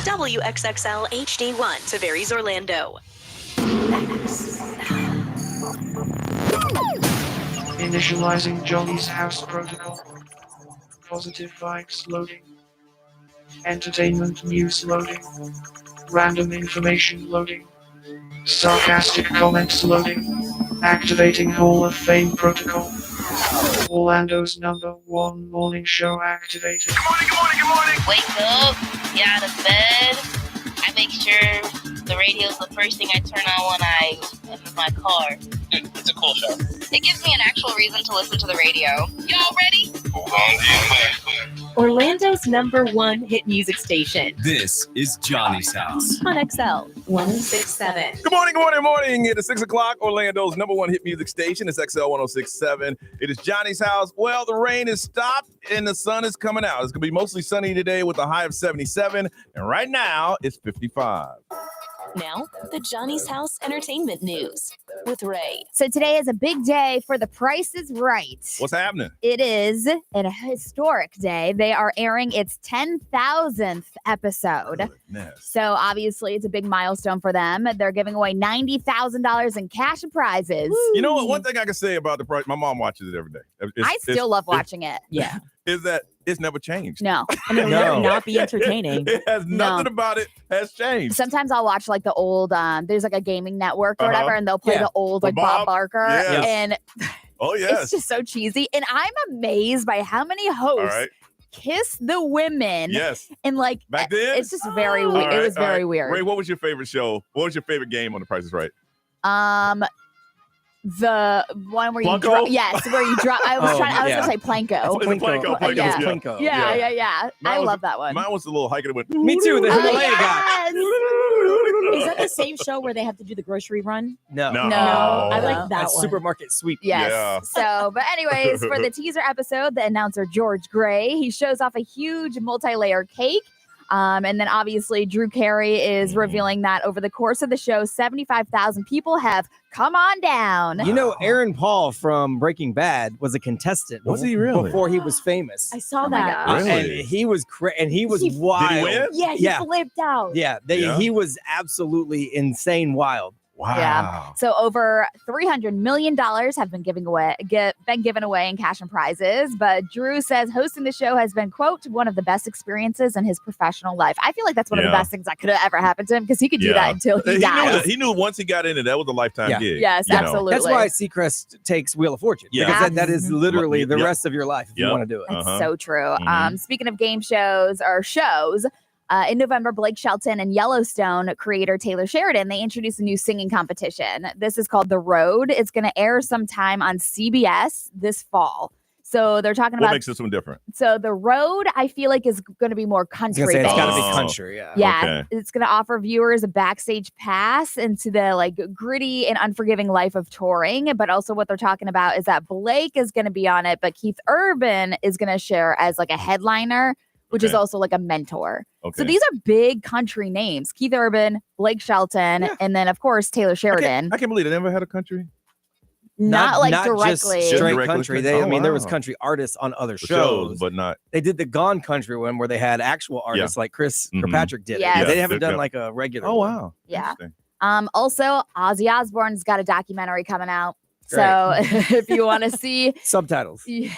WXXL HD1, Tavares, Orlando. Initializing Johnny's house protocol. Positive vibes loading. Entertainment news loading. Random information loading. Sarcastic comments loading. Activating Hall of Fame protocol. Orlando's #1 morning show activated. Good morning, good morning, good morning. Wake up, get out of bed. I make sure the radio's the first thing I turn on when I enter my car. It's a cool show. It gives me an actual reason to listen to the radio. Y'all ready? Hold on to your place. Orlando's #1 hit music station. This is Johnny's House On XL 1067. Good morning, good morning, good morning. It is 6 o'clock. Orlando's #1 hit music station. It's XL 1067. It is Johnny's House. Well, the rain has stopped and the sun is coming out. It's going to be mostly sunny today with a high of 77. And right now, it's 55. Now, the Johnny's House Entertainment News with Ray. So today is a big day for The Price is Right. What's happening? It is a historic day. They are airing its 10,000th episode. Goodness. So obviously it's a big milestone for them. They're giving away $90,000 in cash and prizes. You know what? One thing I can say about the price, my mom watches it every day. I still love watching it. Yeah. Is that it's never changed. No. And it will not be entertaining. It has nothing about it has changed. Sometimes I'll watch like the old, there's like a gaming network or whatever, and they'll play the old like Bob Barker. Yes. And Oh, yes. it's just so cheesy. And I'm amazed by how many hosts kiss the women. Yes. And like back then, it's just very weird. Right, it was very weird. Ray, what was your favorite show? What was your favorite game on The Price is Right? The one where you drop, where you drop. I was gonna say Planko. Planko. Yeah. Planko. Yeah. I love that one. Mine was the little hiker that went. Me too. The Himalaya guy. Yes. Is that the same show where they have to do the grocery run? No. I like that That's one. Supermarket sweep. Yes. Yeah. So, but anyways, for the teaser episode, the announcer George Gray, he shows off a huge multi-layer cake. And then obviously Drew Carey is revealing that over the course of the show, 75,000 people have come on down. You know, Aaron Paul from Breaking Bad was a contestant. Was he really? Before he was famous. I saw Oh my that. gosh. Really? And he was wild. Did he win? Yeah, he flipped out. Yeah, he was absolutely insane wild. Wow. Yeah. So over $300 million have been given away in cash and prizes. But Drew says hosting the show has been, quote, one of the best experiences in his professional life. I feel like that's one of the best things that could have ever happened to him because he could do that until he dies. He knew once he got into that was a lifetime gig. Yes, absolutely. That's why Seacrest takes Wheel of Fortune. Yeah. Because that is literally the rest of your life if you want to do it. That's so true. Mhm. Speaking of game shows or shows, in November, Blake Shelton and Yellowstone creator Taylor Sheridan, they introduced a new singing competition. This is called The Road. It's going to air sometime on CBS this fall. So they're talking about... What makes this one different? So The Road, I feel like, is going to be more country. It's got to Oh. be country, yeah. Yeah, Okay. it's going to offer viewers a backstage pass into the like gritty and unforgiving life of touring. But also what they're talking about is that Blake is going to be on it, but Keith Urban is going to share as like a headliner, which is Okay. also like a mentor. Okay. So these are big country names: Keith Urban, Blake Shelton, and then of course Taylor Sheridan. I can't believe they never had a country Not like just directly. straight Directly country. country. I mean, there was wow. country artists on other shows, but not. They did the Gone Country one where they had actual artists like Chris Mhm. Kirkpatrick did Yes. it. They Yeah. haven't done Yeah. like a regular Oh one. wow. Yeah. Interesting. Also, Ozzy Osbourne's got a documentary coming out. Great. So if you want to see, Subtitles. yeah,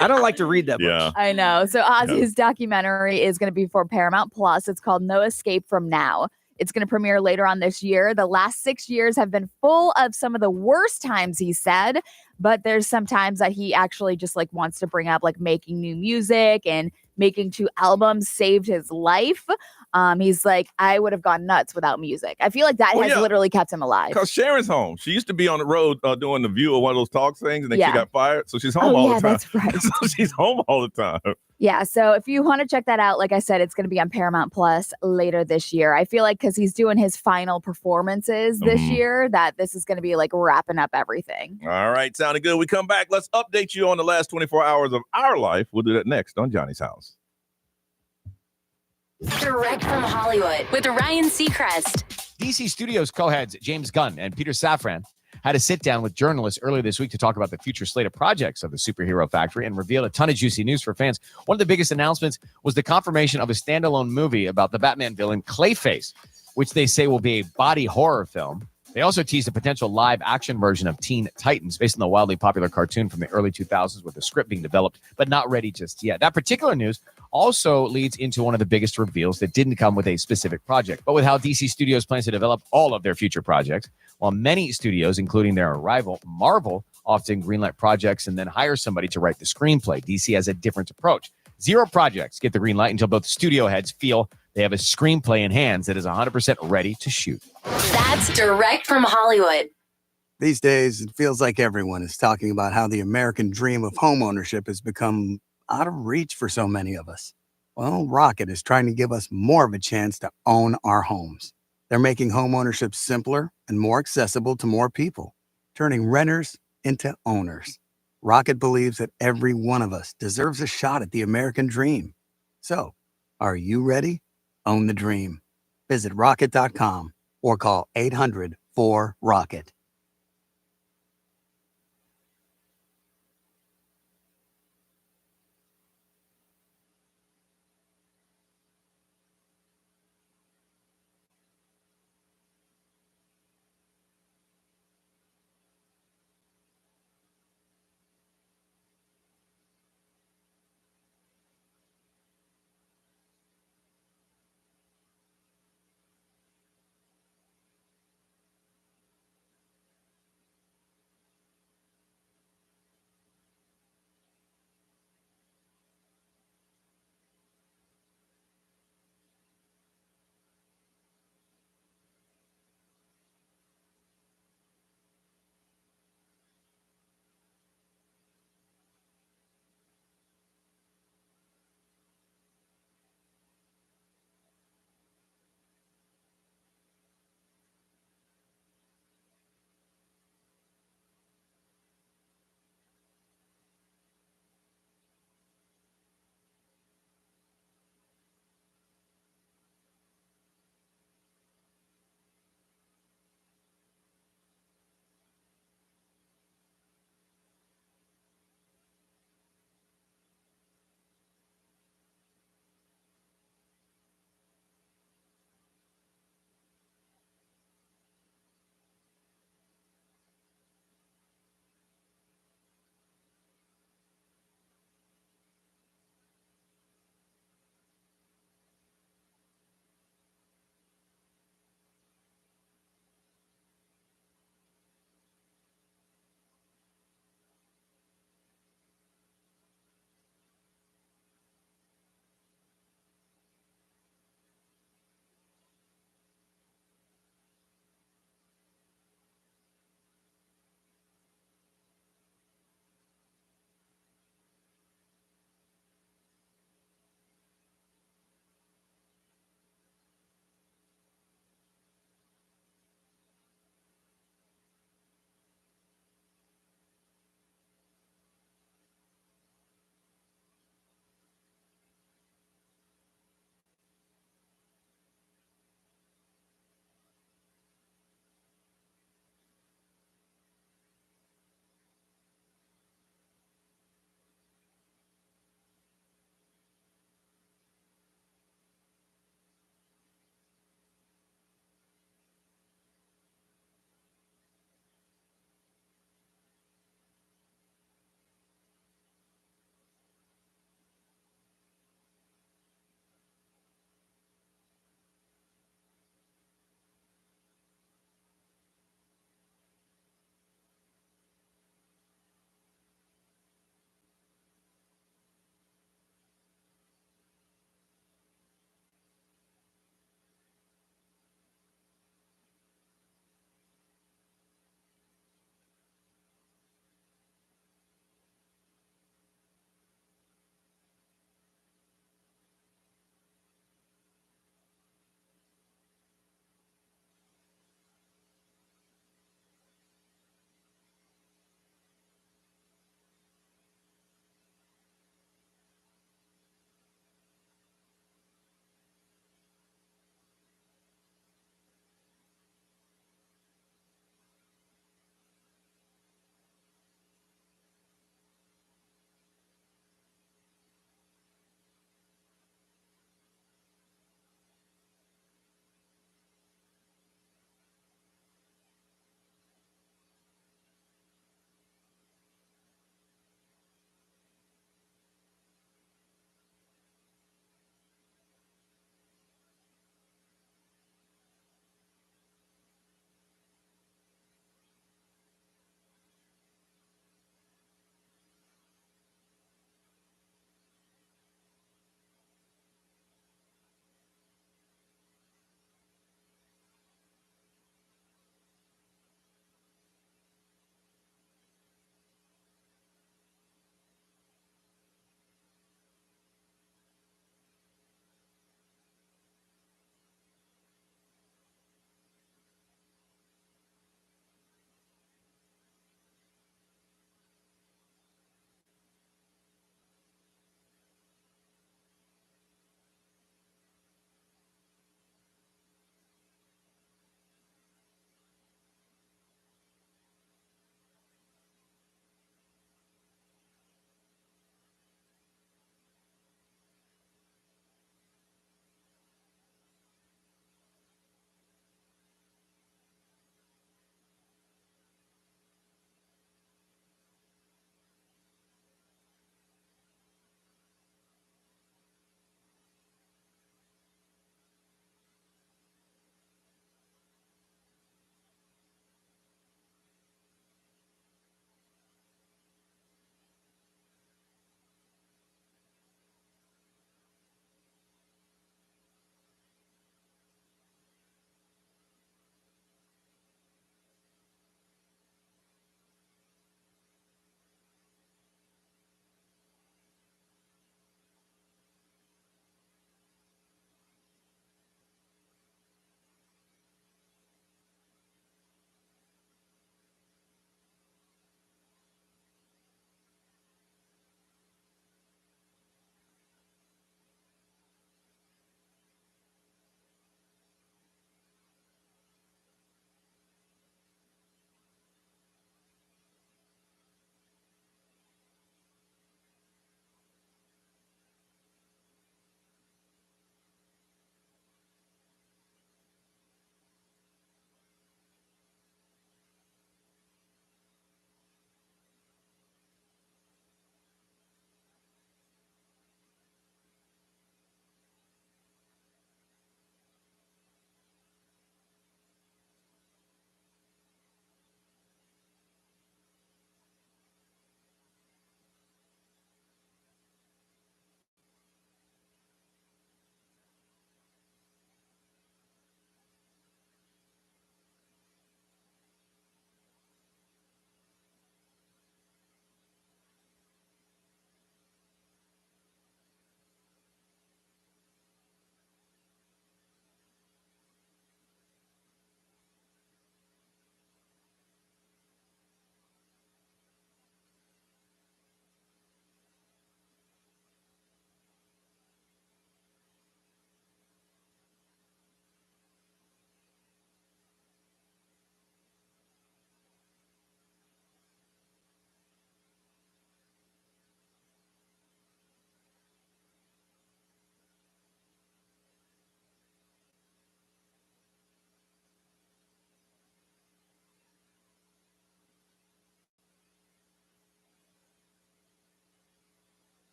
I don't like to read that Yeah. much. I know. So Ozzy's documentary is going to be for Paramount Plus. It's called No Escape from Now. It's going to premiere later on this year. The last 6 years have been full of some of the worst times, he said, but there's some times that he actually just like wants to bring up like making new music and making 2 albums saved his life. He's like, I would have gone nuts without music. I feel like that has literally kept him alive. Because Sharon's home. She used to be on the road doing the View or one of those talk things, and then Yeah. she got fired. So she's home all the time. That's right. So she's home all the time. Yeah, so if you want to check that out, like I said, it's going to be on Paramount Plus later this year. I feel like because he's doing his final performances this year, that this is going to be like wrapping up everything. All right, sounding good. We come back. Let's update you on the last 24 hours of our life. We'll do that next on Johnny's House. Direct from Hollywood with Ryan Seacrest. DC Studios co-heads James Gunn and Peter Safran had a sit-down with journalists earlier this week to talk about the future slate of projects of the Superhero Factory and revealed a ton of juicy news for fans. One of the biggest announcements was the confirmation of a standalone movie about the Batman villain Clayface, which they say will be a body horror film. They also teased a potential live-action version of Teen Titans based on the wildly popular cartoon from the early 2000s with the script being developed, but not ready just yet. That particular news also leads into one of the biggest reveals that didn't come with a specific project, but with how DC Studios plans to develop all of their future projects, while many studios, including their rival Marvel, often greenlight projects and then hire somebody to write the screenplay. DC has a different approach. 0 projects get the green light until both studio heads feel they have a screenplay in hands that is 100% ready to shoot. That's direct from Hollywood. These days, it feels like everyone is talking about how the American dream of homeownership has become out of reach for so many of us. Well, Rocket is trying to give us more of a chance to own our homes. They're making homeownership simpler and more accessible to more people, turning renters into owners. Rocket believes that every one of us deserves a shot at the American dream. So, are you ready? Own the dream. Visit rocket.com or call 800-4ROCKET.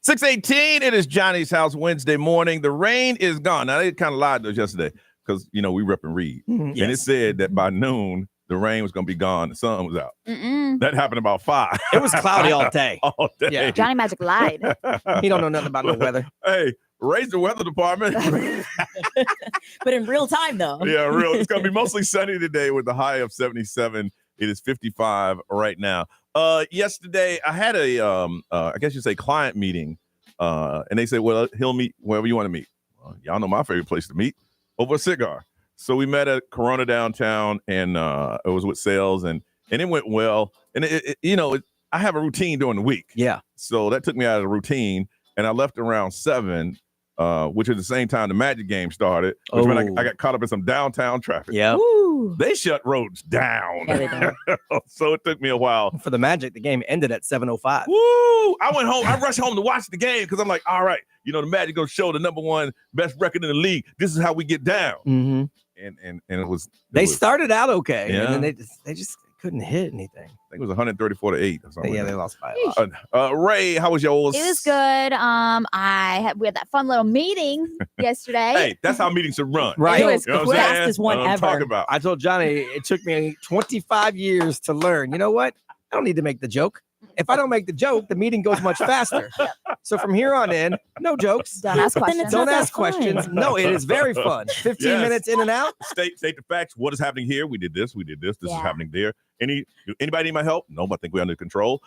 6:18, it is Johnny's House Wednesday morning. The rain is gone. Now, they kind of lied to us yesterday because, we rep and read. And it said that by noon, the rain was going to be gone. The sun was out. That happened about 5. It was cloudy all day. All day. Yeah. Johnny Magic lied. He don't know nothing about no weather. Hey, raise the weather department. But in real time, though. Yeah, real. It's going to be mostly sunny today with the high of 77. It is 55 right now. Yesterday, I had a, I guess you'd say client meeting. And they said, well, he'll meet wherever you want to meet. Well, y'all know my favorite place to meet, over a cigar. So we met at Corona downtown, and it was with sales, and it went well. And I have a routine during the week. Yeah. So that took me out of the routine, and I left around 7, which is the same time the Magic game started. Which meant I got caught up in some downtown traffic. Yeah. They shut roads down. Yeah, they do. So it took me a while. For the Magic, the game ended at 7:05. Woo! I went home. I rushed home to watch the game because I'm like, all right, the Magic gonna show the number 1 best record in the league. This is how we get down. Mm-hmm. And it was. They started out okay, Yeah. and then they just couldn't hit anything. I think it was 134-8 or something. Yeah, like they lost by that. a lot. Ray, how was yours? It was good. We had that fun little meeting yesterday. Hey, that's how meetings should run. Right. It was You know the what I'm saying? fastest one That's what I'm ever. talking about. I told Johnny it took me 25 years to learn. You know what? I don't need to make the joke. If I don't make the joke, the meeting goes much faster. So from here on in, no jokes. Don't ask Then questions. it's Don't not that ask fun. questions. No, it is very fun. 15 Yes. minutes in and out. State the facts. What is happening here? We did this. We did this. This is Yeah. happening there. Anybody need my help? No, but I think we're under control.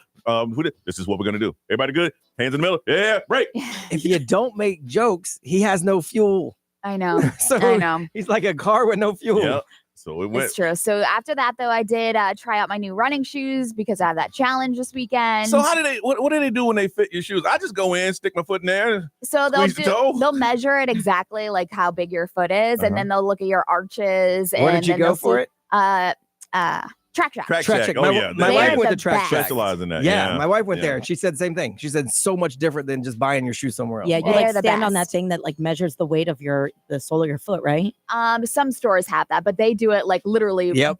This is what we're gonna do. Everybody good? Hands in the middle. Yeah, break. If you don't make jokes, he has no fuel. I know. So I know. he's like a car with no fuel. Yeah. So it went. It's true. So after that, though, I did try out my new running shoes because I have that challenge this weekend. So how do they? What do they do when they fit your shoes? I just go in, stick my foot in there. So Squeeze the toe? they'll measure it exactly like how big your foot is, and then they'll look at your arches. Where and did you then go they'll for see- it? Track. Track Check. Shack. Oh My, yeah, my They're wife went the to Track best. Shack. specialize in that. Yeah, my wife went Yeah. there and she said the same thing. She said it's so much different than just buying your shoes somewhere else. Yeah, you They're like the stand on that best. thing that like measures the weight of the sole of your foot, right? Some stores have that, but they do it like literally Yep.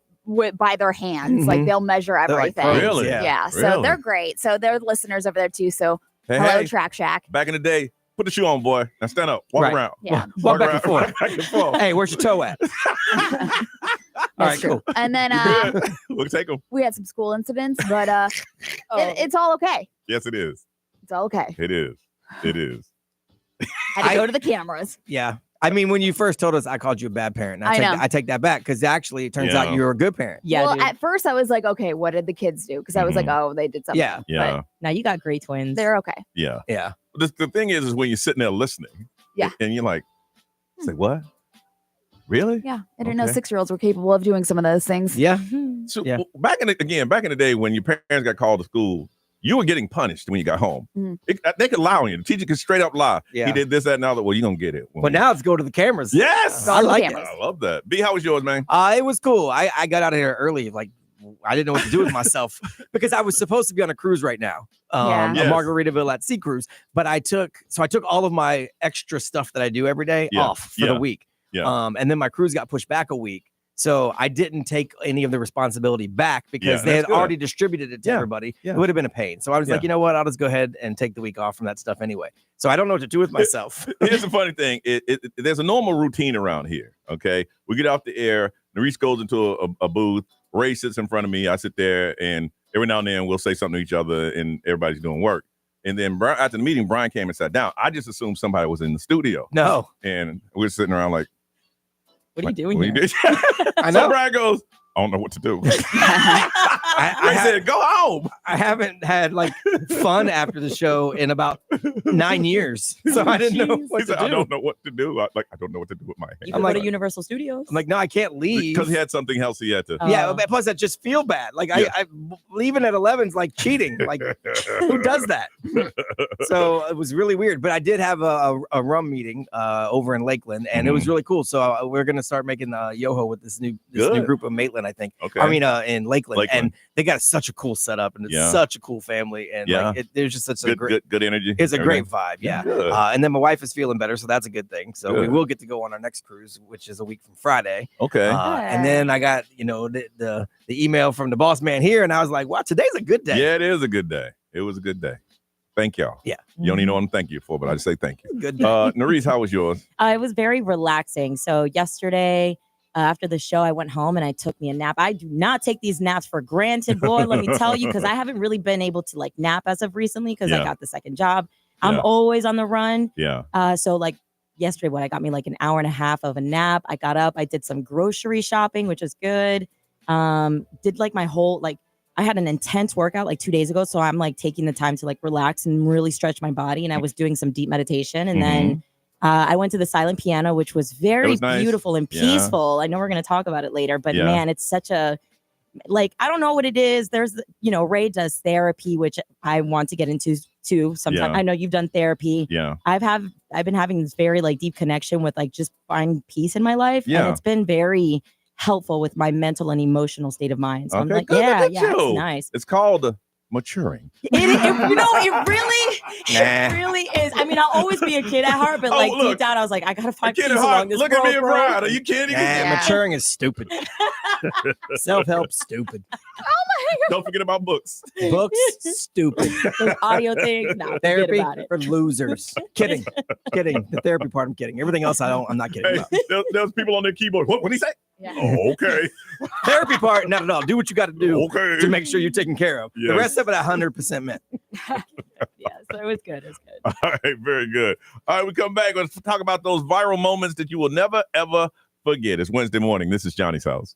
by their hands. Like Mhm. they'll measure They're like everything. pros, Really? Yeah. So Really? they're great. So they're listeners over there too. So Hey, hello, hey, Track Shack. back in the day, put the shoe on, boy. Now stand up. Walk Right. around. Yeah. Walk back and forth. Walk back and forth. Hey, where's your toe at? All right, That's true. cool. And then We'll take them. we had some school incidents, but it's all okay. Yes, it is. It's all okay. It is. It is. Had to go to the cameras. Yeah. I mean, when you first told us, I called you a bad parent. And I know. I take that back because actually it turns Yeah. out you're a good parent. Yeah, well, dude. at first I was like, okay, what did the kids do? Because I was like, oh, they did something. Yeah. Yeah. Now you got great twins. But they're okay. Yeah. Yeah. The thing is when you're sitting there listening. Yeah. And you're like, say what? Really? Yeah. I didn't know Okay. 6-year-olds were capable of doing some of those things. Yeah. So Yeah. back in the day when your parents got called to school, you were getting punished when you got home. Mhm. They could lie on you. The teacher could straight up lie. Yeah. He did this, that, and the other. Well, you're gonna get it. But now it's go to the cameras. Yes. I like it. cameras. I love that. B, how was yours, man? It was cool. I got out of here early. Like, I didn't know what to do with myself because I was supposed to be on a cruise right now, Yeah. a Yes. Margaritaville at Sea Cruise. But I took all of my extra stuff that I do every day Yeah. off for the Yeah. week. Yeah. And then my cruise got pushed back a week. So I didn't take any of the responsibility back because Yeah, they had that's good. already distributed it to Yeah, everybody. yeah. It would have been a pain. So I was like, Yeah. you know what? I'll just go ahead and take the week off from that stuff anyway. So I don't know what to do with myself. Here's the funny thing. There's a normal routine around here. Okay. We get off the air. Maurice goes into a booth. Ray sits in front of me. I sit there, and every now and then we'll say something to each other, and everybody's doing work. And then after the meeting, Brian came and sat down. I just assumed somebody was in the studio. No. And we're sitting around like, What are you doing what here? you doing? I So know. Brian goes, I don't know what to do. I Ray said, go home. I haven't had like fun after the show in about 9 years. So I didn't know what He to said, do. I don't know what to do. I don't know what to do with my You hand. can like- go to Universal Studios. I'm like, no, I can't leave. Because he had something else he had to. Yeah, Oh. but plus I just feel bad. Like Yeah. I leaving at 11 is like cheating. Like who does that? So it was really weird. But I did have a rum meeting over in Lakeland, and it was really cool. So we're gonna start making Yoho with this new Good. group of Maitland, I think. Okay. I mean, in Lakeland, Lakeland. and they got such a cool setup, and it's Yeah. such a cool family, and Yeah. like there's just such a great. good energy. It's a great Everything. vibe, yeah. Good. And then my wife is feeling better, so that's a good thing. So we Good. will get to go on our next cruise, which is a week from Friday. Okay. And then I got the email from the boss man here, and I was like, "Wow, today's a good day." Yeah, it is a good day. It was a good day. Thank y'all. Yeah. You don't even know what I'm thank you for, but I just say thank you. Good. Nerese, how was yours? It was very relaxing. So yesterday, after the show, I went home and I took me a nap. I do not take these naps for granted, boy. Let me tell you, because I haven't really been able to like nap as of recently because I got the second job. I'm always on the run. Yeah. So like yesterday, I got me like an hour and a half of a nap. I got up, I did some grocery shopping, which is good. Did like my whole I had an intense workout like 2 days ago, so I'm like taking the time to like relax and really stretch my body. And I was doing some deep meditation, and then I went to the silent piano, which was very beautiful and peaceful. I know we're going to talk about it later, but man, it's such a I don't know what it is. There's Ray does therapy, which I want to get into too. Sometimes I know you've done therapy. Yeah, I've been having this very deep connection with just finding peace in my life, and it's been very helpful with my mental and emotional state of mind. So I'm like, yeah, it's nice. It's called maturing. It really is. I mean, I'll always be a kid at heart, but deep down, I was like, I gotta find peace along this road. Look at me and Brian. Are you kidding? Maturing is stupid. Self-help, stupid. Oh my God. Don't forget about books. Books, stupid. Those audio things, no, therapy about it. for losers. Kidding. The therapy part, I'm kidding. Everything else, I'm not kidding about. There's people on their keyboard. What did he say? Yeah. Oh, okay. Therapy part, not at all. Do what you got to do to make sure you're taken care of. Yes. The rest of it, 100% meant. Yeah, so it was good. It was good. All right, very good. All right, we come back. Let's talk about those viral moments that you will never, ever forget. It's Wednesday morning. This is Johnny's House.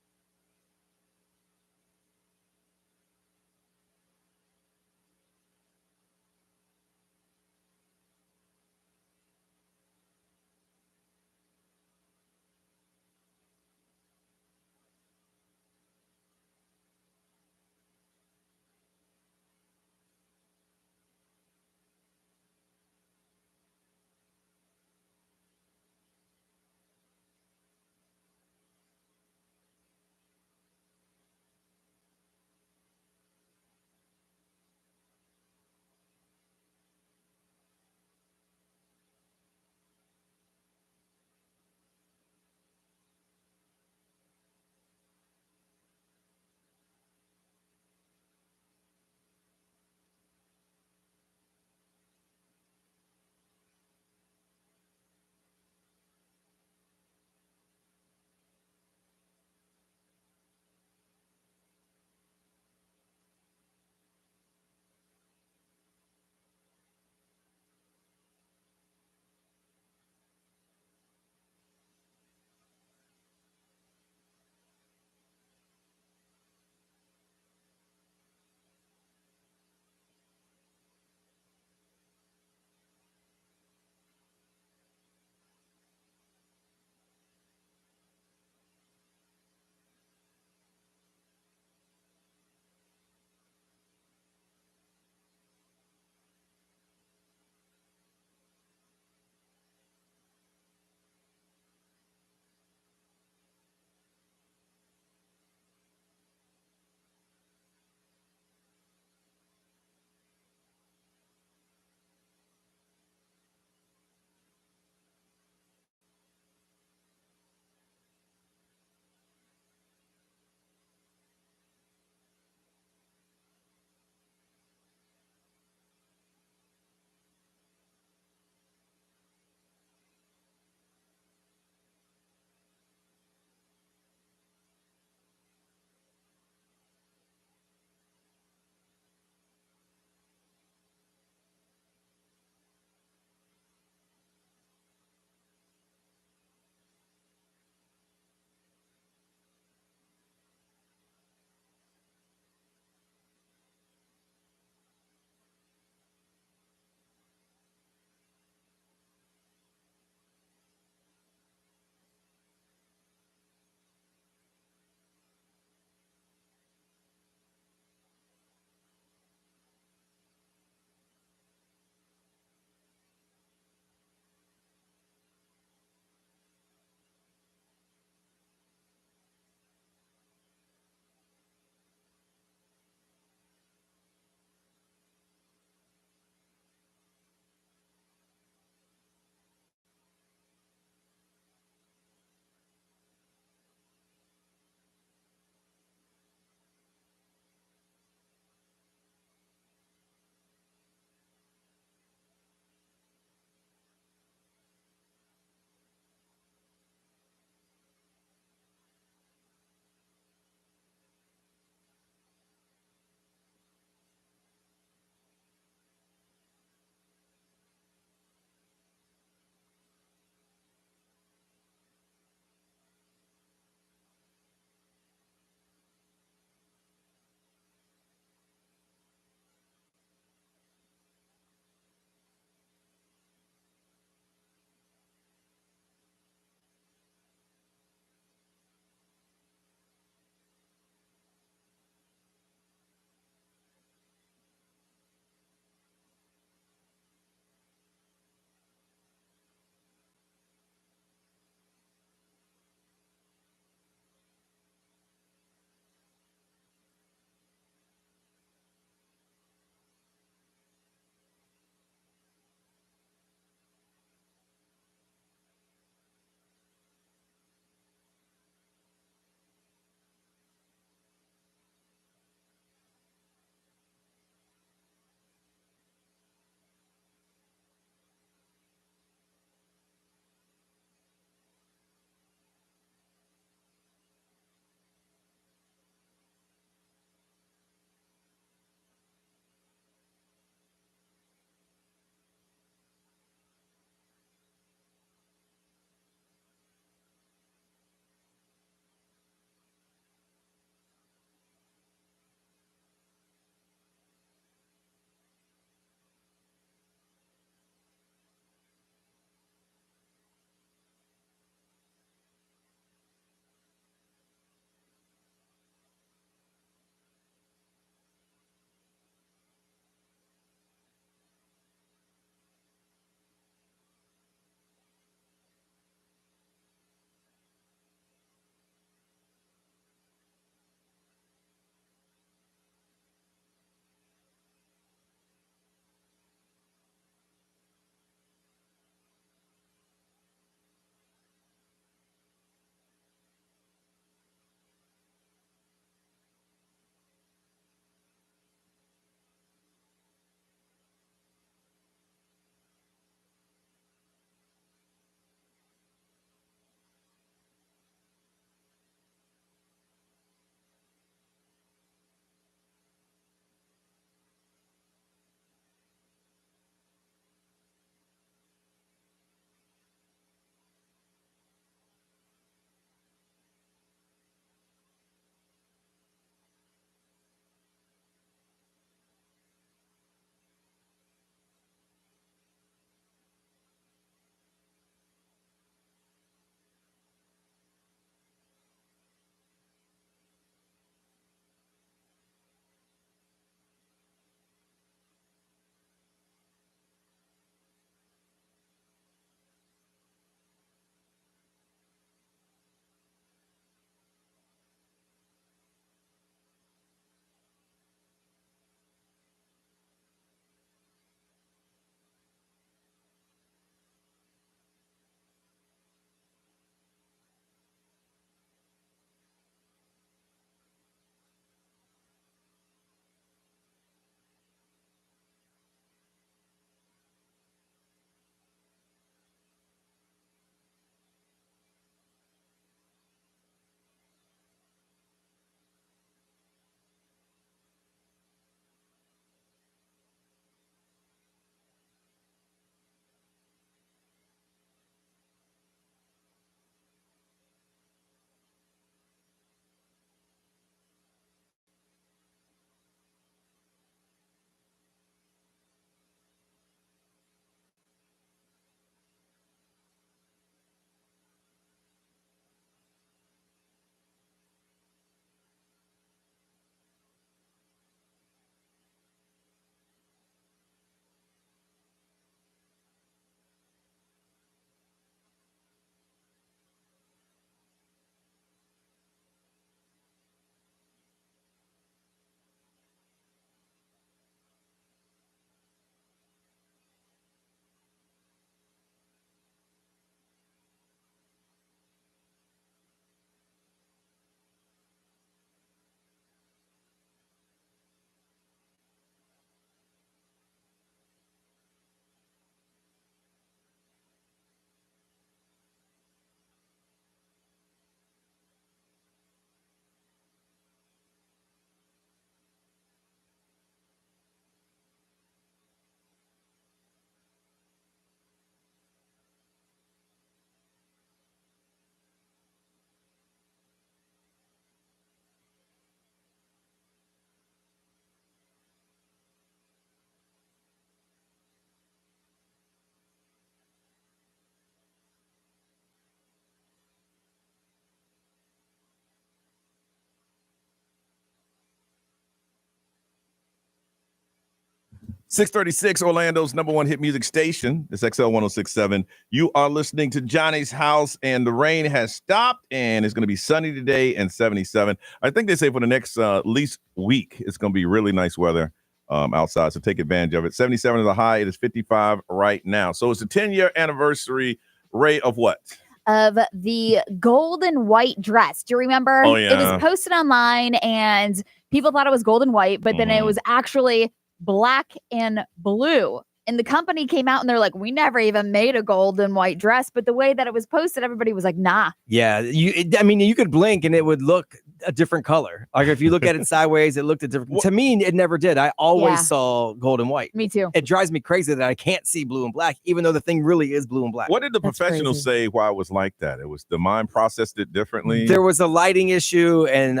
636, Orlando's number one hit music station. It's XL 1067. You are listening to Johnny's House, and the rain has stopped, and it's going to be sunny today and 77. I think they say for the next at least week, it's going to be really nice weather outside, so take advantage of it. 77 is the high. It is 55 right now. So it's a 10-year anniversary, Ray, of what? Of the gold and white dress. Do you remember? Oh, yeah. It was posted online, and people thought it was gold and white, but then it was actually black and blue. And the company came out and they're like, we never even made a gold and white dress. But the way that it was posted, everybody was like, nah. Yeah, you could blink and it would look a different color. Like if you look at it sideways, it looked a different. To me, it never did. I always saw gold and white. Me too. It drives me crazy that I can't see blue and black, even though the thing really is blue and black. What did the professionals say why it was like that? It was the mind processed it differently? There was a lighting issue and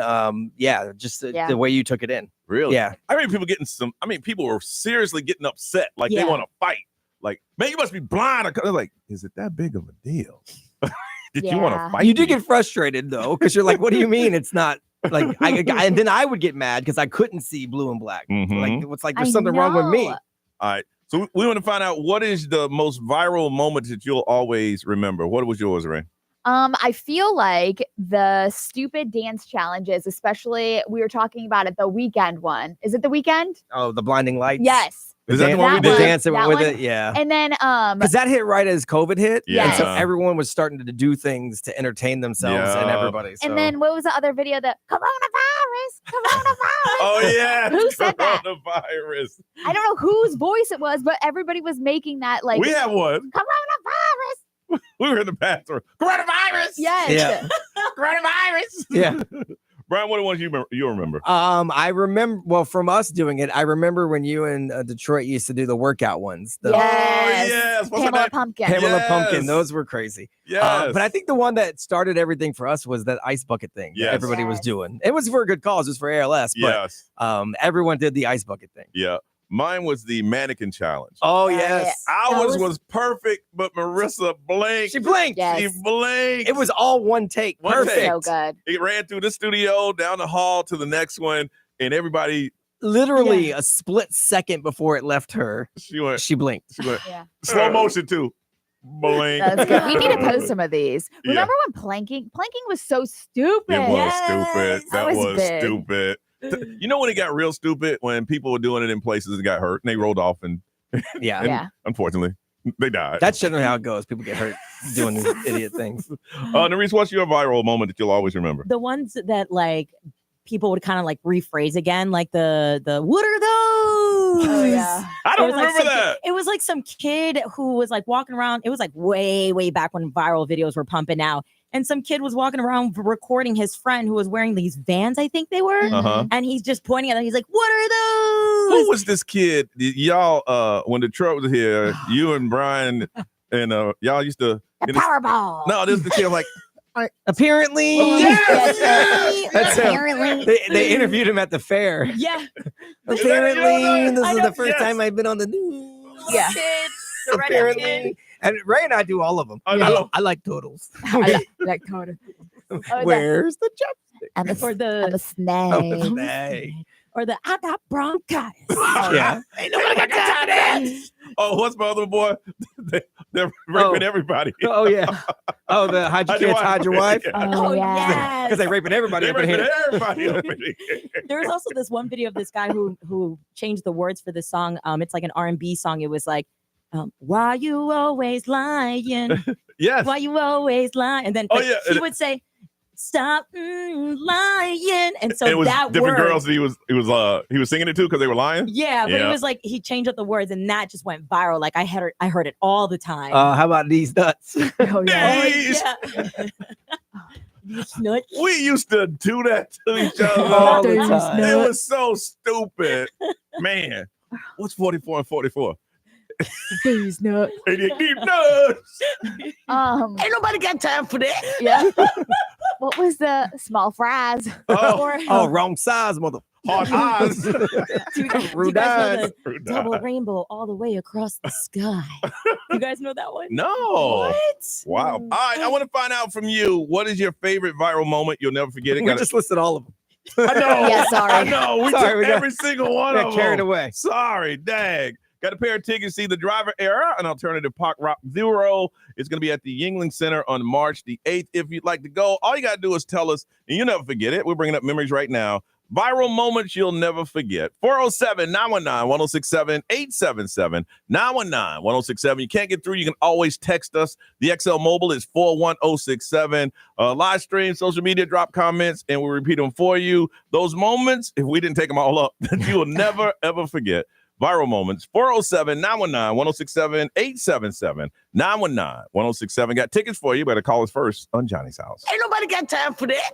just the way you took it in. Really? Yeah. People were seriously getting upset. Like they want to fight. Like, man, you must be blind. They're like, is it that big of a deal? Did you want to fight? You did get frustrated though, because you're like, what do you mean it's not like and then I would get mad because I couldn't see blue and black. Like there's something wrong with me. All right. So we want to find out what is the most viral moment that you'll always remember. What was yours, Ray? I feel like the stupid dance challenges, especially we were talking about it, the weekend one. Is it the weekend? Oh, the blinding lights. Yes. Is that the one we did dancing with one. it? Yeah. And then because that hit right as COVID hit. Yeah. And so everyone was starting to do things to entertain themselves and everybody. So. And then what was the other video? The coronavirus. Oh yeah. Who said that? Coronavirus. I don't know whose voice it was, but everybody was making that like we have one. Coronavirus. We were in the bathroom. Coronavirus. Yes. Yeah. Coronavirus. Yeah. Brian, what are the ones you remember? I remember. Well, from us doing it, I remember when you and Detroit used to do the workout ones. Yes. What's Pamela Pumpkin. Pamela Pumpkin. Those were crazy. Yes. But I think the one that started everything for us was that ice bucket thing. Yes. That everybody was doing. It was for a good cause. It was for ALS. But everyone did the ice bucket thing. Yeah. Mine was the mannequin challenge. Oh, yes. Ours was perfect, but Marissa blinked. She blinked. Yes. She blinked. It was all one take. Perfect. So good. It ran through the studio, down the hall to the next one, and everybody. Literally a split second before it left her, she blinked. She went slow motion too. Blink. That's good. We need to post some of these. Remember when planking was so stupid? It was stupid. That was big. stupid. You know when it got real stupid? When people were doing it in places and got hurt and they rolled off and unfortunately they died. That's generally how it goes. People get hurt doing these idiot things. Nerese, what's your viral moment that you'll always remember? The ones that like people would kind of like rephrase again, like the what are those? Oh yeah. I don't remember that. It was like some kid who was like walking around. It was like way back when viral videos were pumping out. And some kid was walking around recording his friend who was wearing these Vans, I think they were. And he's just pointing at them. He's like, what are those? Who was this kid? Y'all, when Detroit was here, you and Brian and y'all used to. The Powerball. No, this is the kid like. Apparently. That's him. They interviewed him at the fair. Yeah. Apparently, this is the first time I've been on the news. Yeah. Apparently. And Ray and I do all of them. I like totals. I like totals. Where's the chopstick? And the snake. Oh, the snake. Or the I got bronchitis. Yeah. Ain't nobody got time for that. Oh, what's my other boy? They're raping everybody. Oh, yeah. Oh, the hide your kids, hide your wife. Oh, yeah. Because they're raping everybody. They're raping everybody. There was also this one video of this guy who changed the words for the song. It's like an R&B song. It was like, why you always lying? Yes. Why you always lying? And then he would say, stop lying. And so it was that different word, girls that he was singing it to because they were lying. Yeah, but it was like he changed up the words and that just went viral. Like I heard it all the time. How about these nuts? Oh yeah. These. These nuts. We used to do that to each other all the time. It was so stupid. Man, what's 44 and 44? These nuts. These nuts. Ain't nobody got time for that. Yeah. What was the small fries? Wrong size, mother. Hard eyes. Do you guys know the double rainbow all the way across the sky? You guys know that one? No. What? Wow. All right. I want to find out from you. What is your favorite viral moment? You'll never forget it. We just listed all of them. I know. Yeah, sorry. I know. We took every single one of them. Carried away. Sorry, dag. Got a pair of tickets to see The Driver Era, an alternative pop rock duo. It's going to be at the Yingling Center on March the 8th. If you'd like to go, all you got to do is tell us, and you'll never forget it. We're bringing up memories right now. Viral moments you'll never forget. 407-919-1067, 877-919-1067. You can't get through, you can always text us. The XL Mobile is 41067. Live stream, social media, drop comments, and we'll repeat them for you. Those moments, if we didn't take them all up, that you will never, ever forget. Viral moments, 407-919-1067, 877-919-1067. Got tickets for you. Better call us first on Johnny's House. Ain't nobody got time for that.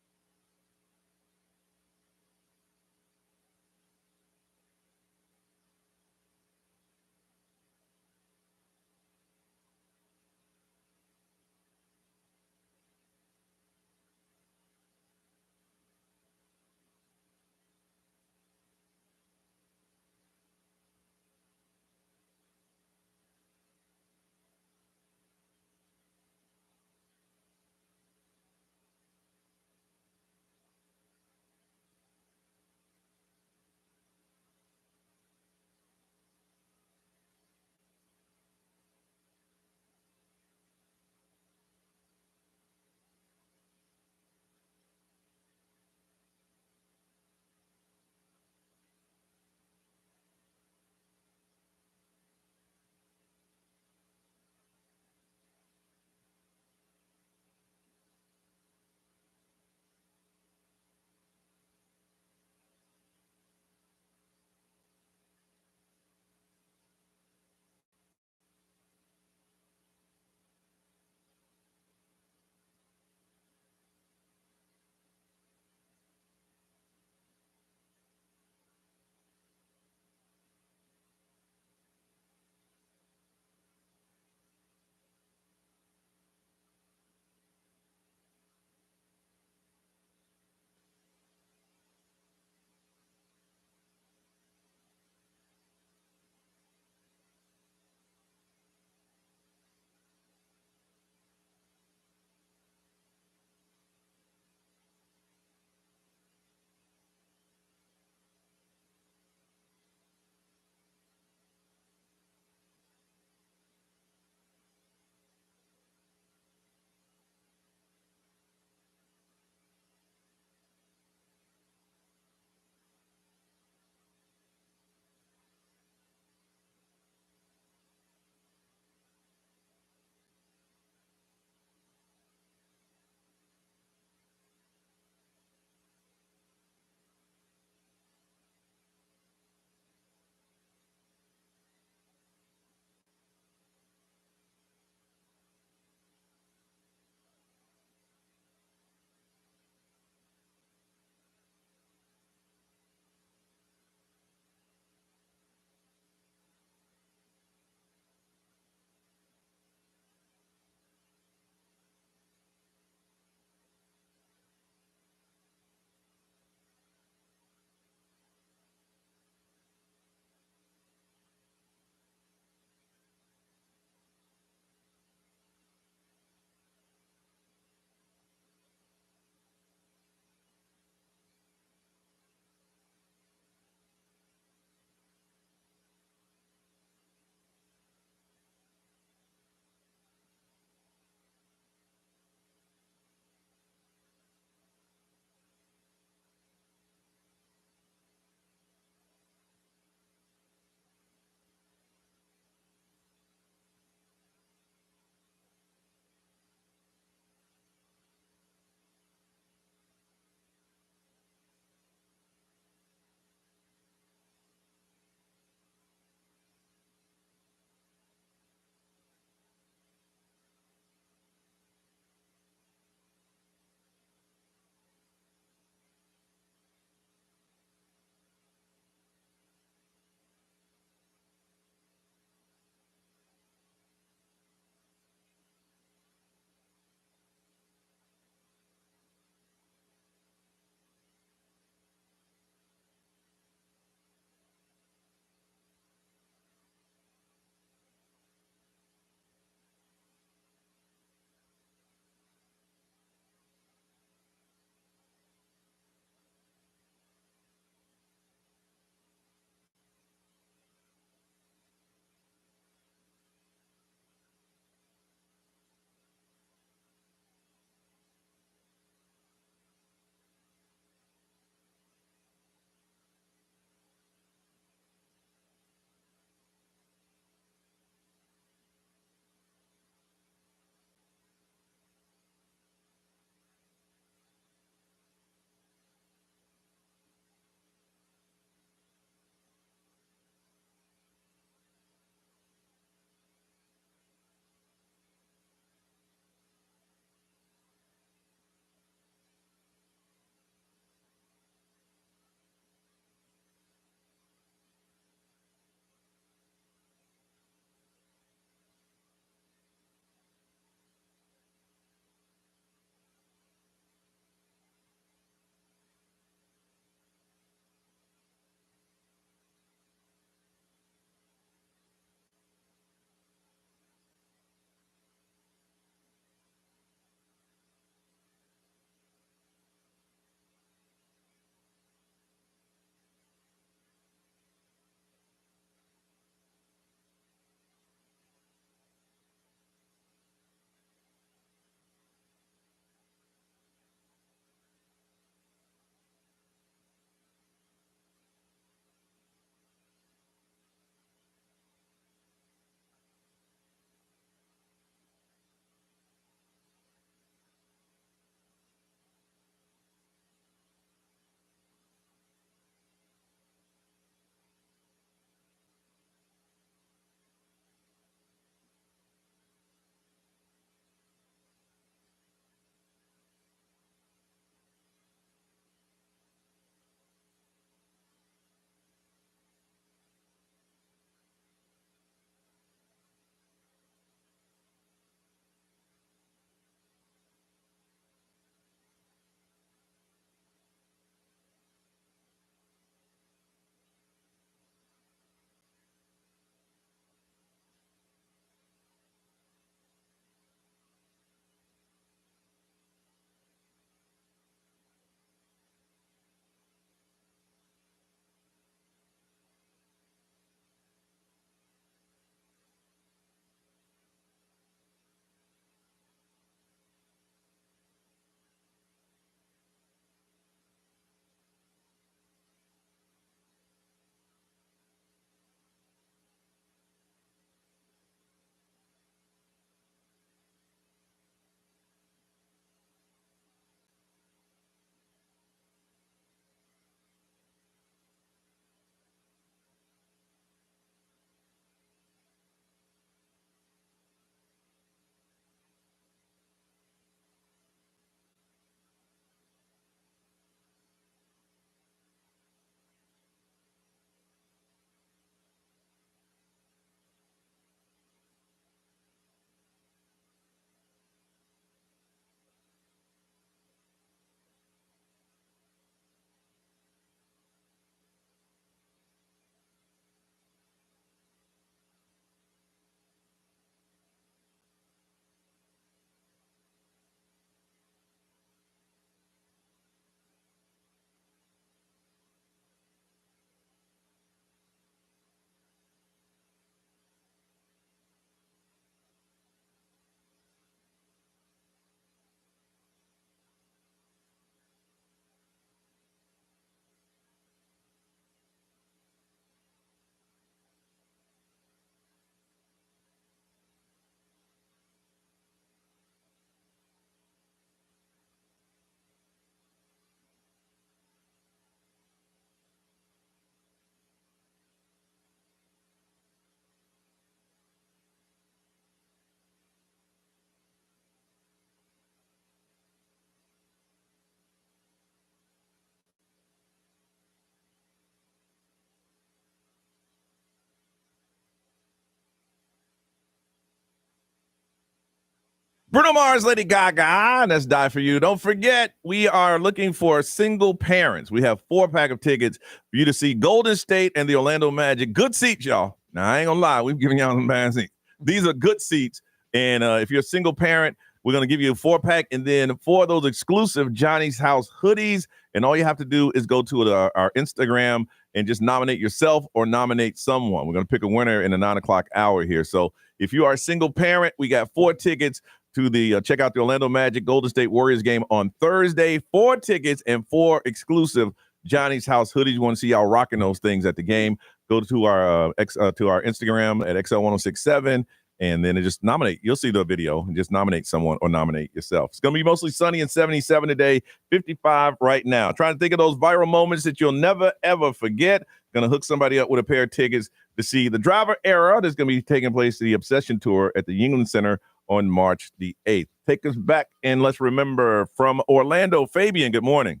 Bruno Mars, Lady Gaga, that's Die For You. Don't forget, we are looking for single parents. We have 4-pack of tickets for you to see Golden State and the Orlando Magic. Good seats, y'all. Now, I ain't gonna lie, we've given y'all some bad seats. These are good seats, and if you're a single parent, we're going to give you a 4-pack, and then 4 of those exclusive Johnny's House hoodies, and all you have to do is go to our Instagram and just nominate yourself or nominate someone. We're going to pick a winner in the 9 o'clock hour here. So if you are a single parent, we got 4 tickets to the check out the Orlando Magic Golden State Warriors game on Thursday. 4 tickets and 4 exclusive Johnny's House hoodies. You want to see y'all rocking those things at the game? Go to our Instagram at XL1067, and then just nominate. You'll see the video and just nominate someone or nominate yourself. It's going to be mostly sunny and 77 today, 55 right now. Trying to think of those viral moments that you'll never, ever forget. Going to hook somebody up with a pair of tickets to see the Driver Era that's going to be taking place, the Obsession Tour at the Yingling Center on March the 8th. Take us back, and let's remember from Orlando. Fabian, good morning.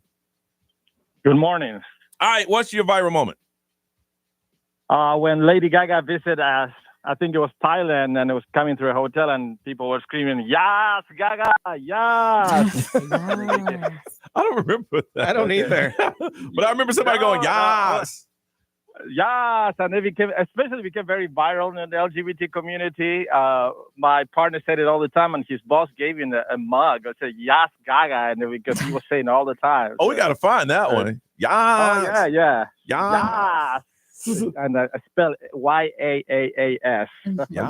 Good morning. All right, what's your viral moment? When Lady Gaga visited us, I think it was Thailand, and it was coming to a hotel, and people were screaming, "Yes, Gaga, yes!" I don't remember that. I don't either. But I remember somebody going, "Yes." Yes, and it became very viral in the LGBT community. My partner said it all the time, and his boss gave him a mug. I said, "Yes, Gaga," and because he was saying it all the time. Oh, we got to find that one. Yes. Oh, yeah. Yes. And I spell YAAAS. Yes. Yes,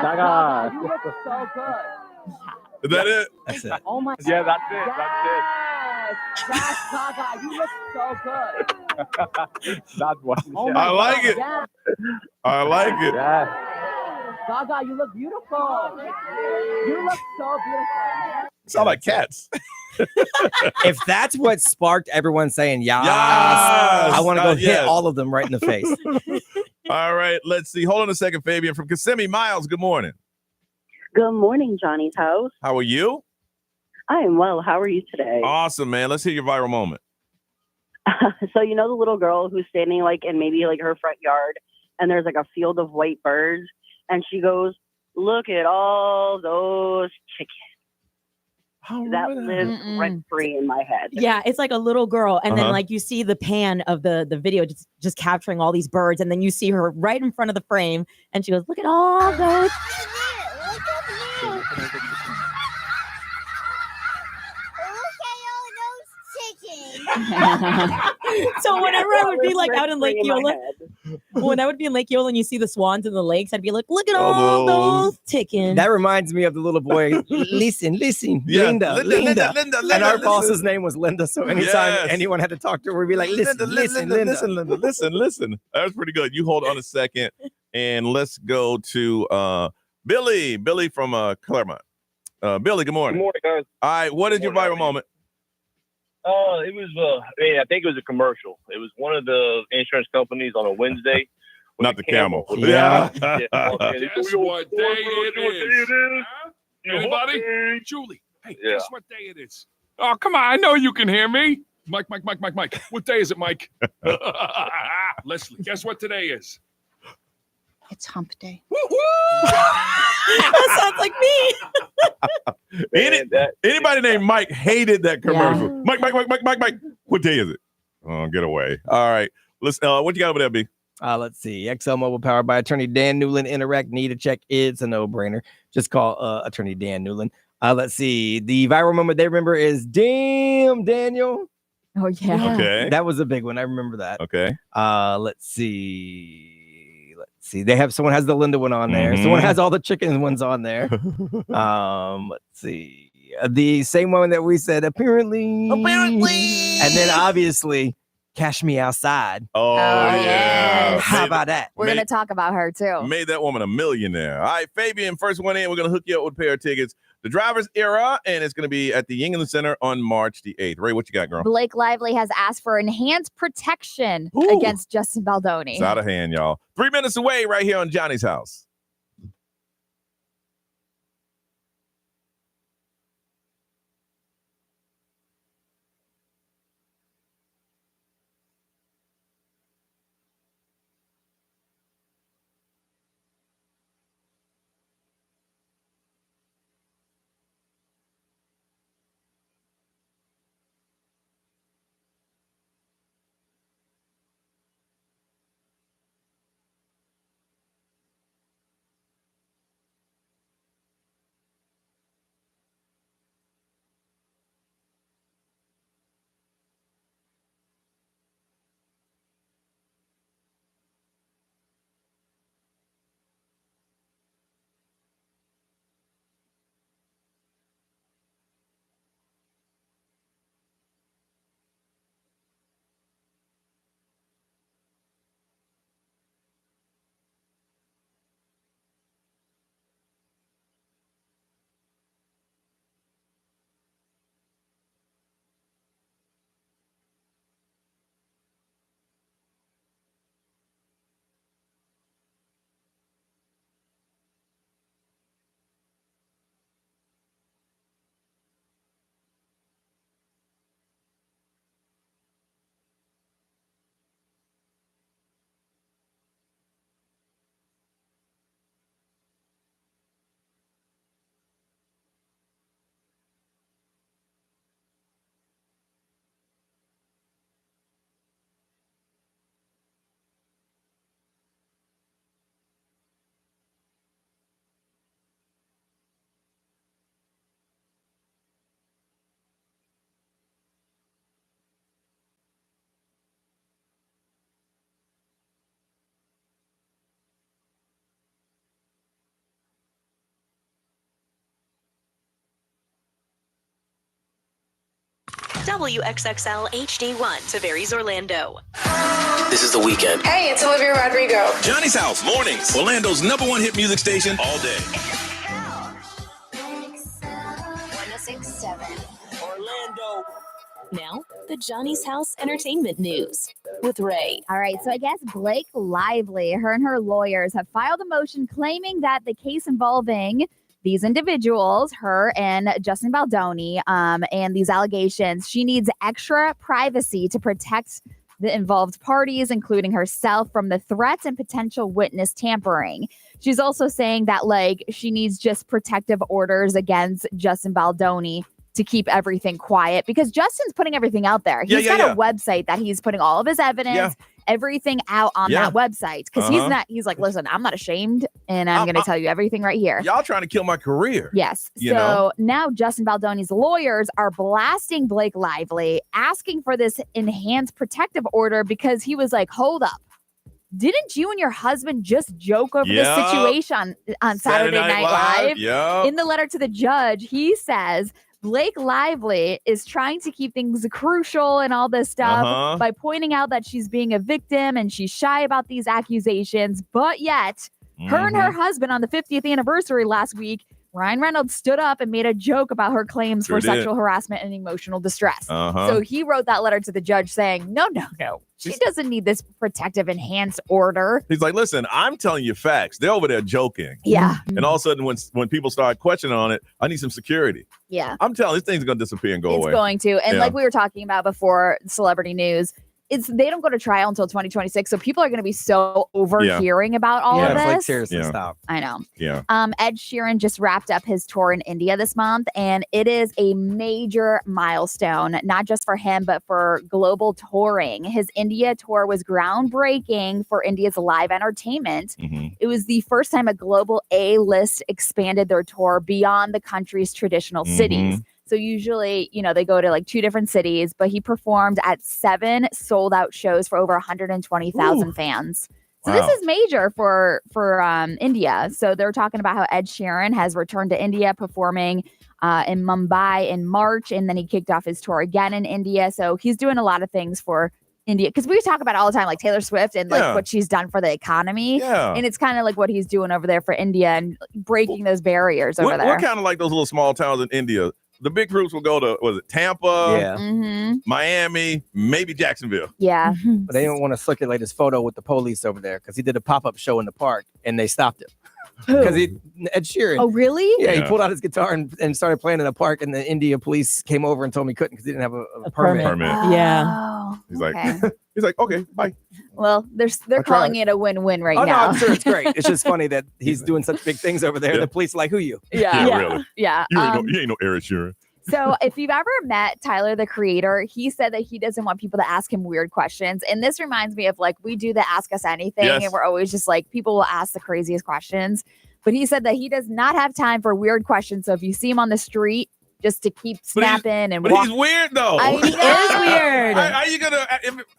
Gaga. You look so good. Is that it? That's it. Oh my Yeah, God. that's it. Yes, Gaga, you look so good. That one. Oh yeah. my I like God, it. yes. I like it. Yeah. Gaga, you look beautiful. You look so beautiful. Sound like cats. If that's what sparked everyone saying yes, Yes. I want to go hit Yes. all of them right in the face. All right, let's see. Hold on a second, Fabian. From Kissimmee, Miles, good morning. Good morning, Johnny's house. How are you? I am well. How are you today? Awesome, man. Let's hear your viral moment. So you know the little girl who's standing like in maybe like her front yard, and there's like a field of white birds, and she goes, "Look at all those chickens." That lives rent free in my head. Yeah, it's like a little girl, and then Uh-huh. like you see the pan of the video just capturing all these birds, and then you see her right in front of the frame, and she goes, "Look at all those." So whenever I would be like out in Lake Eola, when I would be in Lake Eola and you see the swans in the lakes, I'd be like, "Look at all those chickens." That reminds me of the little boy. Listen, Yeah, Linda. Linda, And our listen. boss's name was Linda. So anytime Yes. anyone had to talk to her, we'd be like, Linda. Listen. That was pretty good. You hold on a second, and let's go to Billy. Billy from Claremont. Billy, good morning. Good morning, guys. All right, what is your viral moment? It was, I think it was a commercial. It was one of the insurance companies on a Wednesday. with Not a the camel. Yeah. Guess what day it is? Anybody? Julie, hey, Yeah. guess what day it is? Oh, come on. I know you can hear me. Mike. What day is it, Mike? Leslie, guess what today is? It's hump day. That sounds like me. Anybody named Mike hated that commercial. Mike. What day is it? Oh, get away. All right. Let's. What you got over there, B? Let's see. XL Mobile powered by attorney Dan Newland. Interact, need a check. It's a no-brainer. Just call attorney Dan Newland. Let's see. The viral moment they remember is "Damn, Daniel." Oh yeah. Okay. That was a big one. I remember that. Okay. Let's see. They have someone has the Linda one on there. Someone has all the chicken ones on there. Let's see. The same one that we said apparently. And then obviously Cash Me Outside. Oh yeah. How about that? We're going to talk about her too. Made that woman a millionaire. All right, Fabian, first one in. We're going to hook you up with a pair of tickets. The Driver's Era, and it's going to be at the Yingling Center on March the 8th. Ray, what you got, girl? Blake Lively has asked for enhanced protection against Justin Baldoni. It's out of hand, y'all. 3 minutes away right here on Johnny's House. WXXL HD1, Tavares, Orlando. This is The Weekend. Hey, it's Olivia Rodrigo. Johnny's House, mornings. Orlando's #1 hit music station all day. 1067 Orlando. Now, the Johnny's House Entertainment News with Ray. All right, so I guess Blake Lively, her and her lawyers have filed a motion claiming that the case involving these individuals, her and Justin Baldoni, and these allegations, she needs extra privacy to protect the involved parties, including herself, from the threats and potential witness tampering. She's also saying that, like, she needs just protective orders against Justin Baldoni to keep everything quiet because Justin's putting everything out there. He's got a website that he's putting all of his evidence, everything out on that website because he's like, listen, I'm not ashamed and I'm going to tell you everything right here. Y'all trying to kill my career. Yes. So now Justin Baldoni's lawyers are blasting Blake Lively, asking for this enhanced protective order because he was like, hold up. Didn't you and your husband just joke over this situation on Saturday Night Live? In the letter to the judge, he says, Blake Lively is trying to keep things crucial and all this stuff by pointing out that she's being a victim and she's shy about these accusations. But yet, her and her husband on the 50th anniversary last week, Ryan Reynolds stood up and made a joke about her claims for sexual harassment and emotional distress. So he wrote that letter to the judge saying, no. She doesn't need this protective enhanced order. He's like, listen, I'm telling you facts. They're over there joking. Yeah. And all of a sudden, when people start questioning on it, I need some security. Yeah. I'm telling you, this thing's going to disappear and go away. It's going to. And like we were talking about before, celebrity news, they don't go to trial until 2026. So people are going to be so overhearing about all of this. It's like, seriously, stop. I know. Yeah. Ed Sheeran just wrapped up his tour in India this month, and it is a major milestone, not just for him, but for global touring. His India tour was groundbreaking for India's live entertainment. It was the first time a global A-list expanded their tour beyond the country's traditional cities. So usually, they go to like 2 different cities, but he performed at 7 sold out shows for over 120,000 fans. So this is major for India. So they're talking about how Ed Sheeran has returned to India performing in Mumbai in March, and then he kicked off his tour again in India. So he's doing a lot of things for India because we talk about it all the time, like Taylor Swift and like what she's done for the economy. And it's kind of like what he's doing over there for India and breaking those barriers over there. We're kind of like those little small towns in India. The big groups will go to, was it Tampa, Miami, maybe Jacksonville. Yeah. But they didn't want to circulate his photo with the police over there because he did a pop-up show in the park and they stopped him. Because Ed Sheeran. Oh, really? Yeah, he pulled out his guitar and started playing in a park, and the India police came over and told him he couldn't because he didn't have a permit. Yeah. He's like, okay, bye. Well, they're calling it a win-win right now. No, I'm sure it's great. It's just funny that he's doing such big things over there. The police are like, who you? Really. Yeah. You ain't no Eric Sheeran. So if you've ever met Tyler, the creator, he said that he doesn't want people to ask him weird questions. And this reminds me of like, we do the Ask Us Anything. And we're always just like, people will ask the craziest questions. But he said that he does not have time for weird questions. So if you see him on the street, just to keep snapping and But he's weird though. He is weird. How are you gonna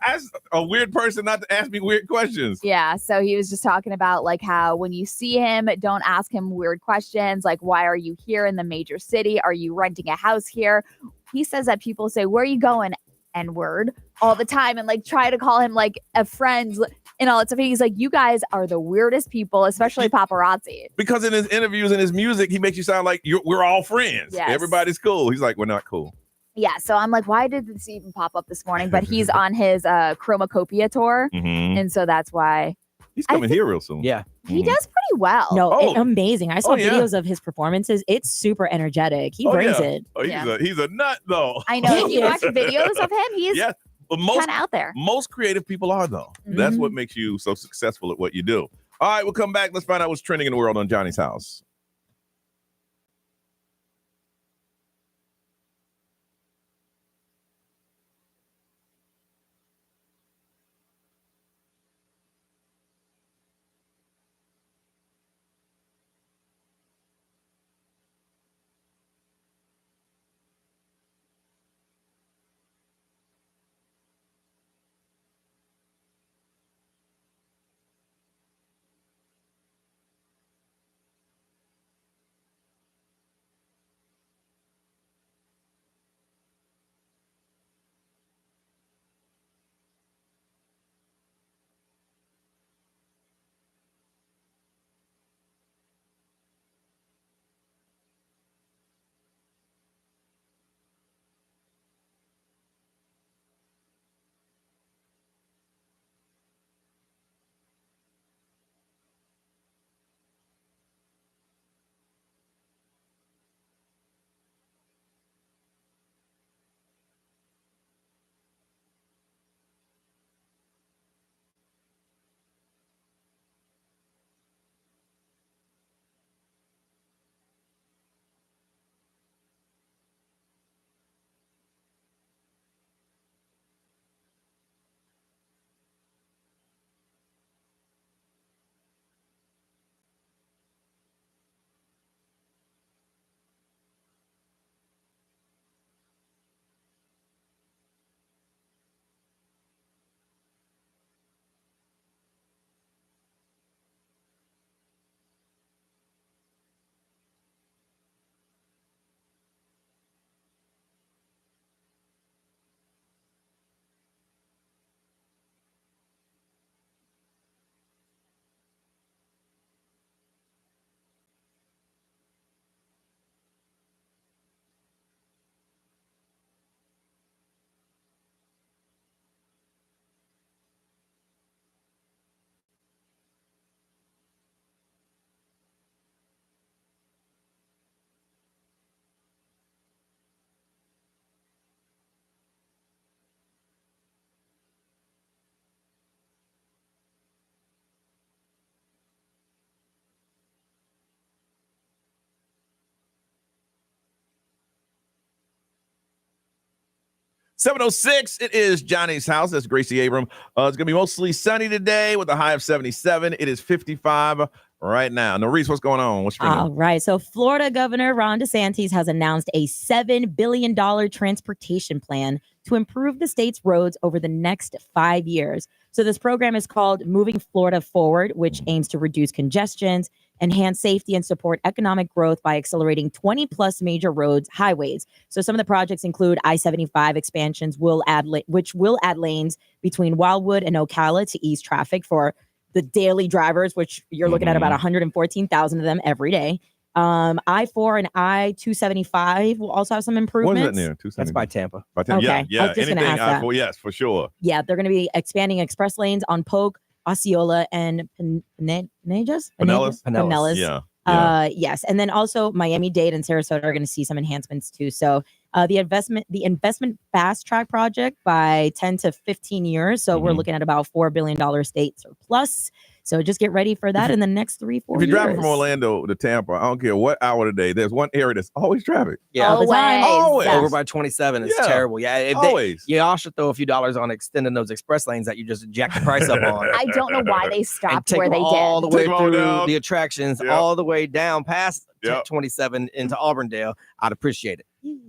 ask a weird person not to ask me weird questions? Yeah, so he was just talking about like how when you see him, don't ask him weird questions like, why are you here in the major city? Are you renting a house here? He says that people say, where are you going? N-word all the time and like try to call him like a friend and all that stuff. He's like, you guys are the weirdest people, especially paparazzi. Because in his interviews and his music, he makes you sound like we're all friends. Yes. Everybody's cool. He's like, we're not cool. Yeah, so I'm like, why did this even pop up this morning? But he's on his Chromacopia tour, and so that's why. He's coming here real soon. Yeah. He does pretty well. No, amazing. I saw videos of his performances. It's super energetic. He brings it. Oh, he's a nut, though. I know. If you watch videos of him, he's but kind of out there. Most creative people are, though. That's what makes you so successful at what you do. All right, we'll come back. Let's find out what's trending in the world on Johnny's House. 7:06, it is Johnny's house. That's Gracie Abram. It's going to be mostly sunny today with a high of 77. It is 55 right now. Norris, what's going on? What's trending? All right. So Florida Governor Ron DeSantis has announced a $7 billion transportation plan to improve the state's roads over the next 5 years. So this program is called Moving Florida Forward, which aims to reduce congestions, enhance safety, and support economic growth by accelerating 20 plus major roads, highways. So some of the projects include I-75 expansions, which will add lanes between Wildwood and Ocala to ease traffic for the daily drivers, which you're looking at about 114,000 of them every day. I-4 and I-275 will also have some improvements. What is that near? That's by Tampa. By Tampa. Okay. Yeah. I was just gonna Anything ask that. I-4, yes, for sure. Yeah, they're going to be expanding express lanes on Polk, Osceola, and Pinellas. Yeah. Yes, and then also Miami-Dade and Sarasota are going to see some enhancements too. So the investment fast track project by 10 to 15 years. So we're looking at about $4 billion state surplus. So just get ready for that in the next 3-4 years. If you're driving from Orlando to Tampa, I don't care what hour of the day, there's one area that's always traffic. Yeah. All the time. Always. Over by 27 is Yeah. terrible. Yeah. Always. Y'all should throw a few dollars on extending those express lanes that you just jacked the price up on. I don't know why they And stopped take where them they all did. the way Take them all through down. the attractions, Yep. all the way down past Yep. 27 into Auburndale. I'd appreciate it.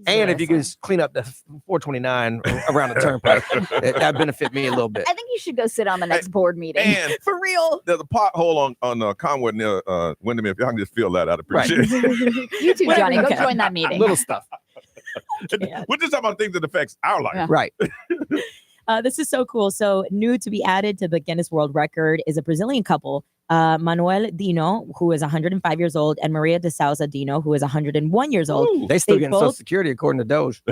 And if you could just clean up the 429 around the turnpike, that benefit me a little bit. I think you should go sit on the next board meeting. And For real. there's a pothole on Conway near Windermere. If y'all can just fill that, I'd Right. appreciate it. You too, Whatever Johnny. you Go can. join that meeting. Little stuff. We're just talking about things that affects our life. Yeah. Right. This is so cool. So new to be added to the Guinness World Record is a Brazilian couple, Manuel Dino, who is 105 years old, and Maria de Souza Dino, who is 101 years old. They still They getting Social both- Security according to Doge.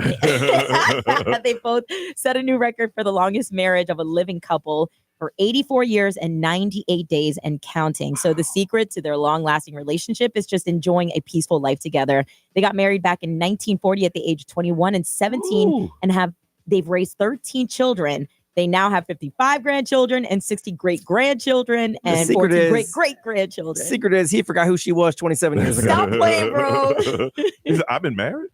They both set a new record for the longest marriage of a living couple for 84 years and 98 days and counting. So the secret to their long-lasting relationship is just enjoying a peaceful life together. They got married back in 1940 at the age of 21 and 17 Ooh. and they've raised 13 children. They now have 55 grandchildren and 60 great-grandchildren and secret 14 is- great-great-grandchildren. Secret is he forgot who she was 27 years ago. Stop playing, bro. He said, I've been married.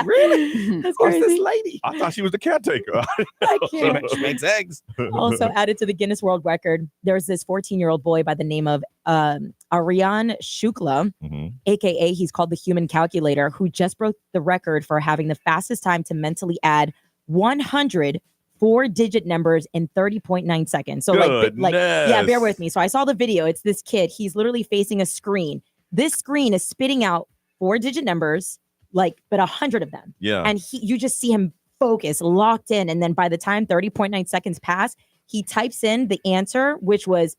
Really? That's Who's this crazy. lady? I thought she was the caretaker. I She can't. makes eggs. Also added to the Guinness World Record, there's this 14-year-old boy by the name of Aryan Shukla, Mhm. aka he's called the Human Calculator, who just broke the record for having the fastest time to mentally add 100 4-digit numbers in 30.9 seconds. So yeah, bear with me. So I saw the video. It's this kid. He's literally facing a screen. This screen is spitting out 4-digit numbers, but 100 of them. Yeah. And you just see him focus, locked in. And then by the time 30.9 seconds pass, he types in the answer, which was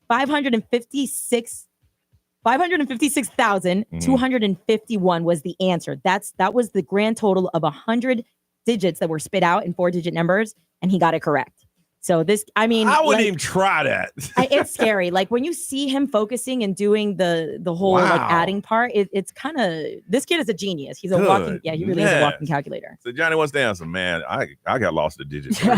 556,251 was the answer. That was the grand total of 100 digits that were spit out in 4-digit numbers, and he got it correct. So I wouldn't even try that. It's scary. Like when you see him focusing and doing the whole adding part, it's kind of, this kid is a genius. He's a walking, he really is a walking calculator. So Johnny, what's the answer? Man, I got lost at digit 3.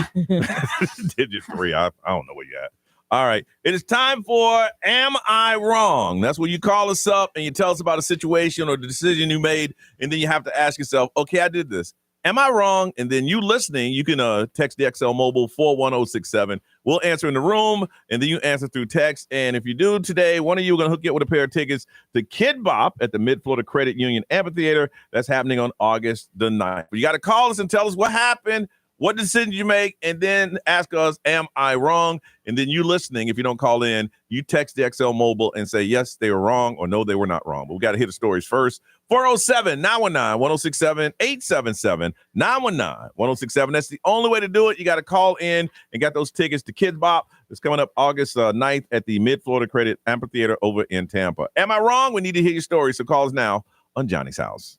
Digit 3. I don't know where you at. All right. It is time for Am I Wrong? That's where you call us up and you tell us about a situation or the decision you made, and then you have to ask yourself, okay, I did this. Am I wrong? And then you listening, you can text the XL Mobile 41067. We'll answer in the room, and then you answer through text. And if you do today, one of you are going to hook you up with a pair of tickets to Kid Bop at the Mid-Florida Credit Union Amphitheater. That's happening on August the 9th. You got to call us and tell us what happened, what decision you make, and then ask us, am I wrong? And then you listening, if you don't call in, you text the XL Mobile and say, yes, they were wrong, or no, they were not wrong. But we got to hear the stories first. 407-919-1067, 877-919-1067. That's the only way to do it. You got to call in and get those tickets to Kids Bop. It's coming up August 9th at the Mid-Florida Credit Amphitheater over in Tampa. Am I wrong? We need to hear your story, so call us now on Johnny's House.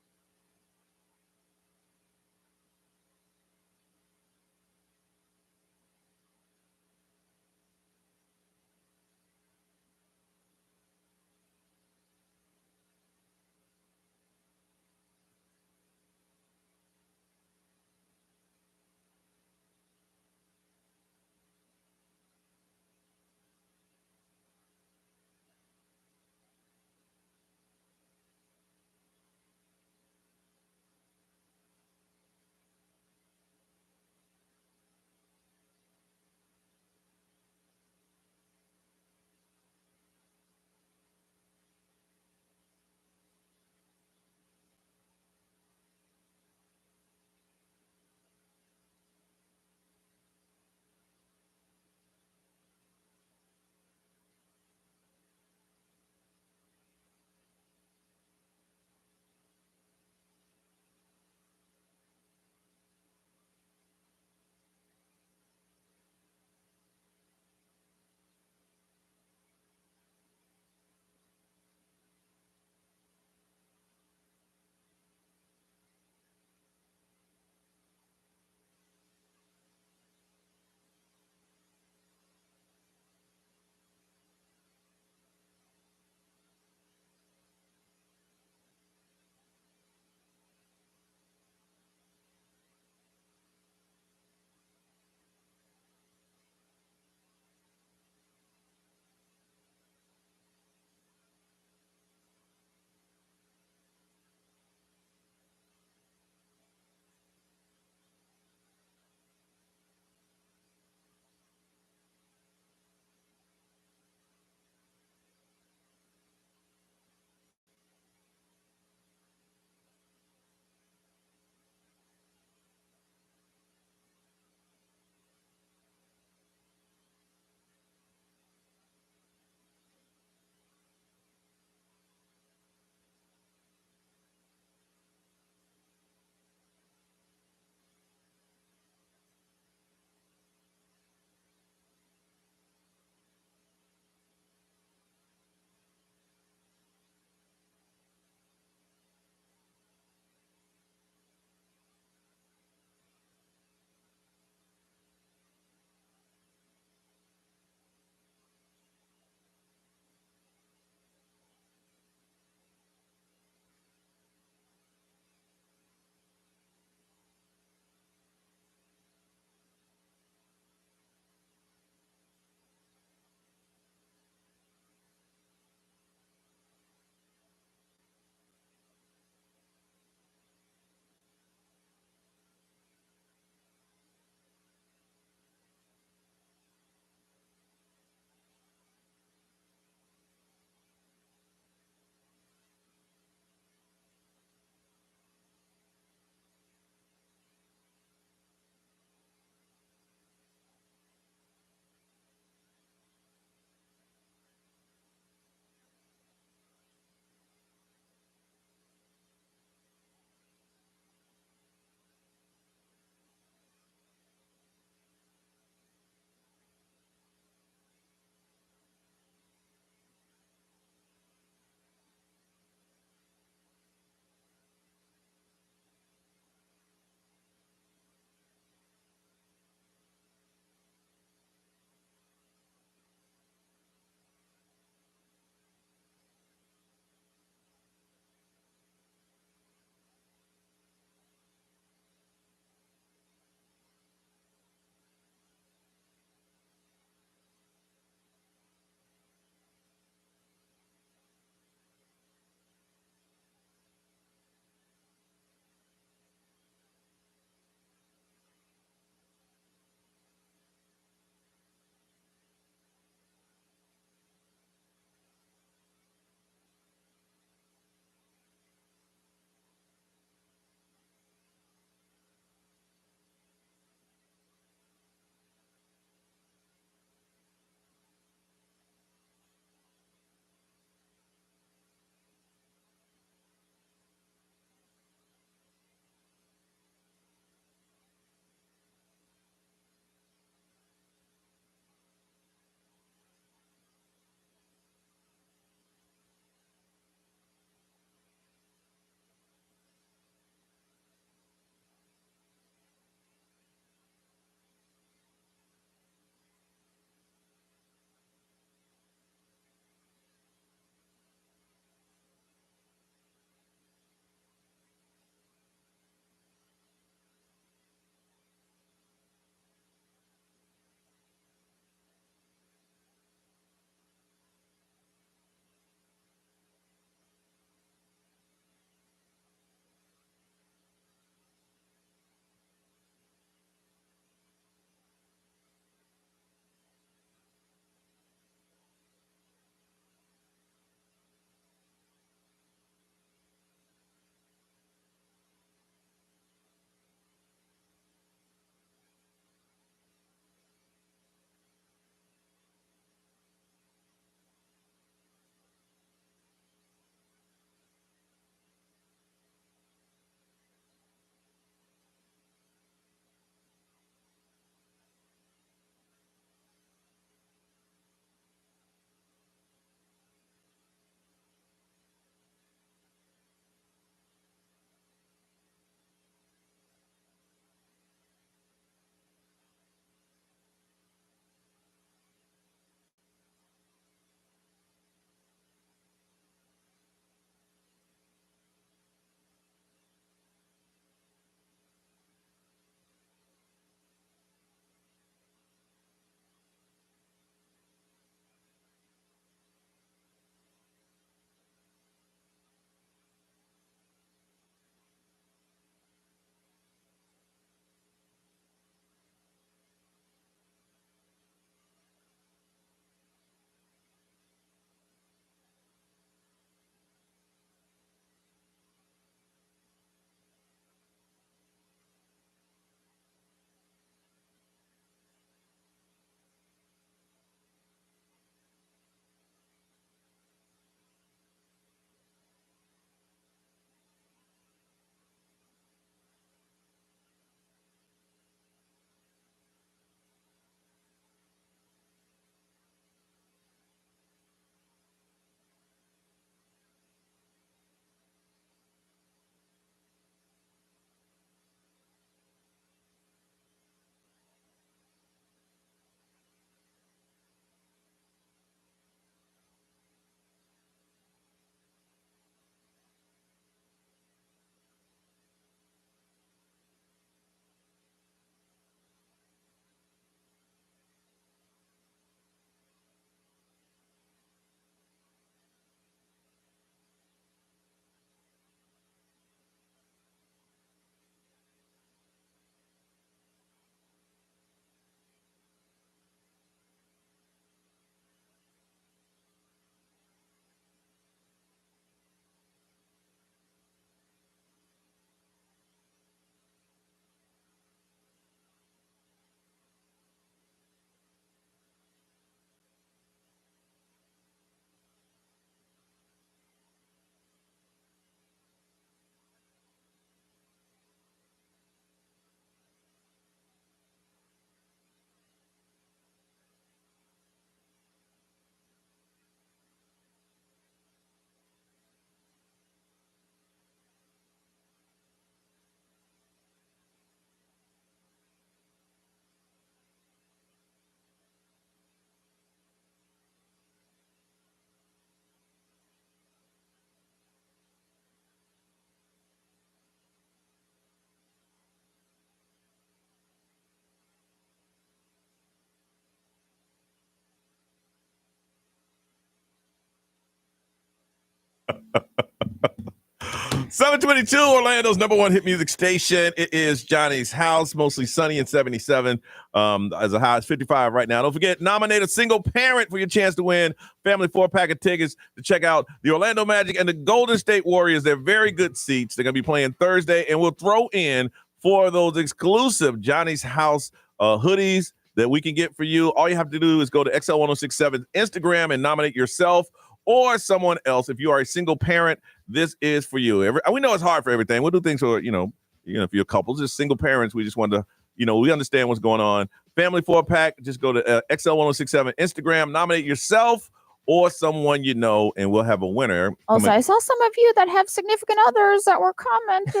722, Orlando's number one hit music station. It is Johnny's House, mostly sunny and 77. As a high, it's 55 right now. Don't forget, nominate a single parent for your chance to win family 4-pack of tickets to check out the Orlando Magic and the Golden State Warriors. They're very good seats. They're going to be playing Thursday, and we'll throw in 4 of those exclusive Johnny's House hoodies that we can get for you. All you have to do is go to XL1067 Instagram and nominate yourself or someone else. If you are a single parent, this is for you. We know it's hard for everything. We'll do things for, if you're couples, just single parents. We just want to, we understand what's going on. Family 4-pack, just go to XL1067 Instagram, nominate yourself or someone you know, and we'll have a winner. Also, I saw some of you that have significant others that were commenting.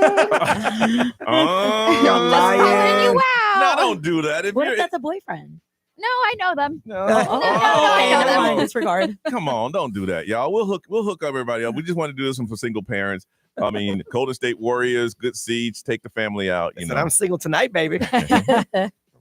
You're lying. You out. No, don't do that. What if that's a boyfriend? No, I know them. No, I know them. Disregard. Come on, don't do that, y'all. We'll hook up everybody up. We just want to do this one for single parents. I mean, Golden State Warriors, good seats, take the family out. Listen, I'm single tonight, baby.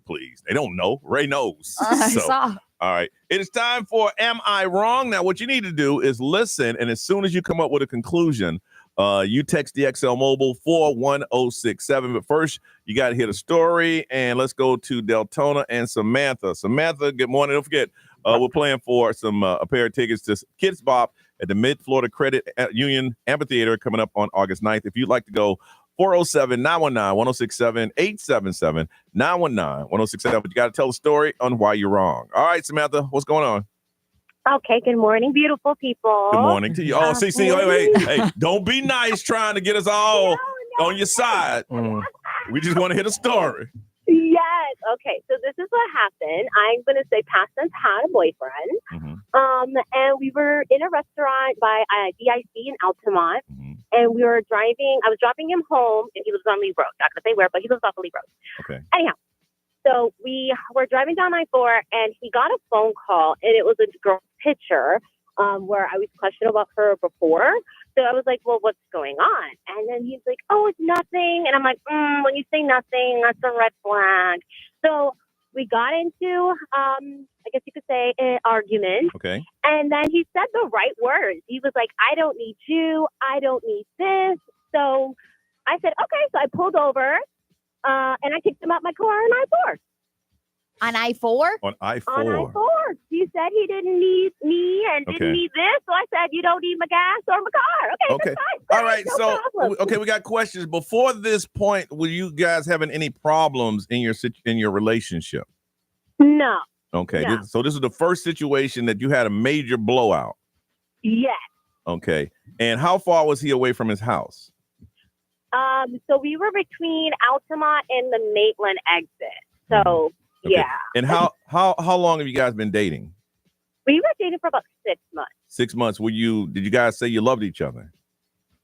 Please, they don't know. Ray knows. I saw. All right, it is time for Am I Wrong? Now, what you need to do is listen, and as soon as you come up with a conclusion, you text the XL Mobile 41067. But first, you got to hear the story, and let's go to Deltona and Samantha. Samantha, good morning. Don't forget, we're playing for a pair of tickets to Kids Bop at the Mid-Florida Credit Union Amphitheater coming up on August 9th. If you'd like to go, 407-919-1067, 877-919-1067. But you got to tell the story on why you're wrong. All right, Samantha, what's going on? Okay, good morning, beautiful people. Good morning to you. Oh, see, wait. Hey, don't be nice trying to get us all on your side. We just want to hear the story. Yes. Okay, so this is what happened. I'm going to say past tense, had a boyfriend. And we were in a restaurant by DIC in Altamont. And we were driving. I was dropping him home, and he was on Lee Road. Not going to say where, but he was off of Lee Road. Okay. Anyhow, so we were driving down I-4, and he got a phone call, and it was a girl's picture where I was questioning about her before. So I was like, well, what's going on? And then he's like, oh, it's nothing. And I'm like, when you say nothing, that's a red flag. So we got into, I guess you could say, an argument. Okay. And then he said the right words. He was like, I don't need you. I don't need this. So I said, okay. So I pulled over and I kicked him out my car on I-4. On I-4? On I-4. On I-4. He said he didn't need me and didn't need this. So I said, you don't need my gas or my car. Okay. That's fine. All right. No problem. We got questions. Before this point, were you guys having any problems in your relationship? No. Okay. No. So this is the first situation that you had a major blowout. Yes. Okay. And how far was he away from his house? So we were between Altamont and the Maitland exit. So Okay. yeah. And how long have you guys been dating? We were dating for about 6 months. 6 months. Did you guys say you loved each other?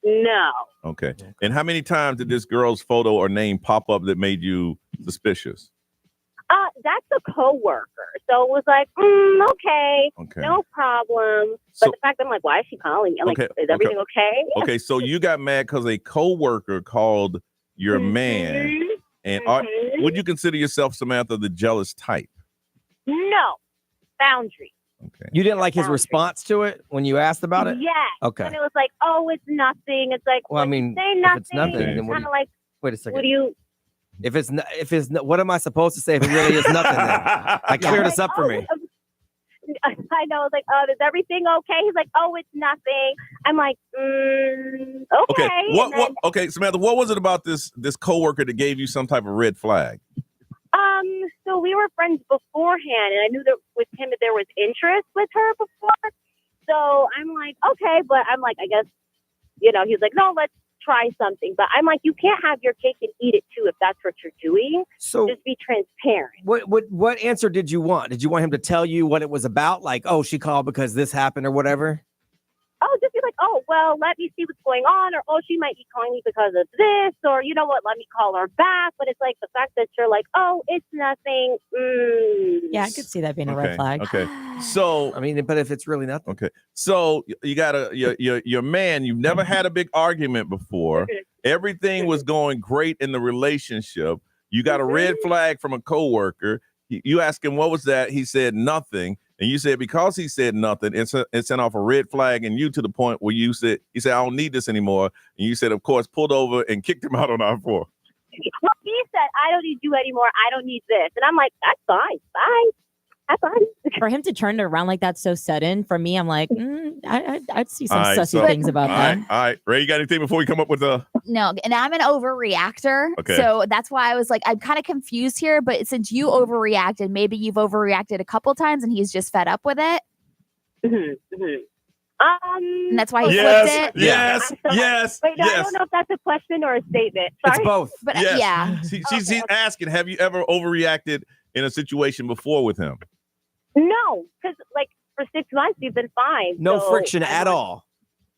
No. Okay. And how many times did this girl's photo or name pop up that made you suspicious? That's a coworker. So it was like, okay, no problem. But the fact that I'm like, why is she calling me? I'm like, is everything okay? Okay, so you got mad because a coworker called your man. And would you consider yourself, Samantha, the jealous type? No. Boundary. Okay. You didn't like his response to it when you asked about it? Yeah. Okay. And it was like, oh, it's nothing. It's like, Well, I mean, say if nothing. it's nothing, then what do Kind you- of like, Wait a second. what do you? If it's what am I supposed to say if it really is nothing? Then? Like, clear this up for me. I know. It's like, oh, is everything okay? He's like, oh, it's nothing. I'm like, okay. Okay, Samantha, what was it about this coworker that gave you some type of red flag? So we were friends beforehand, and I knew that with him that there was interest with her before. So I'm like, okay, but I'm like, I guess, he's like, no, let's try something. But I'm like, you can't have your cake and eat it too if that's what you're doing. So just be transparent. What answer did you want? Did you want him to tell you what it was about? Like, oh, she called because this happened or whatever? Oh, just be like, oh, well, let me see what's going on. Or, oh, she might be calling me because of this. Or, you know what, let me call her back. But it's like the fact that you're like, oh, it's nothing. Yeah, I could see that being a red flag. Okay. So, I mean, but if it's really nothing. Okay. So you got your man, you've never had a big argument before. Everything was going great in the relationship. You got a red flag from a coworker. You ask him, what was that? He said nothing. and you said because he said nothing, it sent off a red flag in you to the point where he said, I don't need this anymore. And you said, of course, pulled over and kicked him out on I-4. Well, he said, I don't need you anymore. I don't need this. And I'm like, that's fine. Bye. That's fine. For him to turn it around like that so sudden, for me, I'm like, I'd see some All right, sussy things about that. All right. Ray, you got anything before we come up with a... No, and I'm an overreactor. Okay. So that's why I was like, I'm kind of confused here. But since you overreacted, maybe you've overreacted a couple times and he's just fed up with it. And that's why he flipped it. Yes. Wait, no, I don't know if that's a question or a statement. Sorry. It's both. But Yes. yeah. She's asking, have you ever overreacted in a situation before with him? No, because like for 6 months you've been fine. No so friction at all.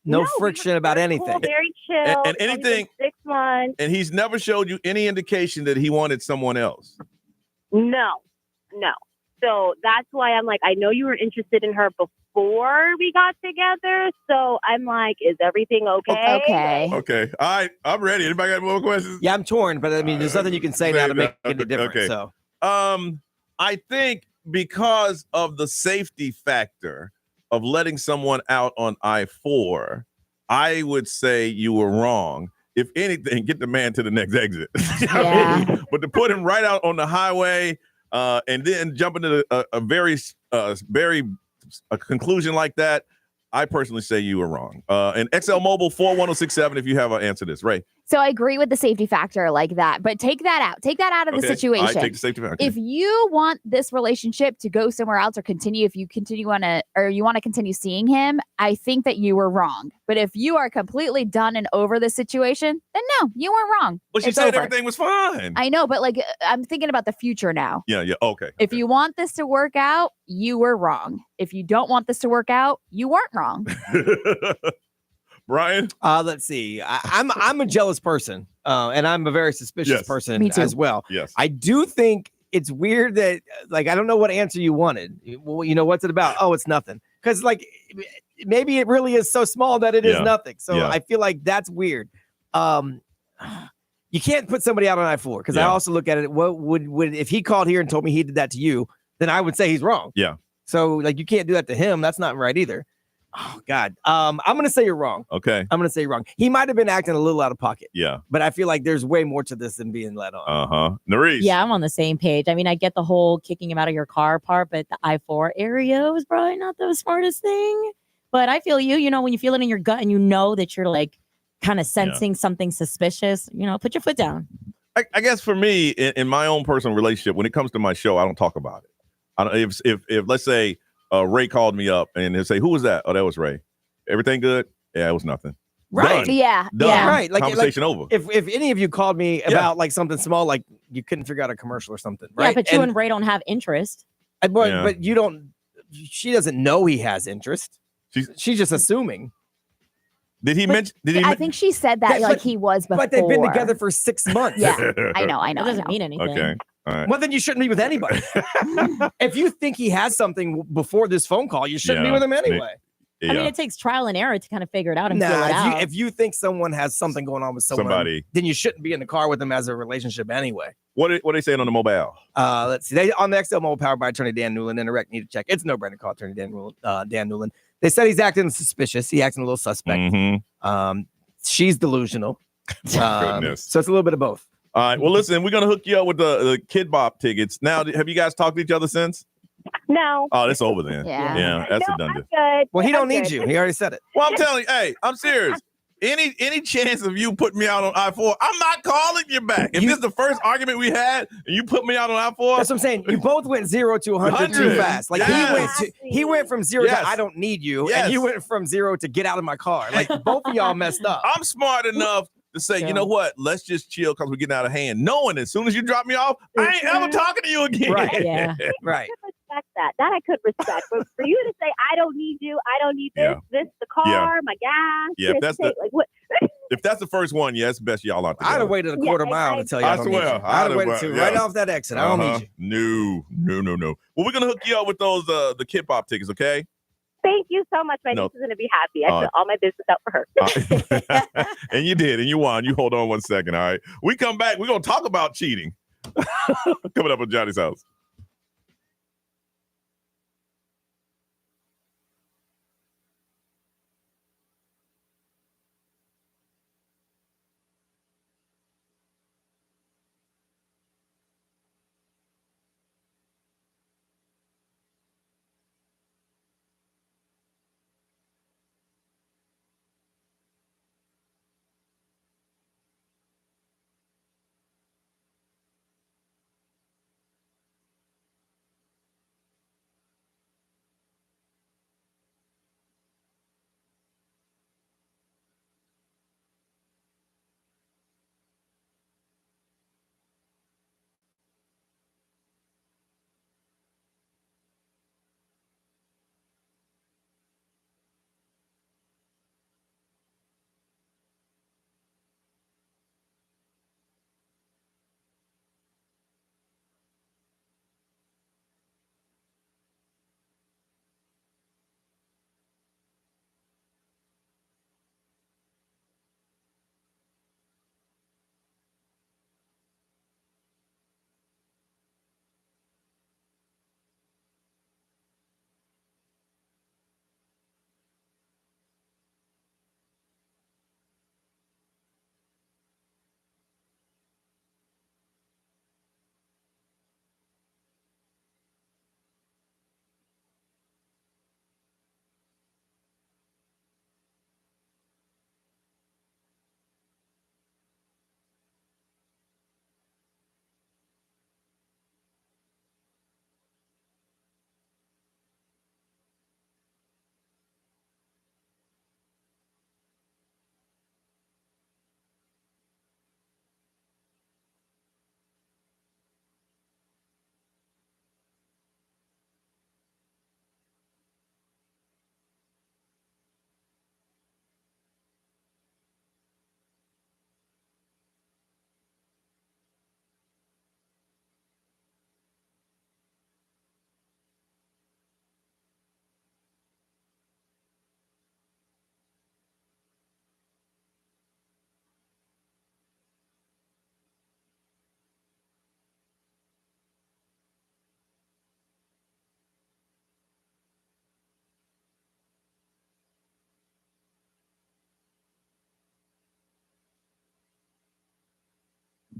No friction about anything. Cool, very chill. And anything. 6 months. And he's never showed you any indication that he wanted someone else. No. So that's why I'm like, I know you were interested in her before we got together. So I'm like, is everything okay? Okay. All right. I'm ready. Anybody got more questions? Yeah, I'm torn, but I mean, there's nothing you can say now to make it different. Okay. So, I think because of the safety factor of letting someone out on I-4, I would say you were wrong. If anything, get the man to the next exit. But to put him right out on the highway and then jump into a very conclusion like that, I personally say you were wrong. And XL Mobile 41067 if you have an answer to this. Ray. So I agree with the safety factor like that, but take that out. Take that out of the situation. I take the safety factor. If you want this relationship to go somewhere else or continue, if you want to continue seeing him, I think that you were wrong. But if you are completely done and over the situation, then no, you weren't wrong. Well, she It's said over. everything was fine. I know, but like I'm thinking about the future now. Yeah. Okay. If you want this to work out, you were wrong. If you don't want this to work out, you weren't wrong. Brian? Let's see. I'm a jealous person, and I'm a very suspicious person Me too. as well. Yes. I do think it's weird that, like, I don't know what answer you wanted. Well, what's it about? Oh, it's nothing. Because, like, maybe it really is so small that it is nothing. So I feel like that's weird. You can't put somebody out on I-4 because I also look at it. What would if he called here and told me he did that to you, then I would say he's wrong. Yeah. So, like, you can't do that to him. That's not right either. Oh, God. I'm going to say you're wrong. Okay. I'm going to say you're wrong. He might have been acting a little out of pocket. Yeah. But I feel like there's way more to this than being let on. Uh-huh. Nerese. Yeah, I'm on the same page. I mean, I get the whole kicking him out of your car part, but the I-4 area was probably not the smartest thing. But I feel you, when you feel it in your gut and you know that you're like kind of sensing something suspicious, put your foot down. I guess for me, in my own personal relationship, when it comes to my show, I don't talk about it. If let's say Ray called me up and he'll say, "Who was that?" Oh, that was Ray. Everything good? Yeah, it was nothing. Right. Done. Yeah. Done. Yeah. Right. Conversation over. If any of you called me about like something small, like you couldn't figure out a commercial or something, right? Yeah, but you and Ray don't have interest. But you don't. She doesn't know he has interest. She's just assuming. Did he mention? I think she said that Yeah, like but- he was before. But they've been together for 6 months. Yeah, I know. That doesn't mean anything. Okay. All right. Well, then you shouldn't be with anybody. If you think he has something before this phone call, you shouldn't be with him anyway. I mean, it takes trial and error to kind of figure it out and feel it out. If you think someone has something going on with somebody, then you shouldn't be in the car with them as a relationship anyway. What are they saying on the mobile? Let's see. They on the XL Mobile powered by attorney Dan Newland. Indirect need to check. It's no brainer. Call attorney Dan Newland. They said he's acting suspicious. He's acting a little suspect. She's delusional. Goodness. So it's a little bit of both. All right. Well, listen, we're gonna hook you up with the Kid Bop tickets. Now, have you guys talked to each other since? No. Oh, it's over then. Yeah. Yeah, that's a done deal. Good. Well, he I'm don't need good. you. He already said it. Well, I'm telling you, hey, I'm serious. Any chance of you putting me out on I-4, I'm not calling you back. If this is the first argument we had and you put me out on I-4, that's what I'm saying. You both went 0 to 100 too fast. Like he went from 0 to I don't need you, and you went from 0 to get out of my car. Like both of y'all messed up. I'm smart enough to say, you know what? Let's just chill because we're getting out of hand. Knowing as soon as you drop me off, I ain't ever talking to you again. Right. Yeah. Right. I could respect that. That I could respect. But for you to say, I don't need you, I don't need this, the car, my gas. Yeah, if that's like what? if that's the first one, it's best y'all out together. I'd have waited a quarter mile to tell you I don't need you. I'd have waited too. Right off that exit. I don't need you. No. Well, we're gonna hook you up with those the Kid Pop tickets, okay? Thank you so much. My niece is going to be happy. I put all my business out for her. And you did, and you won. You hold on 1 second, all right? We come back. We're going to talk about cheating. Coming up on Johnny's House.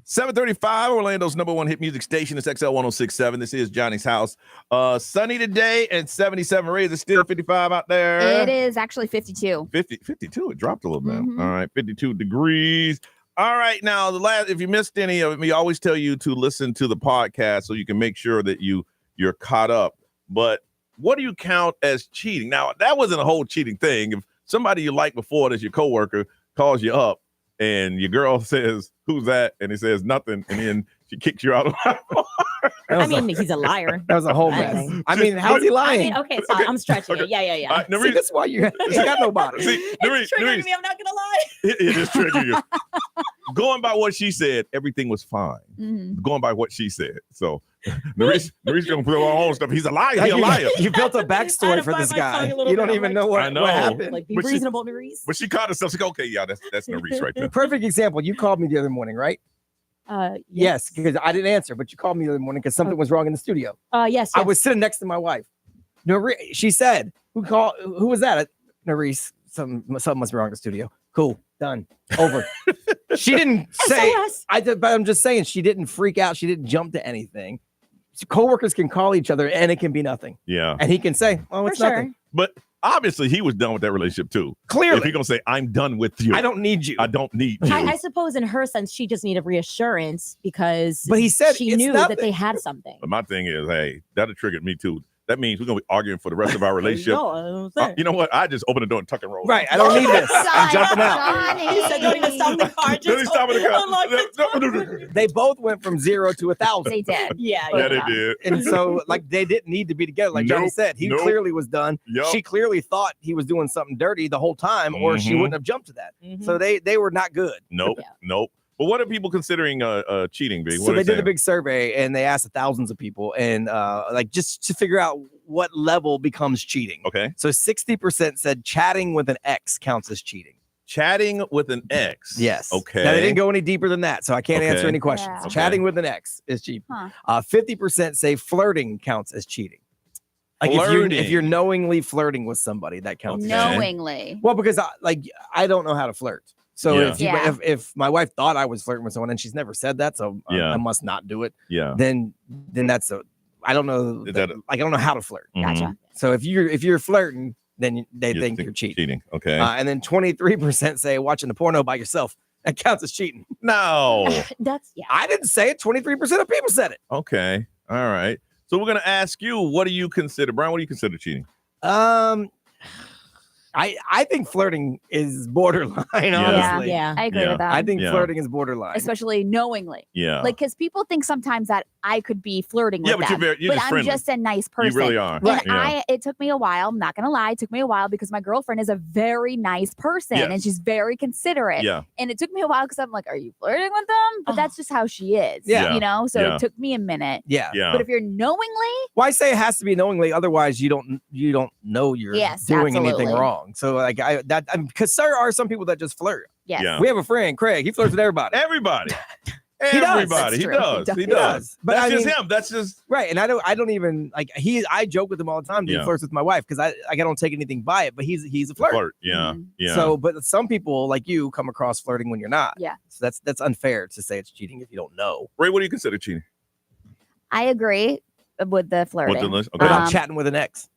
735, Orlando's number one hit music station. It's XL 1067. This is Johnny's house. Sunny today and 77. Ray, is it still 55 out there? It is actually 52. 52. It dropped a little bit. All right, 52 degrees. All right, now if you missed any of it, we always tell you to listen to the podcast so you can make sure that you're caught up. But what do you count as cheating? Now, that wasn't a whole cheating thing. If somebody you liked before that's your coworker calls you up and your girl says, "Who's that?" and he says nothing, and then she kicks you out of the I mean, he's a liar. That was a whole mess. I mean, how's he lying? Okay, so I'm stretching it. Yeah. See, that's why you got nobody. It's triggering me. I'm not gonna lie. It is triggering you. Going by what she said, everything was fine. Going by what she said. So Narice gonna put her own stuff. He's a liar. He's a liar. You built a backstory for this guy. You don't even know what happened. Like, be reasonable, Narice. But she caught herself. She go, okay, yeah, that's Narice right there. Perfect example. You called me the other morning, right? Yes, because I didn't answer, but you called me the other morning because something was wrong in the studio. Yes. I was sitting next to my wife. She said, "Who called? Who was that?" Narice. Something must be wrong in the studio. Cool. Done. Over. She didn't say. But I'm just saying she didn't freak out. She didn't jump to anything. Coworkers can call each other and it can be nothing. Yeah. And he can say, "Oh, it's nothing." But obviously he was done with that relationship too. Clearly. If he's gonna say, "I'm done with you. I don't need you. I don't need you." I suppose in her sense, she just needed reassurance because but he said she it's knew nothing. that they had something. But my thing is, hey, that'll trigger me too. That means we're gonna be arguing for the rest of our relationship. You know what? I just open the door and tuck and roll. Right. I don't need this. I'm jumping out. He said, "Don't even stop the car. Just stop the car. They both went from 0 to 1,000. They did. Yeah, they did. And so, like, they didn't need to be together. Like Johnny said, he clearly was done. Yep. She clearly thought he was doing something dirty the whole time, or she wouldn't have jumped to that. So they were not good. Nope. But what are people considering cheating? Big? So they did a big survey and they asked thousands of people, and like just to figure out what level becomes cheating. Okay. So 60% said chatting with an ex counts as cheating. Chatting with an ex. Yes. Okay. Now, they didn't go any deeper than that, so I can't answer Okay. any questions. Yeah. Okay. Chatting with an ex is cheating. 50% say flirting counts as cheating. Like if you're knowingly flirting with somebody, that counts. Knowingly. Well, because I don't know how to flirt. So Yeah. if my wife thought I was flirting with someone and she's never said that, so I must not do it. Yeah. Then that's I don't know. I don't know how to flirt. Gotcha. So if you're flirting, then they think you're cheating. Okay. And then 23% say watching the porno by yourself. That counts as cheating. No. That's I didn't say it. 23% of people said it. Okay. All right. So we're gonna ask you, what do you consider, Brian? What do you consider cheating? I think flirting is borderline, honestly. Yeah, I agree with that. I think flirting is borderline. Especially knowingly. Yeah. Like, because people think sometimes that I could be flirting Yeah, with but them. you're just I'm friendly. just a nice person. You really are. And Right. Yeah. it took me a while. I'm not going to lie. It took me a while because my girlfriend is a very nice person Yes. and she's very considerate. Yeah. And it took me a while because I'm like, are you flirting with them? But that's just how she is. Yeah. You know? So Yeah. it took me a minute. Yeah. Yeah. But if you're knowingly, Well, I say it has to be knowingly, otherwise you don't know you're Yes, doing anything absolutely. wrong. So like because there are some people that just flirt. Yes. Yeah. We have a friend, Craig. He flirts with everybody. Everybody. He does. Everybody. He That's does. true. He does. But That's I just mean- him. That's just Right. And I don't even like I joke with him all the time that Yeah. he flirts with my wife because I don't take anything by it, but he's a flirt. Yeah. Yeah. So but some people like you come across flirting when you're not. Yeah. So that's unfair to say it's cheating if you don't know. Ray, what do you consider cheating? I agree with the flirting. With the list? What Okay. about chatting with an ex?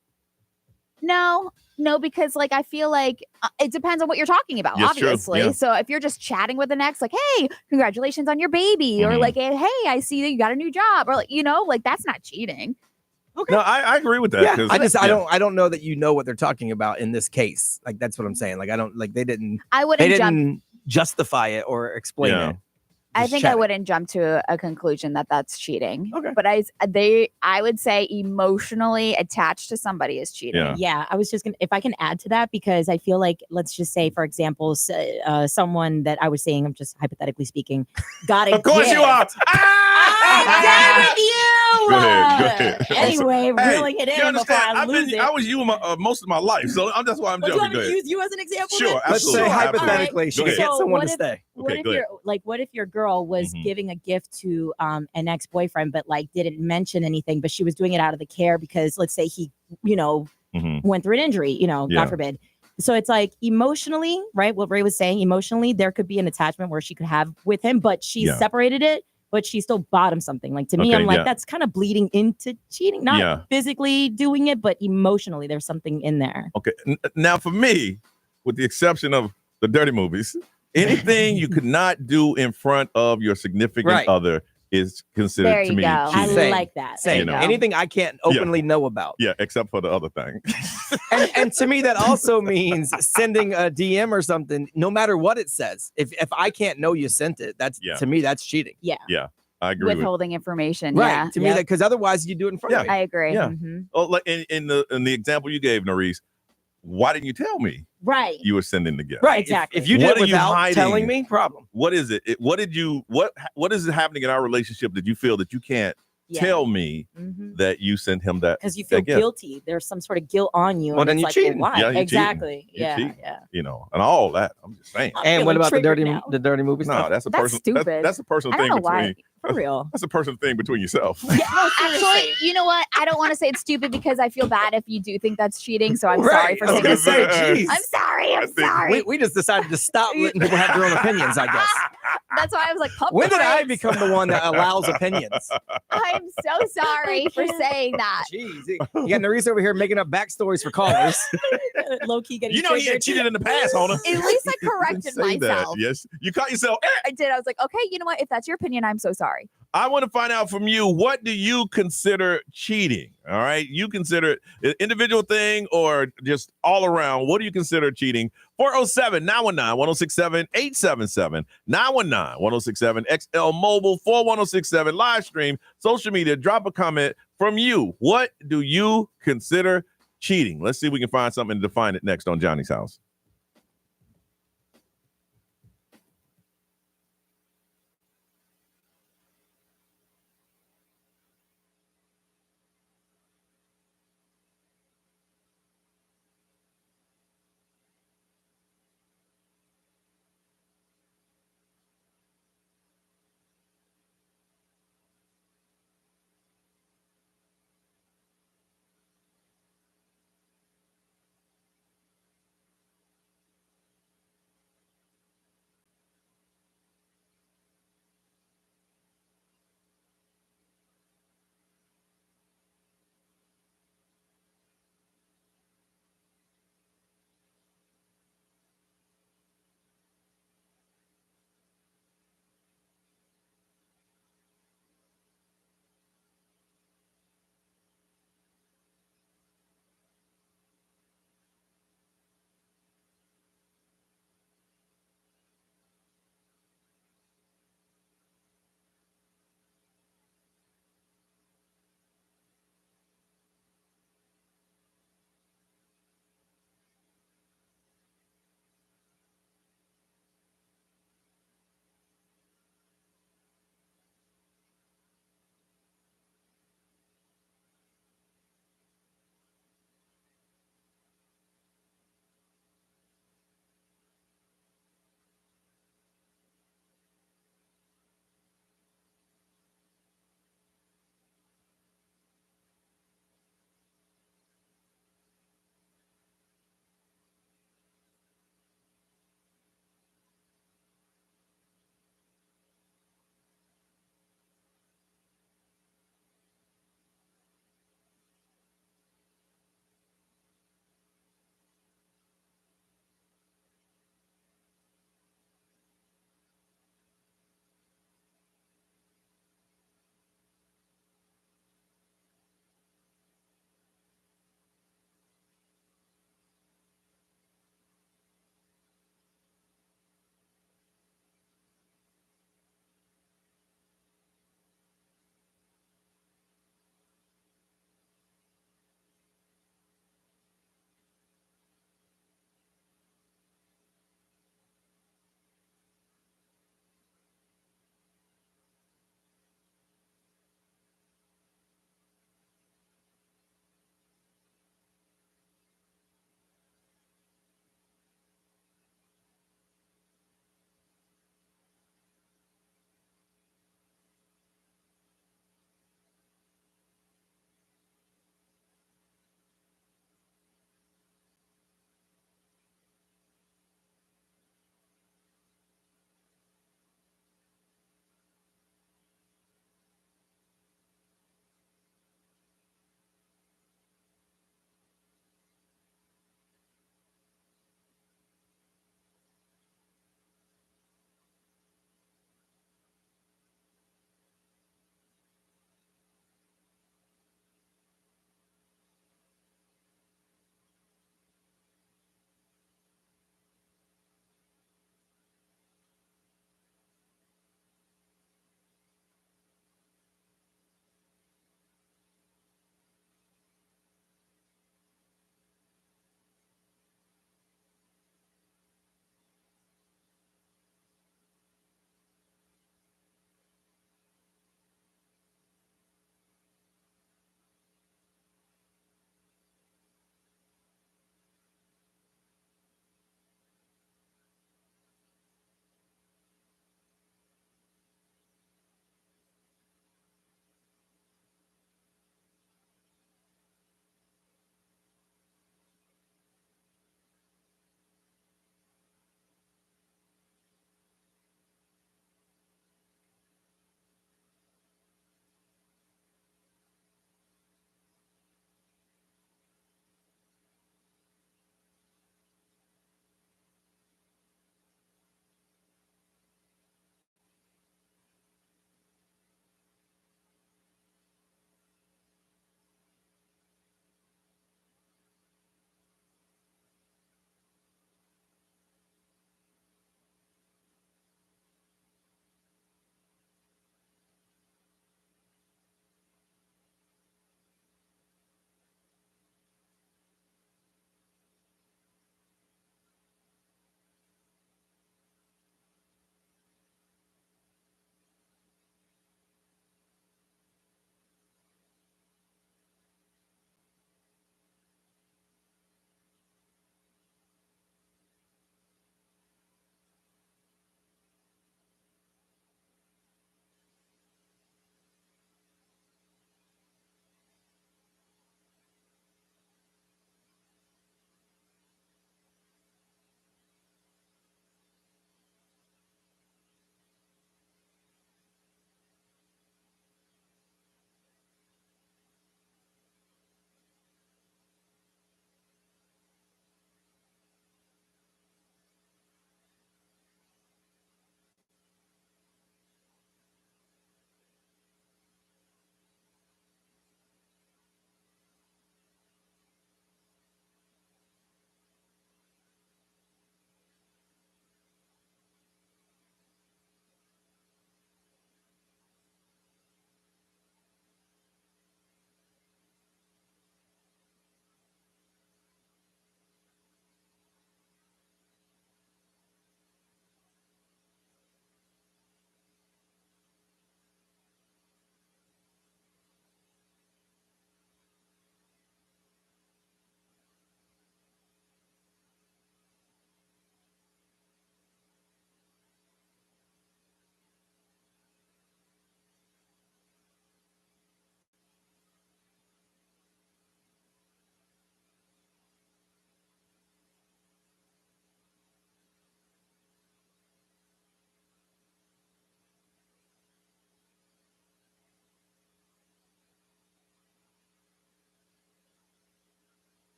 No, because like I feel like it depends on what you're talking about, Yes, true. obviously. Yeah. So if you're just chatting with an ex, like, hey, congratulations on your baby, or Mhm. like, hey, I see that you got a new job, or like, like that's not cheating. No, I agree with that. Yeah, 'cause- I don't know that you know what they're talking about in this case. Like that's what I'm saying. Like I don't like they didn't justify it or explain Yeah. it. I Just think I chatting. wouldn't jump to a conclusion that that's cheating. Okay. But I would say emotionally attached to somebody is cheating. Yeah, I was just gonna, if I can add to that, because I feel like, let's just say, for example, someone that I was saying, I'm just hypothetically speaking, got a Of course you gift. are. Damn it, you! Go ahead. Anyway, reeling it you in before understand? I lose it. I was you most of my life, so that's why I'm But do you joking. want Go me to ahead. use you as an example? Sure, then? Let's say absolutely. hypothetically she Go ahead. gets So someone what to if- stay. What Okay, if go your what if your girl was Mhm. giving a gift to an ex-boyfriend, but like didn't mention anything, but she was doing it out of the care because let's say he, Mhm. went through an injury, Yeah. God forbid. So it's like emotionally, right? What Ray was saying, emotionally, there could be an attachment where she could have with him, but she separated it, but she still bought him something. Like to me, I'm like, that's kind of bleeding into cheating, not physically doing it, but emotionally, there's something in there. Okay. Now, for me, with the exception of the dirty movies, anything you could not do in front of your significant other is considered There to you me go. cheating. I like that. There you go. Anything I can't openly know about. Yeah, except for the other thing. and to me, that also means sending a DM or something, no matter what it says. If I can't know you sent it, that's to me, that's cheating. Yeah. Yeah, I agree. Withholding information. Right. Yeah. To me, that because otherwise you do it in front of me. I agree. Yeah. Mhm. Oh, like in the example you gave, Norris, why didn't you tell me Right. you were sending the gift? Right. Exactly. If you did What it are you without hiding? telling me, problem. What is it? What is it happening in our relationship that you feel that you can't tell me that you sent him that? Because you feel that gift? guilty. There's some sort of guilt on you. Well, and then it's you like, cheating. well, why? Yeah, you Exactly. cheating. You Yeah. cheating. Yeah. You know, and all that. I'm just saying. And what about the dirty now. movies? No, that's a That's personal. stupid. That's a personal I don't thing know why. between. For real. That's a personal thing between yourself. Actually, you know what? I don't want to say it's stupid because I feel bad if you do think that's cheating. So I'm Right. sorry for I was saying gonna it's say, geez. I'm sorry. I'm sorry. We just decided to stop letting people have their own opinions, I guess. That's why I was like, pump When the did I brakes. become the one that allows opinions? I'm so sorry for saying that. Jeez. You got Norris over here making up backstories for callers. Low key getting You know he had cheated in the past, Hona. At least I corrected Say that. myself. Yes, you caught yourself. I did. I was like, okay, you know what? If that's your opinion, I'm so sorry. I want to find out from you, what do you consider cheating? All right. You consider it an individual thing or just all around? What do you consider cheating? 407-919-1067-877. 919-1067. XL Mobile 41067. Live stream, social media. Drop a comment from you. What do you consider cheating? Let's see if we can find something to define it next on Johnny's House.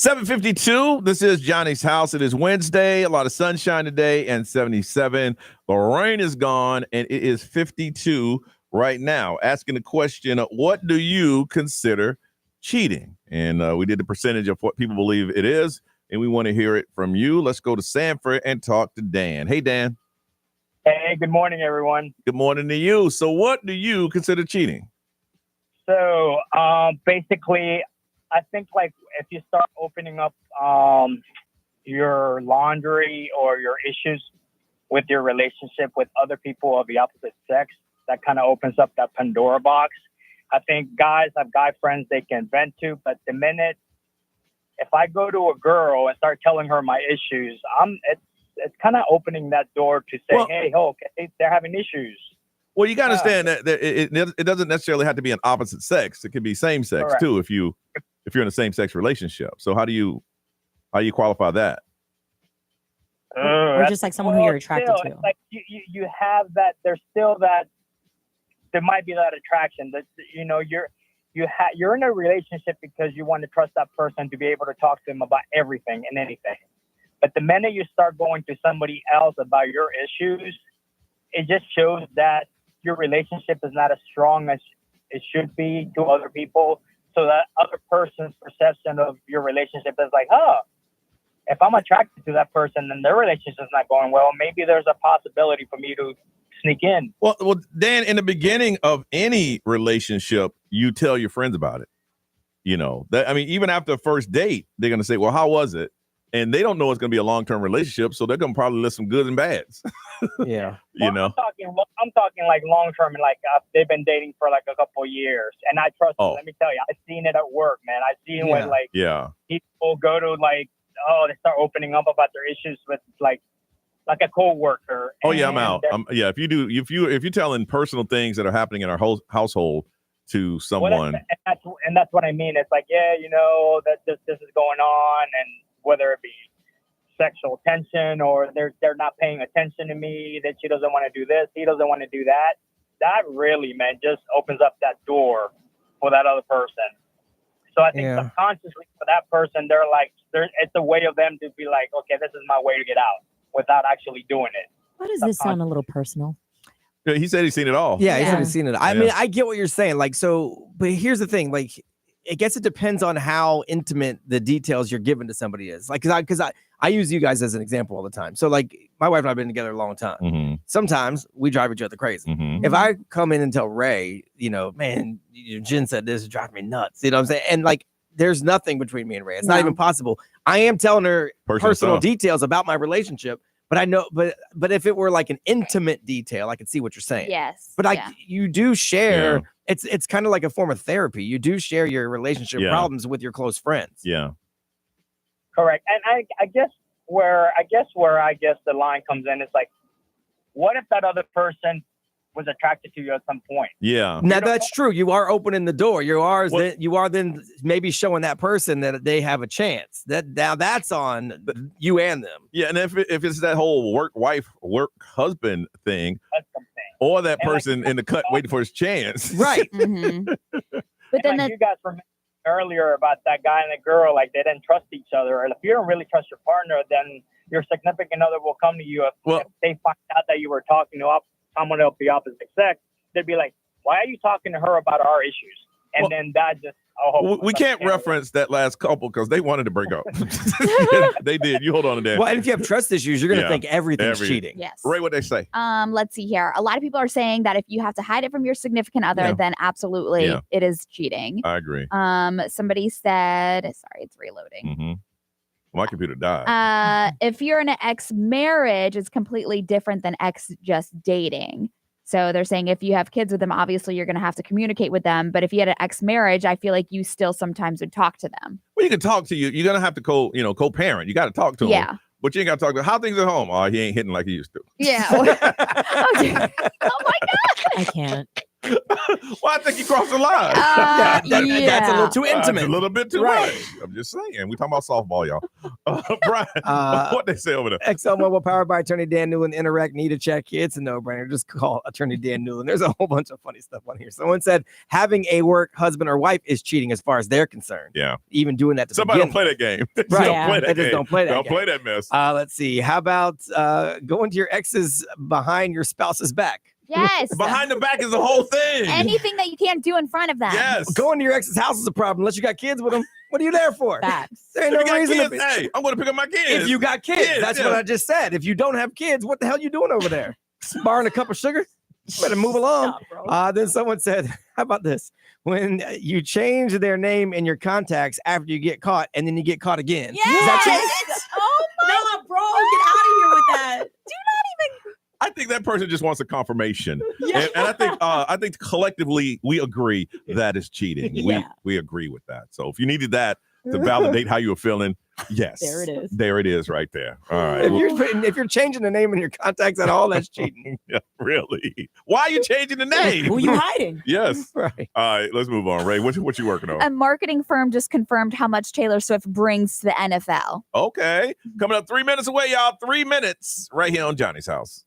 7:52. This is Johnny's house. It is Wednesday. A lot of sunshine today and 77. The rain is gone and it is 52 right now. Asking the question, what do you consider cheating? And we did the percentage of what people believe it is, and we want to hear it from you. Let's go to Sanford and talk to Dan. Hey, Dan. Hey, good morning, everyone. Good morning to you. So what do you consider cheating? So basically, I think like if you start opening up your laundry or your issues with your relationship with other people of the opposite sex, that kind of opens up that Pandora box. I think guys have guy friends they can vent to, but the minute if I go to a girl and start telling her my issues, it's kind of opening that door to say, hey, okay, they're having issues. Well, you got to understand that it doesn't necessarily have to be an opposite sex. It could be same sex Correct. too if you're in a same sex relationship. So how do you qualify that? Or just like someone who you're attracted to. It's like you have that. There's still that. There might be that attraction that you're in a relationship because you want to trust that person to be able to talk to them about everything and anything. But the minute you start going to somebody else about your issues, it just shows that your relationship is not as strong as it should be to other people. So that other person's perception of your relationship is like, if I'm attracted to that person and their relationship is not going well, maybe there's a possibility for me to sneak in. Well, Dan, in the beginning of any relationship, you tell your friends about it. Even after the first date, they're going to say, well, how was it? And they don't know it's going to be a long-term relationship, so they're going to probably list some goods and bads. Yeah. I'm talking like long-term, and like they've been dating for like a couple of years. And I trust them. Let me tell you, I've seen it at work, man. I've seen when like people go to like, they start opening up about their issues with like a coworker. Oh yeah, I'm out. If you're telling personal things that are happening in our whole household to someone, and that's what I mean. It's like, that this is going on, and whether it be sexual tension or they're not paying attention to me, that she doesn't want to do this, he doesn't want to do that. That really, man, just opens up that door for that other person. So I think subconsciously for that person, it's a way of them to be like, okay, this is my way to get out without actually doing it. Why does this sound a little personal? He said he's seen it all. Yeah, he said he's seen it. I mean, I get what you're saying. Like, so, but here's the thing. Like, I guess it depends on how intimate the details you're giving to somebody is. Like, because I use you guys as an example all the time. So, like, my wife and I have been together a long time. Mm-hmm. Sometimes we drive each other crazy. Mm-hmm. If I come in and tell Ray, man, Jen said this is driving me nuts. You know what I'm saying? And like, there's nothing between me and Ray. It's not even possible. I am telling her personal details about my relationship. But I know, but if it were like an intimate detail, I could see what you're saying. Yes. But you do share. Yeah. It's kind of like a form of therapy. You do share your relationship problems with your close friends. Yeah. Correct. And I guess where the line comes in is like, what if that other person was attracted to you at some point? Yeah. Now that's true. You are opening the door. You are then maybe showing that person that they have a chance. That's on you and them. Yeah, and if it's that whole work husband thing, or that person in the cut waiting for his chance, right? Mm-hmm. But then you guys were mentioning earlier about that guy and the girl, like they didn't trust each other. And if you don't really trust your partner, then your significant other will come to you if they find out that you were talking to someone of the opposite sex. They'd be like, why are you talking to her about our issues? And then that just we can't reference that last couple because they wanted to break up. They did. You hold on to that. Well, and if you have trust issues, you're going to think everything's cheating. Yes. Ray, what they say? Let's see here. A lot of people are saying that if you have to hide it from your significant other, then absolutely it is cheating. I agree. Somebody said, sorry, it's reloading. Mm-hmm. My computer died. If you're in an ex marriage, it's completely different than ex just dating. So they're saying if you have kids with them, obviously you're going to have to communicate with them. But if you had an ex marriage, I feel like you still sometimes would talk to them. Well, you can talk to you're going to have to co-parent. You got to talk to them. Yeah. But you ain't got to talk to how things at home. Oh, he ain't hitting like he used to. Yeah. Oh my God. I can't. Well, I think you crossed the line. That's a little too That's intimate. a little bit too Right. much. I'm just saying. We talking about softball, y'all. Brian, what they say over there? XL Mobile powered by Attorney Dan Newland. Interact, need a check. It's a no-brainer. Just call Attorney Dan Newland. There's a whole bunch of funny stuff on here. Someone said having a work husband or wife is cheating as far as they're concerned. Yeah. Even doing that to Somebody don't begin play with. that game. Right. Don't play that They just game. don't play that Don't game. play that mess. Let's see. How about going to your ex's behind your spouse's back? Yes. Behind the back is the whole thing. Anything that you can't do in front of them. Yes. Going to your ex's house is a problem unless you got kids with them. What are you there for? Facts. There ain't If no you got reason kids, to be. hey, I'm going to pick up my kids. If you got kids, that's what I just said. If you don't have kids, what the hell you doing over there? Borrowing a cup of sugar? Better move along. Then someone said, how about this? When you change their name in your contacts after you get caught and then you get caught again. Yes. Is that cheating? Oh my Nah, bro, get out of here with that. I think that person just wants a confirmation, and I think collectively we agree that is cheating. Yeah. We agree with that. So if you needed that to validate how you were feeling, yes, There it is. There it is, right there. All right. If you're changing the name in your contacts at all, that's cheating. Yeah, really? Why are you changing the name? Who you hiding? Yes. Right. All right. Let's move on. Ray, what you working on? A marketing firm just confirmed how much Taylor Swift brings to the NFL. Okay. Coming up 3 minutes away, y'all. 3 minutes right here on Johnny's House.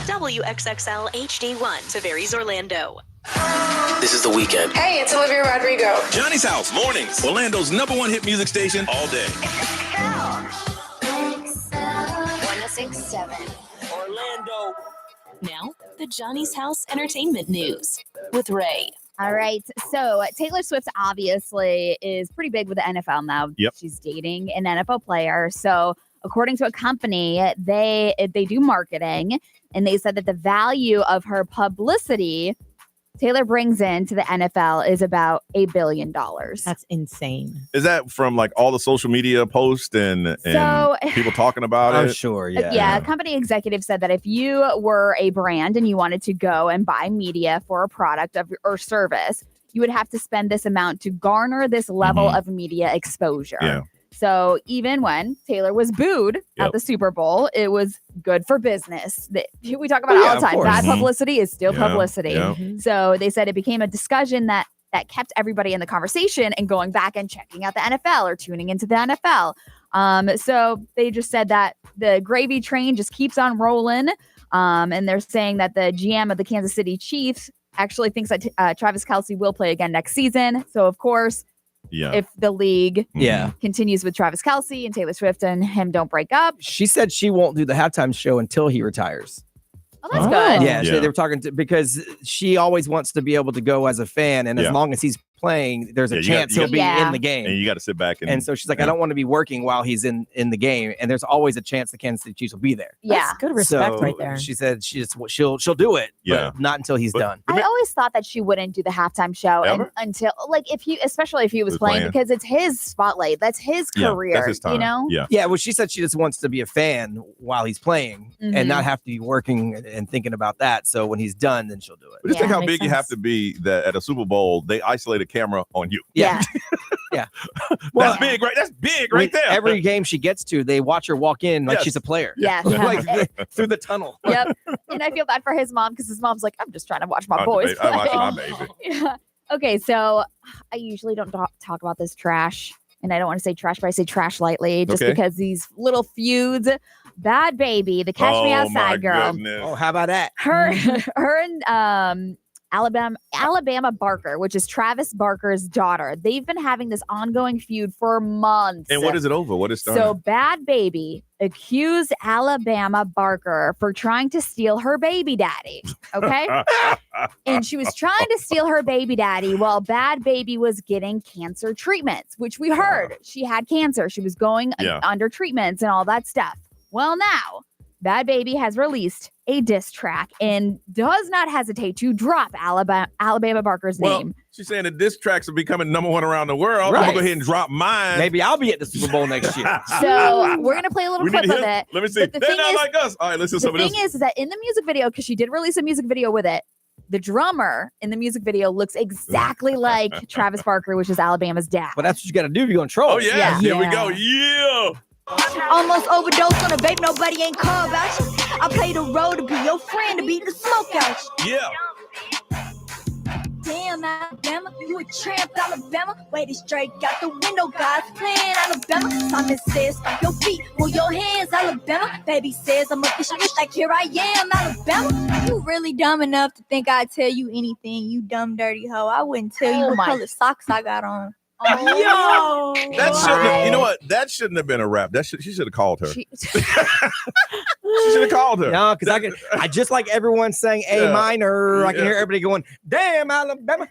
WXXL HD1, Tavares, Orlando. This is The Weekend. Hey, it's Olivia Rodrigo. Johnny's House, mornings. Orlando's #1 hit music station all day. 106.7. Orlando. Now, the Johnny's House Entertainment News with Ray. All right. So Taylor Swift obviously is pretty big with the NFL now. Yep. She's dating an NFL player. So according to a company, they do marketing, and they said that the value of her publicity Taylor brings in to the NFL is about $1 billion. That's insane. Is that from like all the social media posts and So- people talking about I'm it? sure, Yeah, a company executive said that if you were a brand and you wanted to go and buy media for a product or service, you would have to spend this amount to garner this level of media exposure. Yeah. So even when Taylor was booed at the Super Bowl, it was good for business. We talk about it all the time. Bad publicity is still publicity. Yeah. So they said it became a discussion that kept everybody in the conversation and going back and checking out the NFL or tuning into the NFL. So they just said that the gravy train just keeps on rolling. And they're saying that the GM of the Kansas City Chiefs actually thinks that Travis Kelce will play again next season. So, of course, if the league continues with Travis Kelce and Taylor Swift and him don't break up. She said she won't do the halftime show until he retires. Oh, that's good. Yeah, so they were talking because she always wants to be able to go as a fan, and as long as he's playing, there's a chance he'll be in the game. And you got to sit back and so she's like, I don't want to be working while he's in the game, and there's always a chance the Kansas City Chiefs will be there. Yeah, that's good respect So right there. She said she'll do it, but not until he's done. I always thought that she wouldn't do the halftime show until, like, especially if he was playing, because it's his spotlight. That's his career. That's his time. You know? Yeah. Well, she said she just wants to be a fan while he's playing Mhm. and not have to be working and thinking about that. So when he's done, then she'll do it. But just think how big you have to be that at a Super Bowl, they isolate a camera on you. Yeah. Yeah. That's big, right? That's big right there. Every game she gets to, they watch her walk in like Yes. she's a player. Yes. Like through the tunnel. Yep. And I feel bad for his mom because his mom's like, I'm just trying to watch my I'm boys play. watching my baby. Yeah. Okay, so I usually don't talk about this trash, and I don't want to say trash, but I say trash lightly, just because these little feuds. Bad Baby, the Catch Me Outside girl. Oh, how about that? Her and Alabama Barker, which is Travis Barker's daughter. They've been having this ongoing feud for months. And what is it over? What is starting? So Bad Baby accused Alabama Barker for trying to steal her baby daddy. Okay. And she was trying to steal her baby daddy while Bad Baby was getting cancer treatments, which we heard she had cancer. She was going under treatments and all that stuff. Well, now Bad Baby has released a diss track and does not hesitate to drop Alabama Barker's name. She's saying that diss tracks are becoming #1 around the world. I'm going to go ahead and drop mine. Maybe I'll be at the Super Bowl next year. So we're going to play a little We clip need to of hear- it. Let me see. But the They're thing not is- like us. All right, let's do some The of thing this. is that in the music video, because she did release a music video with it, the drummer in the music video looks exactly like Travis Barker, which is Alabama's dad. But that's what you got to do if you're going to troll. Oh, yeah. Here we go. Yeah. Almost overdosed on a vape, nobody ain't call about you. I play the role to be your friend, to beat the smoke out you. Yeah. Damn, Alabama, you a tramp, Alabama. Wait, it's straight out the window, God's plan, Alabama. Simon says, stomp your feet, move your hands, Alabama. Baby says, I'm a fish, like here I am, Alabama. You really dumb enough to think I'd tell you anything, you dumb dirty hoe. I wouldn't tell you what color socks I got on. Oh, That shouldn't. You know what? That shouldn't have been a rap. She should have called her. She should have called her. No, because I just like everyone saying A minor. I can hear everybody going, damn, Alabama.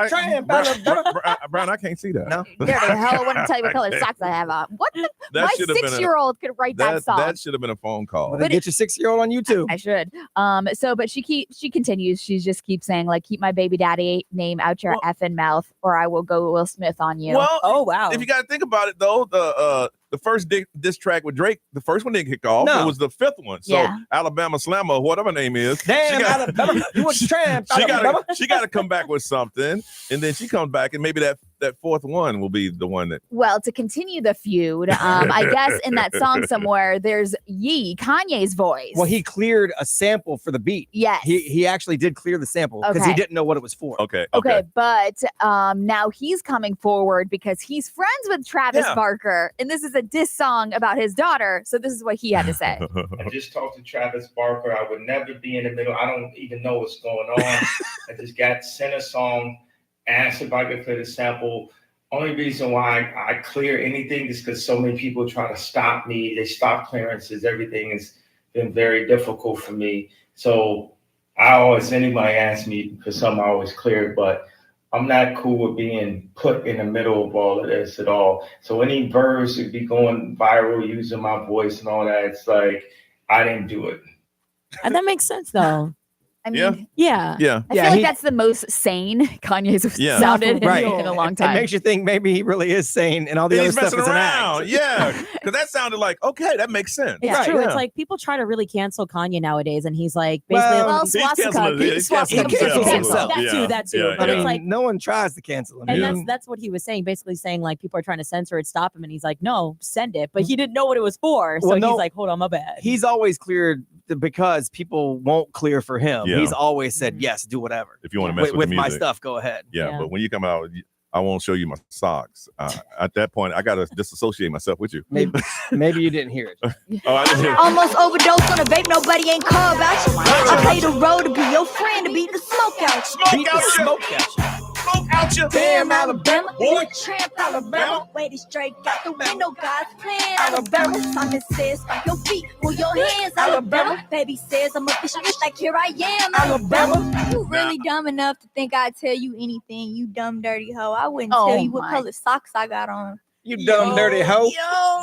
Tramp, Alabama. Brown, I can't see that. No. There the hell I wouldn't tell you what color socks I have on. What the? That My should have been a- 6-year-old could write that song. That should have been a phone call. Well, then get your 6-year-old on YouTube. I should. But she continues. She just keeps saying, like, keep my baby daddy name out your effing mouth, or I will go Will Smith on you. Well, oh wow. If you got to think about it, though, the first diss track with Drake, the first one didn't kick off. No. It was the 5th one. So Yeah. Alabama Slammer, whatever her name is, Damn, Alabama, you a tramp, Alabama. she got to come back with something, and then she comes back, and maybe that 4th one will be the one that. Well, to continue the feud, I guess in that song somewhere, there's Kanye's voice. Well, he cleared a sample for the beat. Yes. He actually did clear the sample because Okay. he didn't know what it was for. Okay. Okay, but now he's coming forward because he's friends with Travis Yeah. Barker, and this is a diss song about his daughter. So this is what he had to say. I just talked to Travis Barker. I would never be in the middle. I don't even know what's going on. I just got sent a song, asked if I could play the sample. Only reason why I clear anything is because so many people try to stop me. They stop clearances. Everything has been very difficult for me. So anybody asks me for something, I always clear it, but I'm not cool with being put in the middle of all of this at all. So any verse would be going viral using my voice and all that. It's like, I didn't do it. And that makes sense though. I mean, yeah. I feel like that's the most sane Kanye's sounded in a long time. It makes you think maybe he really is sane, and all the And other he's stuff messing is an around. act. Yeah, because that sounded like, okay, that makes sense. It's true. It's like people try to really cancel Kanye nowadays, and he's like basically swastika. He's canceling himself. That too. But it's like no one tries to cancel him. and that's what he was saying, basically saying like people are trying to censor it, stop him, and he's like, no, send it. But he didn't know what it was for, so he's like, hold on, my bad. He's always cleared because people won't clear for him. Yeah. He's always said yes, do whatever. If you want to mess with the my music. stuff, go ahead. Yeah, but when you come out, I won't show you my socks. At that point, I gotta disassociate myself with you. Maybe you didn't hear it. Oh, I didn't hear it. Almost overdosed on a vape, nobody ain't call about you. I played the road to be your friend, to beat the smoke out you. Beat the smoke out you. Smoke out you. Damn, Alabama, you a tramp, Alabama. Waited straight out the window, God's plan, Alabama. Simon says, stomp your feet, pull your hands, Alabama. Baby says, I'm official, like here I am, Alabama. You really dumb enough to think I'd tell you anything, you dumb dirty hoe. I wouldn't tell you what color socks I got on. You dumb dirty hoe.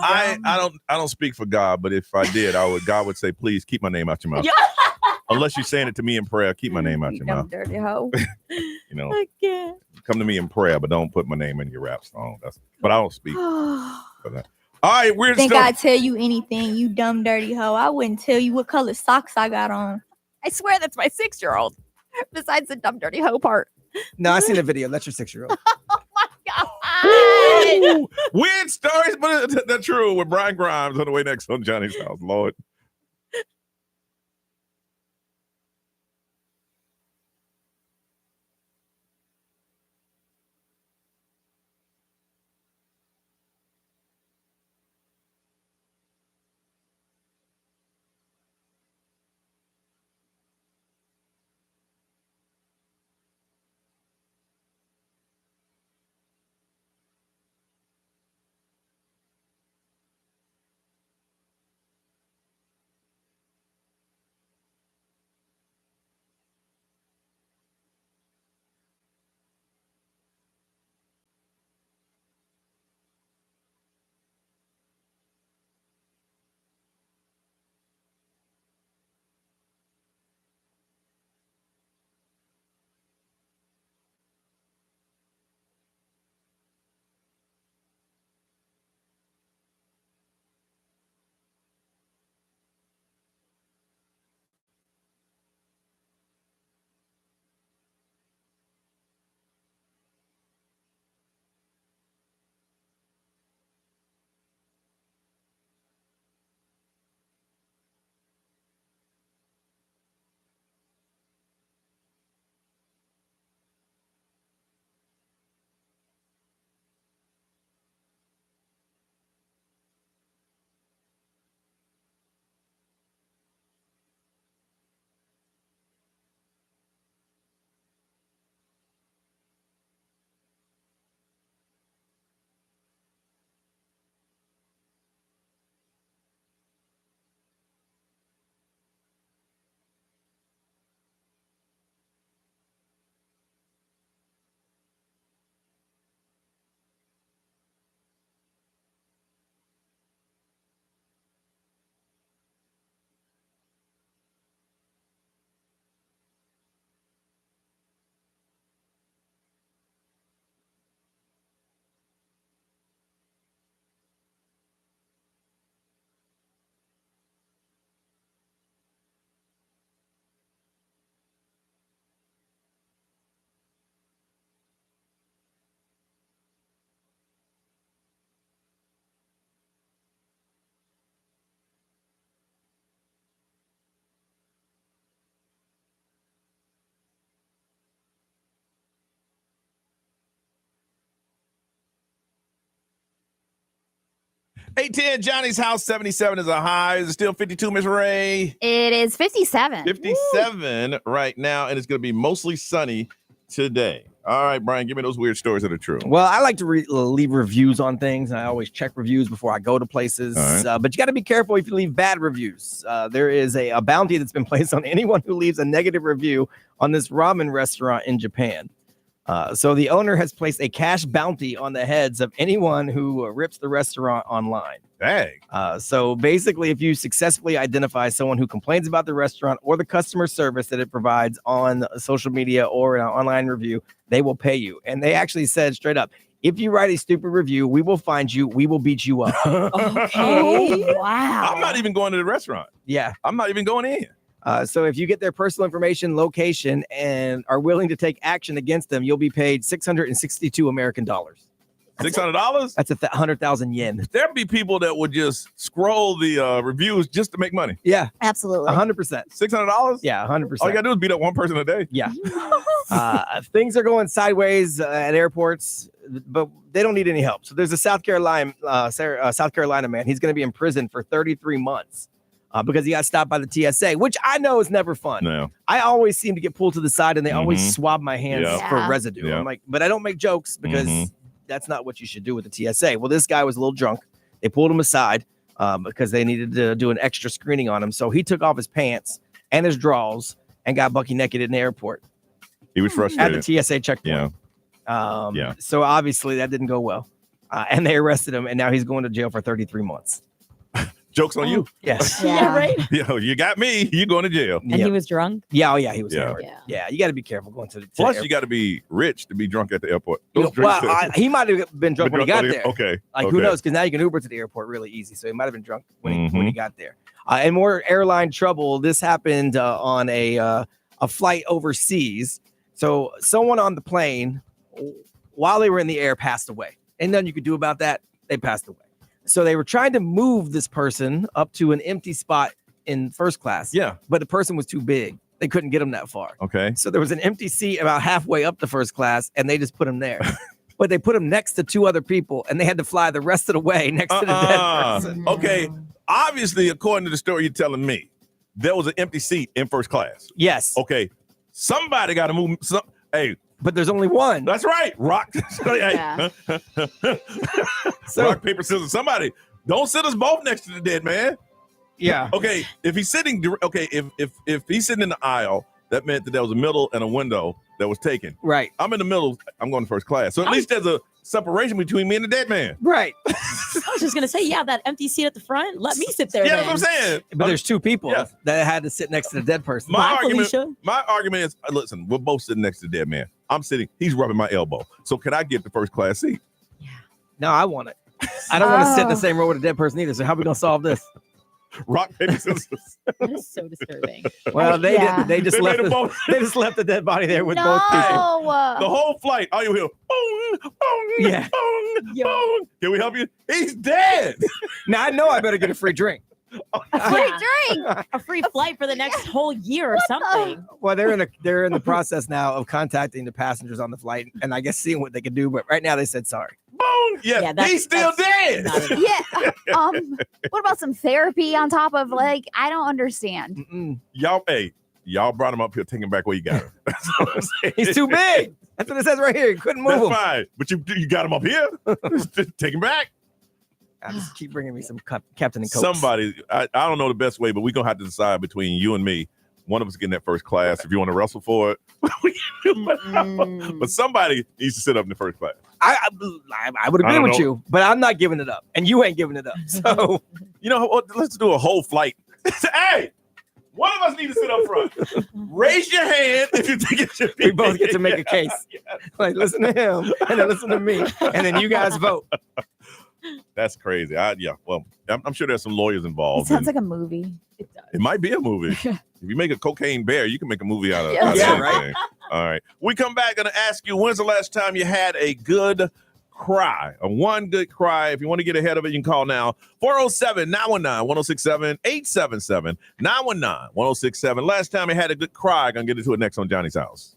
I don't speak for God, but if I did, God would say, please keep my name out your mouth. Unless you're saying it to me in prayer, keep my name out your mouth. Dirty hoe. You know, come to me in prayer, but don't put my name in your rap song. But I don't speak for that. All right, weird Think stuff. I'd tell you anything, you dumb dirty hoe. I wouldn't tell you what color socks I got on. I swear that's my 6-year-old. Besides the dumb dirty hoe part. No, I seen the video. That's your 6-year-old. Ooh, weird stories, but they're true. With Brian Grimes on the way next on Johnny's House. Lord. $810 Johnny's House. 77 is a high. Is it still 52, Miss Ray? It is 57. 57 right now, and it's going to be mostly sunny today. All right, Brian, give me those weird stories that are true. Well, I like to leave reviews on things, and I always check reviews before I go to places. All But you got to be careful if you leave bad reviews. There is a bounty that's been placed on anyone who leaves a negative review on this ramen restaurant in Japan. So the owner has placed a cash bounty on the heads of anyone who rips the restaurant online. Dang. So basically, if you successfully identify someone who complains about the restaurant or the customer service that it provides on social media or an online review, they will pay you. And they actually said straight up, if you write a stupid review, we will find you. We will beat you up. Okay. Wow. I'm not even going to the restaurant. Yeah. I'm not even going in. So if you get their personal information, location, and are willing to take action against them, you'll be paid 662 American dollars. $600? That's 100,000 yen. There'd be people that would just scroll the reviews just to make money. Yeah. Absolutely. 100%. $600? Yeah, 100%. All you gotta do is beat up one person a day. Yeah. Things are going sideways at airports, but they don't need any help. So there's a South Carolina man. He's going to be in prison for 33 months because he got stopped by the TSA, which I know is never fun. No. I always seem to get pulled to the side and they always Mhm. swab my hands Yeah. for Yeah. residue. Yeah. I'm like, but I don't make jokes because Mhm. that's not what you should do with the TSA. Well, this guy was a little drunk. They pulled him aside because they needed to do an extra screening on him. So he took off his pants and his drawers and got bucky naked in the airport He was at frustrated. the TSA checkpoint. Yeah. So obviously that didn't go well. And they arrested him, and now he's going to jail for 33 months. Joke's on you. Yes. Yeah, right. Yo, you got me. You going to jail. And he was drunk. Yeah, oh yeah, he was. Yeah. hammered. Yeah, you got to be careful going to the. Plus, the you got to be rich to be drunk at the airport. You know, Those drinks- well, he might have been drunk when he got Been there. drunk on the- okay, Like okay. who knows? Because now you can Uber to the airport really easy. So he might have been drunk when he Mm-hmm. got there. And more airline trouble. This happened on a flight overseas. So someone on the plane, while they were in the air, passed away. Ain't nothing you could do about that. They passed away. So they were trying to move this person up to an empty spot in first class. Yeah. But the person was too big. They couldn't get him that far. Okay. So there was an empty seat about halfway up the first class, and they just put him there. But they put him next to two other people, and they had to fly the rest of the way next to the dead person. Okay. Obviously, according to the story you're telling me, there was an empty seat in first class. Yes. Okay. Somebody got to move. Hey. But there's only one. That's right. Rock. Yeah. Rock, paper, scissors. Somebody. Don't sit us both next to the dead man. Yeah. Okay. If he's sitting, okay. If he's sitting in the aisle, that meant that there was a middle and a window that was taken. Right. I'm in the middle. I'm going to first class. So at least there's a separation between me and the dead man. Right. I was just gonna say, yeah, that empty seat at the front. Let me sit there. Yeah, then. that's what I'm saying. But there's two people that had to sit next to the dead person. My argument is, listen, we're both sitting next to the dead man. I'm sitting, he's rubbing my elbow. So can I get the first class seat? No, I want it. I don't want to sit in the same row with a dead person either. So how are we gonna solve this? Rock, paper, scissors. That is so disturbing. Well, they didn't. They just They left. made them both. They just left the dead body there with both people. The whole flight, all you hear, boom, boom, Yeah. boom, boom. Can we help you? He's dead. Now I know I better get a free drink. A free drink, a free flight for the next whole year or something. Well, they're in the process now of contacting the passengers on the flight and I guess seeing what they can do. But right now they said sorry. Boom. Yes, Yeah, he's still dead. Yeah. What about some therapy on top of I don't understand. Y'all brought him up here, take him back where you got him. That's what I'm saying. He's too big. That's what it says right here. You couldn't move That's him. fine. But you got him up here. Just take him back. I just keep bringing me some Captain and Coke. Somebody, I don't know the best way, but we're going to have to decide between you and me. One of us getting that first class. If you want to wrestle for it. But somebody needs to sit up in the first class. I would agree don't with know. you, but I'm not giving it up. And you ain't giving it up. So, you know what? Let's do a whole flight. Hey, one of us need to sit up front. Raise your hand if you think it should be. we both get to make a case. Like, listen to him and then listen to me. And then you guys vote. That's crazy. Well, I'm sure there's some lawyers It involved. sounds like a movie. It might be a movie. If you make a cocaine bear, you can make a movie out of Yeah. out of Yeah, anything. All right. We come back and ask you, when's the last time you had a good cry? One good cry. If you want to get ahead of it, you can call now. 407-919-1067, 877-919-1067. Last time you had a good cry. Gonna get into it next on Johnny's House.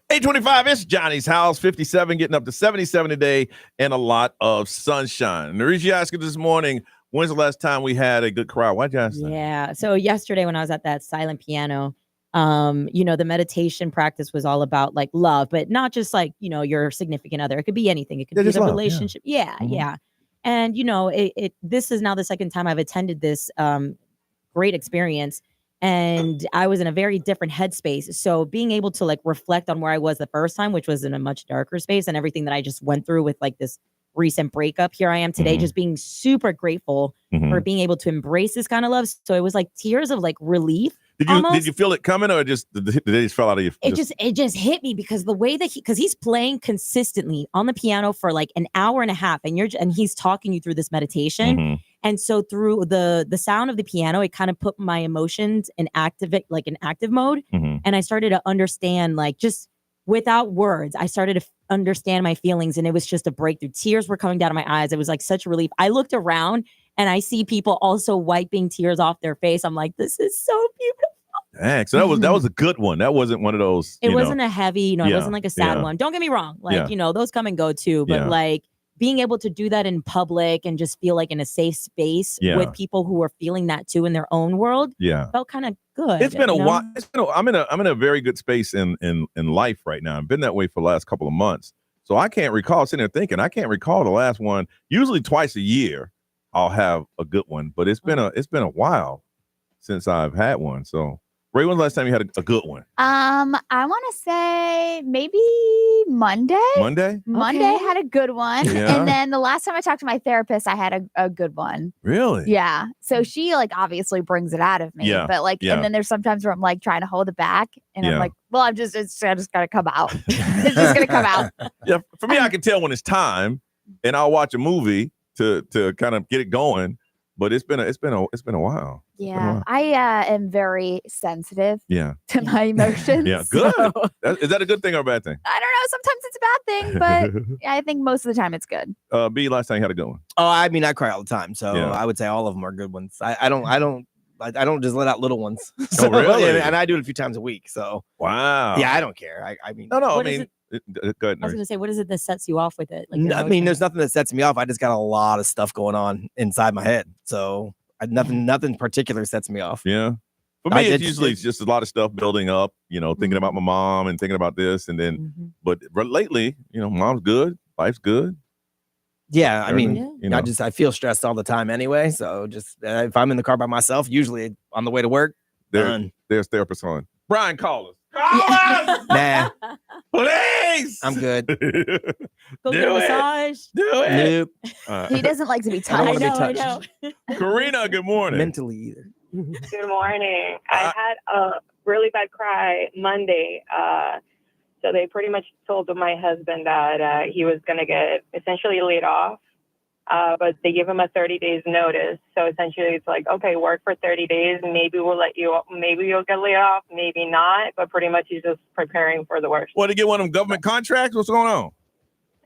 825, it's Johnny's house, 57, getting up to 77 today, and a lot of sunshine. And the reason you asking this morning, when's the last time we had a good crowd? Why'd you ask that? Yeah. So yesterday when I was at that silent piano, the meditation practice was all about like love, but not just like, your significant other. It could be anything. It could be a relationship. Yeah. Yeah. And, this is now the second time I've attended this great experience. And I was in a very different headspace. So being able to like reflect on where I was the first time, which was in a much darker space, and everything that I just went through with like this recent breakup, here I am today, just being super grateful for being able to embrace this kind of love. So it was like tears of like relief. Did you feel it coming, or did it just fall out of you? It just hit me because the way that he's playing consistently on the piano for like an hour and a half, and he's talking you through this meditation. And so through the sound of the piano, it kind of put my emotions in active mode. And I started to understand, like, just without words, I started to understand my feelings, and it was just a breakthrough. Tears were coming down my eyes. It was like such a relief. I looked around and I see people also wiping tears off their face. I'm like, this is so beautiful. Dang, so that was a good one. That wasn't one of those. It wasn't a heavy, it wasn't like a sad one. Don't get me wrong. Like, those come and go too. But like being able to do that in public and just feel like in a safe space with people who are feeling that too in their own world. Felt kind of good. It's been a while. I'm in a very good space in life right now. I've been that way for the last couple of months. So I can't recall sitting there thinking, I can't recall the last one. Usually twice a year I'll have a good one, but it's been a while since I've had one. So Ray, when's the last time you had a good one? I want to say maybe Monday. Monday had a good one. Yeah. And then the last time I talked to my therapist, I had a good one. Really? Yeah. So she like obviously brings it out of me. Yeah. But like, and then there's sometimes where I'm like trying to hold it back. And I'm like, well, I just gotta come out. It's just gonna come out. Yeah. For me, I can tell when it's time, and I'll watch a movie to kind of get it going. But it's been a while. Yeah, I am very sensitive to my emotions. Yeah, good. So, Is that a good thing or a bad thing? I don't know. Sometimes it's a bad thing, but I think most of the time it's good. B, last time you had a good one? Oh, I mean, I cry all the time, so Yeah. I would say all of them are good ones. I don't just let out little ones. Oh, So, really? and I do it a few times a week. So wow. Yeah, I don't care. I mean, No. I What is mean, go ahead. I was Nurse. gonna say, what is it that sets you off with it? Like your I mean, emotions? there's nothing that sets me off. I just got a lot of stuff going on inside my head. So nothing particular sets me off. Yeah. For me, it's usually just a lot of stuff building up, thinking about my mom and thinking about this. And then, but lately, mom's good. Life's good. Yeah, I mean, Everything, I feel stressed all the time anyway. So just if I'm in the car by myself, usually on the way to work, done. There's therapist on. Brian, call us. Nah, Please. I'm good. Go get a massage. Do it. Nope. He doesn't like to be I don't touched. wanna be touched. Karina, good morning. Mentally either. Good morning. I had a really bad cry Monday. So they pretty much told my husband that he was going to get essentially laid off. But they give him a 30 days notice. So essentially it's like, okay, work for 30 days. Maybe maybe you'll get laid off, maybe not. But pretty much he's just preparing for the worst. What, to get one of them government contracts? What's going on?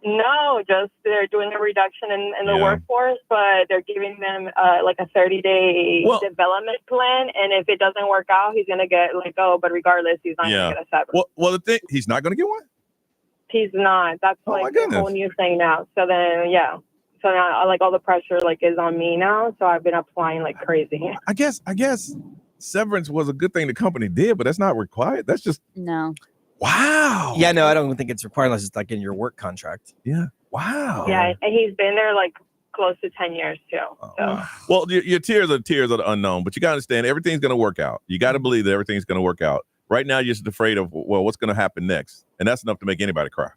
No, just they're doing a reduction in the workforce, but they're giving them like a 30-day development plan. And if it doesn't work out, he's going to get let go. But regardless, he's not going to get a severance. Well, the thing, he's not going to get one? He's not. That's like the whole new thing now. So then, yeah. So now, like, all the pressure is on me now. So I've been applying like crazy. I guess severance was a good thing the company did, but that's not required. That's just no. Wow. Yeah, no, I don't think it's required unless it's like in your work contract. Yeah. Wow. Yeah, and he's been there like close to 10 years too. So. Well, your tears are the unknown, but you got to understand everything's going to work out. You got to believe that everything's going to work out. Right now, you're just afraid of what's going to happen next, and that's enough to make anybody cry.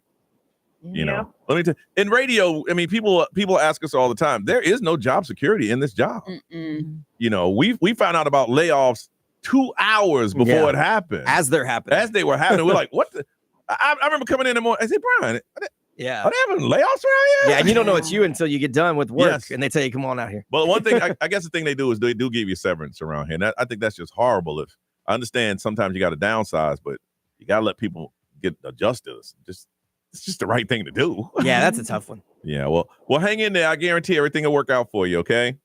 Let me tell you, in radio, I mean, people ask us all the time, there is no job security in this job. We found out about layoffs 2 hours before it happened. As they were happening. We're like, what? I remember coming in the morning. I said, Brian, are they having layoffs around here? Yeah, and you don't know it's you until you get done with work, and they tell you, come on out here. Well, one thing, I guess the thing they do is they do give you severance around here. And I think that's just horrible. If I understand sometimes you got to downsize, but you got to let people get adjusted. It's just the right thing to do. Yeah, that's a tough one. Yeah, well, hang in there. I guarantee everything will work out for you, okay?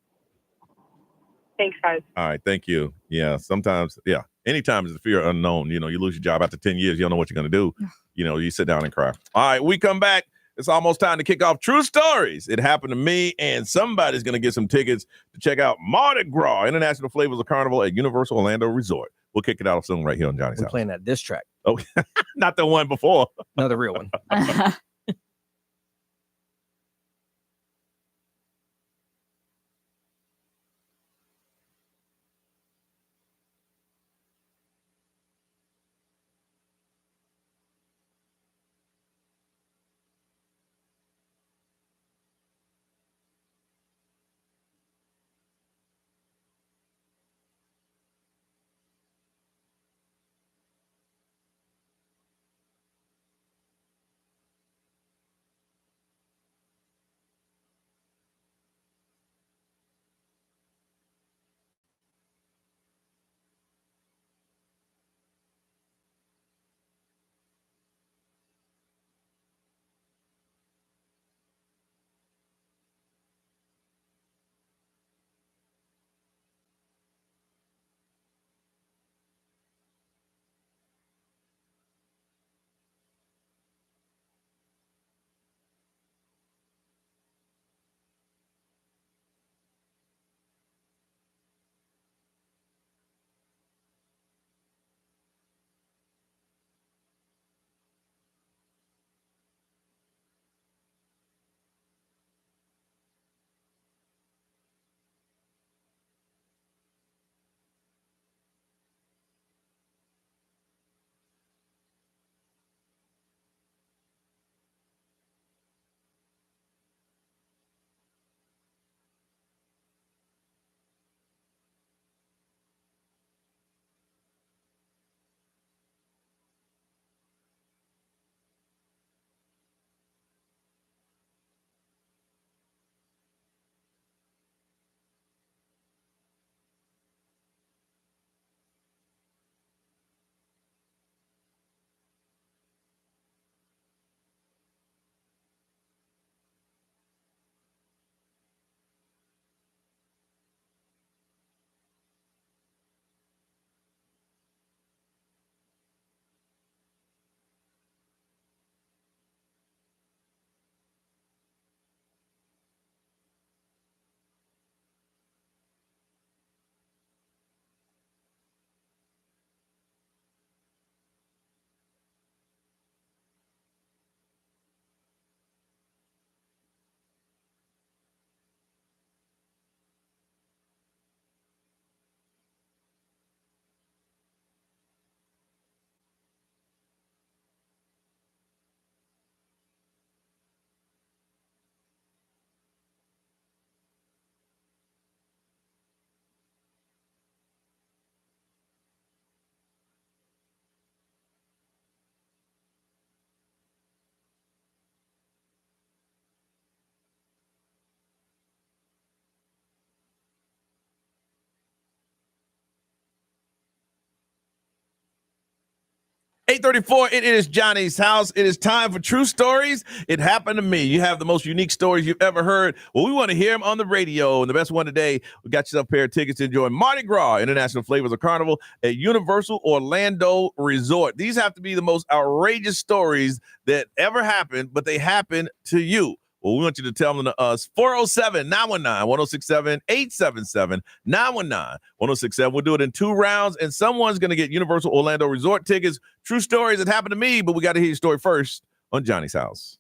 Thanks, guys. All right, thank you. Yeah, sometimes, yeah. anytime is the fear of unknown. You lose your job after 10 years. You don't know what you're going to do. You sit down and cry. All right, we come back. It's almost time to kick off True Stories. It happened to me, and somebody's going to get some tickets to check out Mardi Gras, International Flavors of Carnival at Universal Orlando Resort. We'll kick it out soon right here on Johnny's We're House. playing that diss track. Oh, not the one before. No, the real one. $8:34. It is Johnny's House. It is time for True Stories. It happened to me. You have the most unique stories you've ever heard. Well, we want to hear them on the radio. And the best one today, we got yourself a pair of tickets to enjoy Mardi Gras, International Flavors of Carnival at Universal Orlando Resort. These have to be the most outrageous stories that ever happened, but they happen to you. Well, we want you to tell them to us. 407-919-1067, 877-919-1067. We'll do it in 2 rounds, and someone's going to get Universal Orlando Resort tickets. True stories that happened to me, but we got to hear your story first on Johnny's House.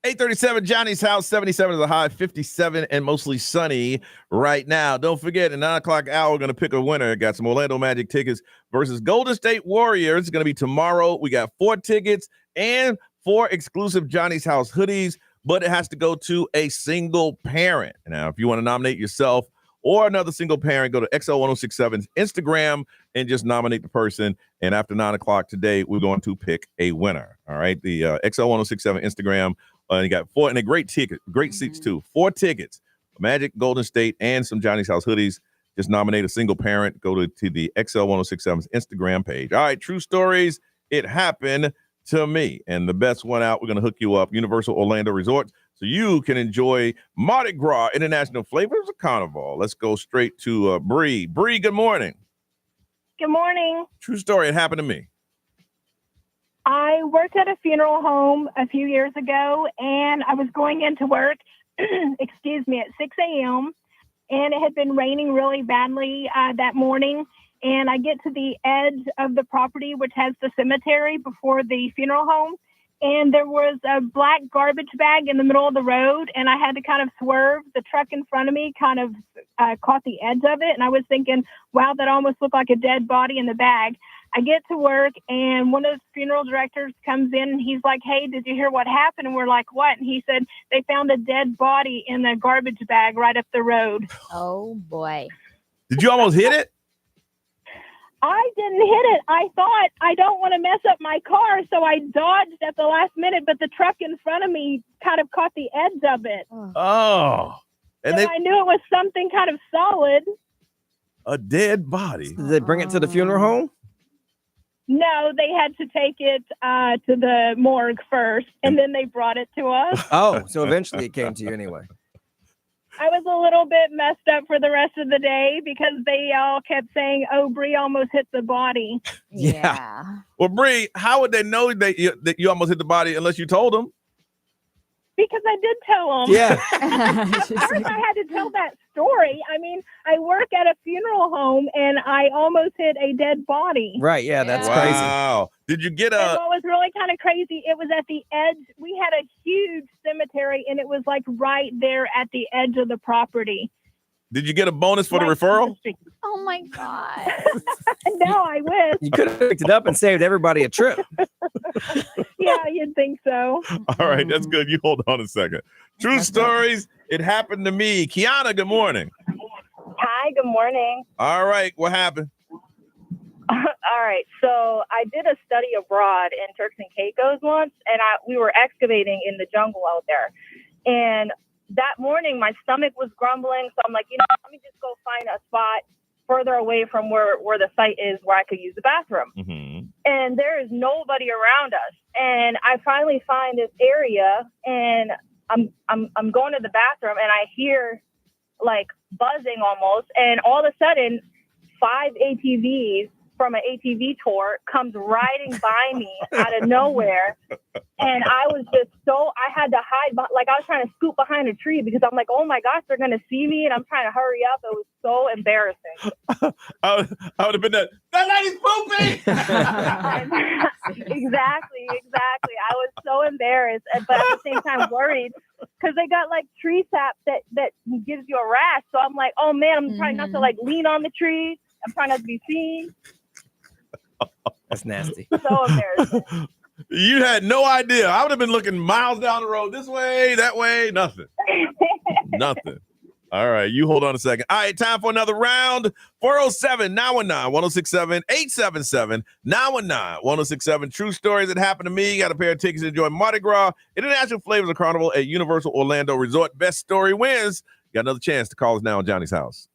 837 Johnny's house, 77 is the high, 57 and mostly sunny right now. Don't forget, at 9 o'clock hour, we're going to pick a winner. Got some Orlando Magic tickets versus Golden State Warriors. It's going to be tomorrow. We got 4 tickets and 4 exclusive Johnny's house hoodies, but it has to go to a single parent. Now, if you want to nominate yourself or another single parent, go to XL1067's Instagram and just nominate the person. And after 9 o'clock today, we're going to pick a winner. All right. The XL1067 Instagram. You got 4 and a great ticket, great seats too. 4 tickets, Magic, Golden State, and some Johnny's House hoodies. Just nominate a single parent. Go to the XL1067's Instagram page. All right, true stories. It happened to me. And the best one out, we're going to hook you up, Universal Orlando Resort, so you can enjoy Mardi Gras International Flavors of Carnival. Let's go straight to Bree. Bree, good morning. Good morning. True story. It happened to me. I worked at a funeral home a few years ago, and I was going into work, excuse me, at 6 a.m., and it had been raining really badly that morning. And I get to the edge of the property, which has the cemetery before the funeral home, and there was a black garbage bag in the middle of the road, and I had to kind of swerve. The truck in front of me kind of caught the edge of it, and I was thinking, wow, that almost looked like a dead body in the bag. I get to work, and one of the funeral directors comes in, and he's like, hey, did you hear what happened? And we're like, what? And he said, they found a dead body in a garbage bag right up the road. Oh, boy. Did you almost hit it? I didn't hit it. I thought, I don't want to mess up my car, so I dodged at the last minute, but the truck in front of me kind of caught the edge of it. Oh. And so I knew it was something kind of solid. a dead body. Did they bring it to the funeral home? No, they had to take it to the morgue first, and then they brought it to us. Oh, so eventually it came to you anyway. I was a little bit messed up for the rest of the day because they all kept saying, oh, Bree almost hit the body. Yeah. Well, Bree, how would they know that you almost hit the body unless you told them? Because I did tell them. Yeah. Of course, I had to tell that story. I mean, I work at a funeral home, and I almost hit a dead body. Right. Yeah, that's Wow. Did you get And what was really kind of crazy, it was at the edge. We had a huge cemetery, and it was like right there at the edge of the property. Did you get a bonus for the referral? Oh my God. No, I wish. You could have picked it up and saved everybody a trip. Yeah, you'd think so. All right, that's good. You hold on a second. True stories. It happened to me. Kiana, good morning. Hi, good morning. All right, what happened? All right, so I did a study abroad in Turks and Caicos once, and we were excavating in the jungle out there. And that morning, my stomach was grumbling, so I'm like, let me just go find a spot further away from where the site is where I could use the bathroom. Mm-hmm. And there is nobody around us. And I finally find this area, and I'm going to the bathroom, and I hear like buzzing almost, and all of a sudden 5 ATVs from an ATV tour comes riding by me out of nowhere. And I was just I had to hide, like I was trying to scoot behind a tree because I'm like, oh my gosh, they're going to see me. And I'm trying to hurry up. It was so embarrassing. I would have been that lady's pooping. Exactly. I was so embarrassed, but at the same time worried because they got like tree sap that gives you a rash. So I'm like, oh man, I'm trying not to like lean on the tree. I'm trying not to be seen. That's nasty. So embarrassing. You had no idea. I would have been looking miles down the road, this way, that way, nothing. Nothing. All right, you hold on a second. All right, time for another round. 407-919-1067, 877-919-1067. True stories that happened to me. Got a pair of tickets to enjoy Mardi Gras International Flavors of Carnival at Universal Orlando Resort. Best story wins. Got another chance to call us now on Johnny's house.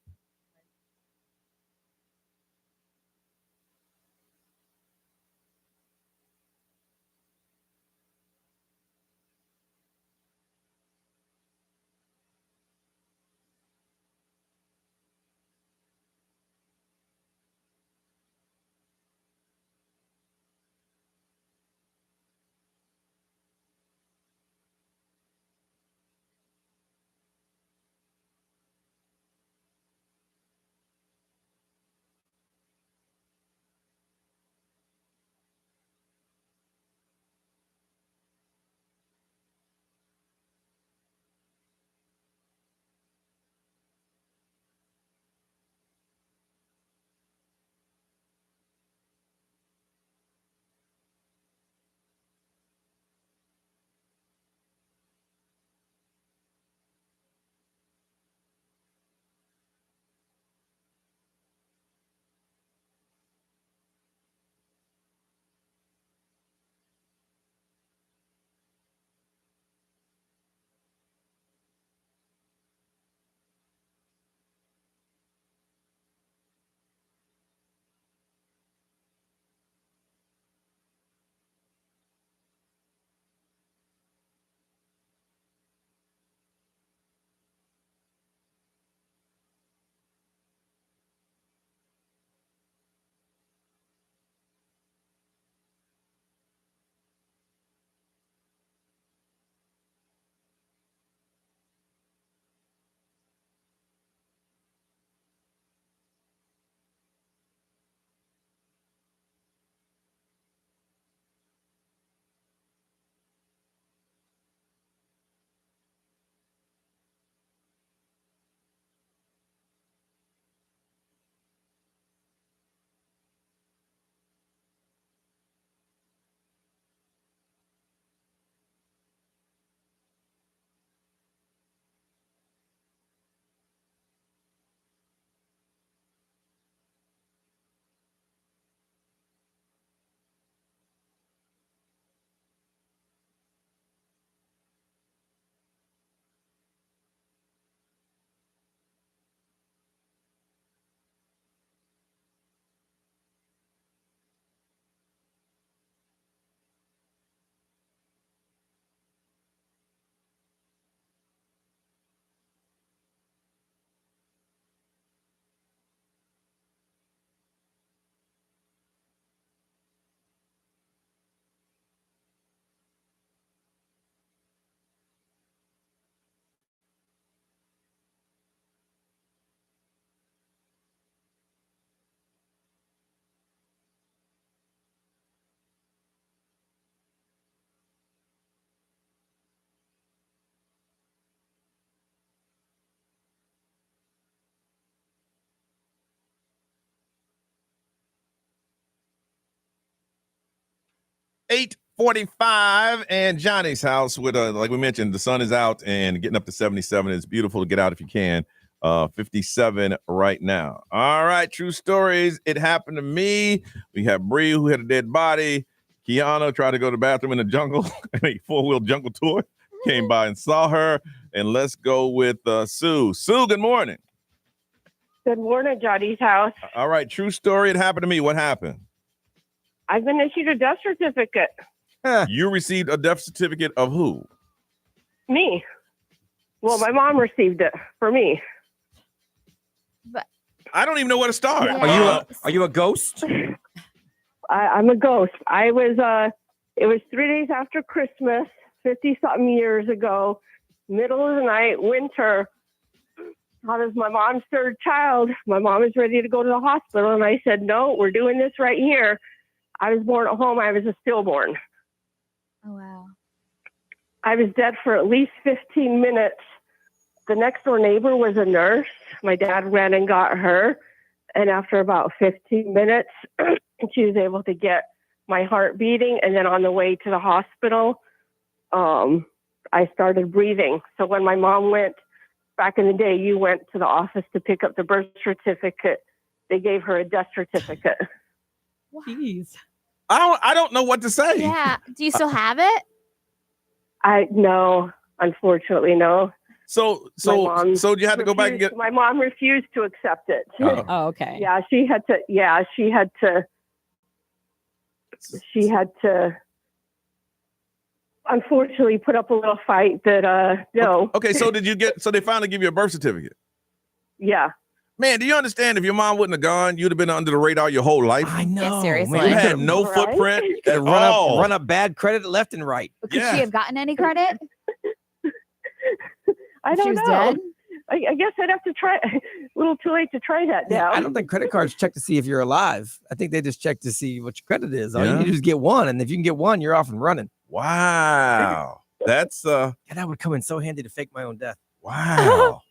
8:45 and Johnny's house with like we mentioned, the sun is out and getting up to 77. It's beautiful to get out if you can. 57 right now. All right, true stories. It happened to me. We have Bree who had a dead body. Kiana tried to go to the bathroom in the jungle, a 4-wheel jungle tour. Came by and saw her. And let's go with Sue. Sue, good morning. Good morning, Johnny's house. All right, true story. It happened to me. What happened? I've been issued a death certificate. You received a death certificate of who? Me. Well, my mom received it for me. But I don't even know where to start. Yeah. Are you a ghost? I'm a ghost. I was. It was 3 days after Christmas, 50-something years ago, middle of the night, winter. I was my mom's third child. My mom was ready to go to the hospital, and I said, "No, we're doing this right here." I was born at home. I was a stillborn. Oh, wow. I was dead for at least 15 minutes. The next door neighbor was a nurse. My dad ran and got her. And after about 15 minutes, she was able to get my heart beating. And then on the way to the hospital, I started breathing. So when my mom went, back in the day, you went to the office to pick up the birth certificate. They gave her a death certificate. Jeez. I don't know what to say. Yeah. Do you still have it? No, unfortunately, no. So you had to go back and get. My mom refused to accept it. Oh, okay. Yeah, she had to. Yeah, she had to. She had to. Unfortunately, put up a little fight that. No. Okay, so did you get? So they finally give you a birth certificate. Yeah. Man, do you understand? If your mom wouldn't have gone, you'd have been under the radar your whole life. I know. Yeah, seriously. You had no footprint at all. Run up bad credit left and right. Could she have gotten any credit? I If don't she was know. dead? I guess I'd have to try. A little too late to try that now. I don't think credit cards check to see if you're alive. I think they just check to see what your credit is. All you Yeah. need to do is get one, and if you can get one, you're off and running. Wow, that's Yeah, that would come in so handy to fake my own death. wow,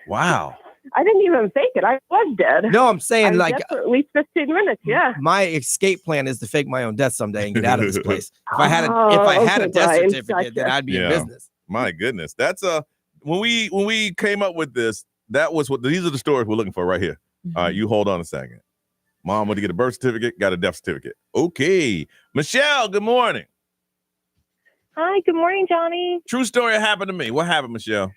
wow. I didn't even fake it. I was dead. No, I'm I saying was like dead for at least 15 minutes. Yeah. my escape plan is to fake my own death someday and get out of this place. If I had a Okay, death Brian, certificate, then gotcha. I'd be in Yeah. business. My goodness, that's when we came up with this, that was what these are the stories we're looking for right here. All right, you hold on a second. Mom went to get a birth certificate, got a death certificate. Okay, Michelle, good morning. Hi, good morning, Johnny. True story happened to me. What happened, Michelle?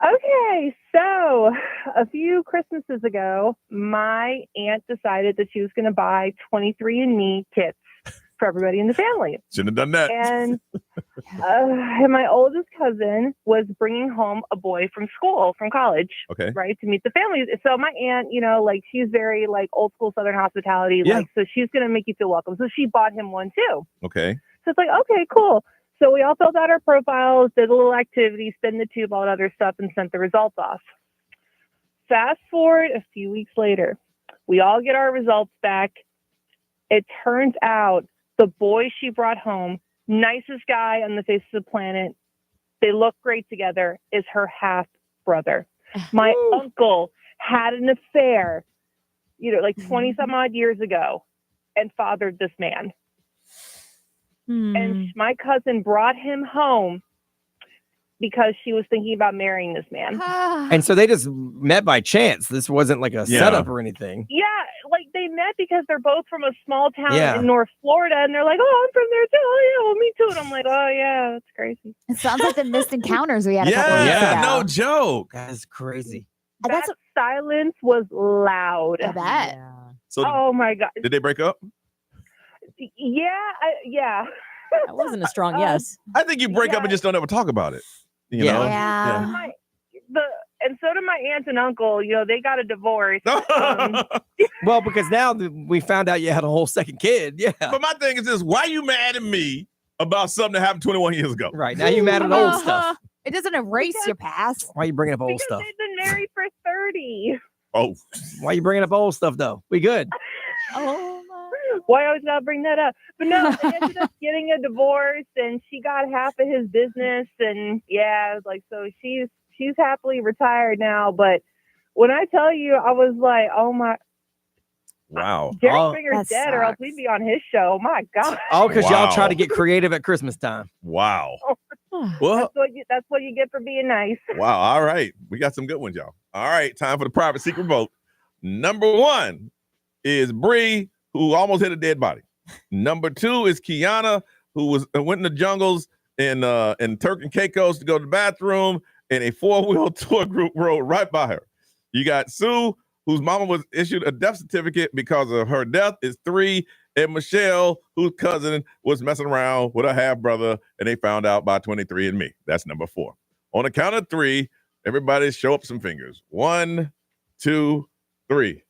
Okay, so a few Christmases ago, my aunt decided that she was going to buy 23andMe kits for everybody in the family. Shouldn't have done that. And my oldest cousin was bringing home a boy from school, from college, Okay. right, to meet the family. So my aunt, like she's very like old school Southern hospitality, Yeah. like so she's going to make you feel welcome. So she bought him one too. Okay. So it's like, okay, cool. So we all filled out our profiles, did a little activity, spin the tube, all that other stuff, and sent the results off. Fast forward a few weeks later, we all get our results back. It turns out the boy she brought home, nicest guy on the face of the planet, they look great together, is her half brother. My uncle had an affair, like 20 some odd years ago and fathered this man. And my cousin brought him home because she was thinking about marrying this man. And so they just met by chance. This wasn't like a setup or anything. Yeah, like they met because they're both from a small town Yeah. in North Florida, and they're like, "Oh, I'm from there too." "Oh yeah, well me too." And I'm like, "Oh yeah, that's crazy." It sounds like the missed encounters we had a couple weeks ago. no joke. That's crazy. That silence was loud. I bet. So Oh my god. did they break up? Yeah. That wasn't a strong yes. I think you break up and just don't ever talk about it. You know? And so did my aunt and uncle. They got a divorce. Well, because now we found out you had a whole second kid. Yeah. But my thing is this: why you mad at me about something that happened 21 years ago? Right now you mad at old stuff. It doesn't erase your past. Why are you bringing up old stuff? They've been married for 30. Oh. Why are you bringing up old stuff though? We good. Why always gotta bring that up? But no, they ended up getting a divorce, and she got half of his business, and so she's happily retired now. But when I tell you, I was like, oh my, Wow. Jerry Oh, Springer's that dead, or else sucks. we'd be on his show. My God. all because y'all try Wow. to get creative at Christmas time. Wow. That's Well, that's what you get for being nice. wow. All right. We got some good ones, y'all. All right. Time for the private secret vote. Number 1 is Bree, who almost hit a dead body. Number 2 is Kiana, who went in the jungles in Turk and Caicos to go to the bathroom, and a 4-wheel tour group rode right by her. You got Sue, whose mama was issued a death certificate because of her death, is 3. And Michelle, whose cousin was messing around with her half brother, and they found out by 23andMe. That's number 4. On the count of 3, everybody show up some fingers. 1, 2, 3.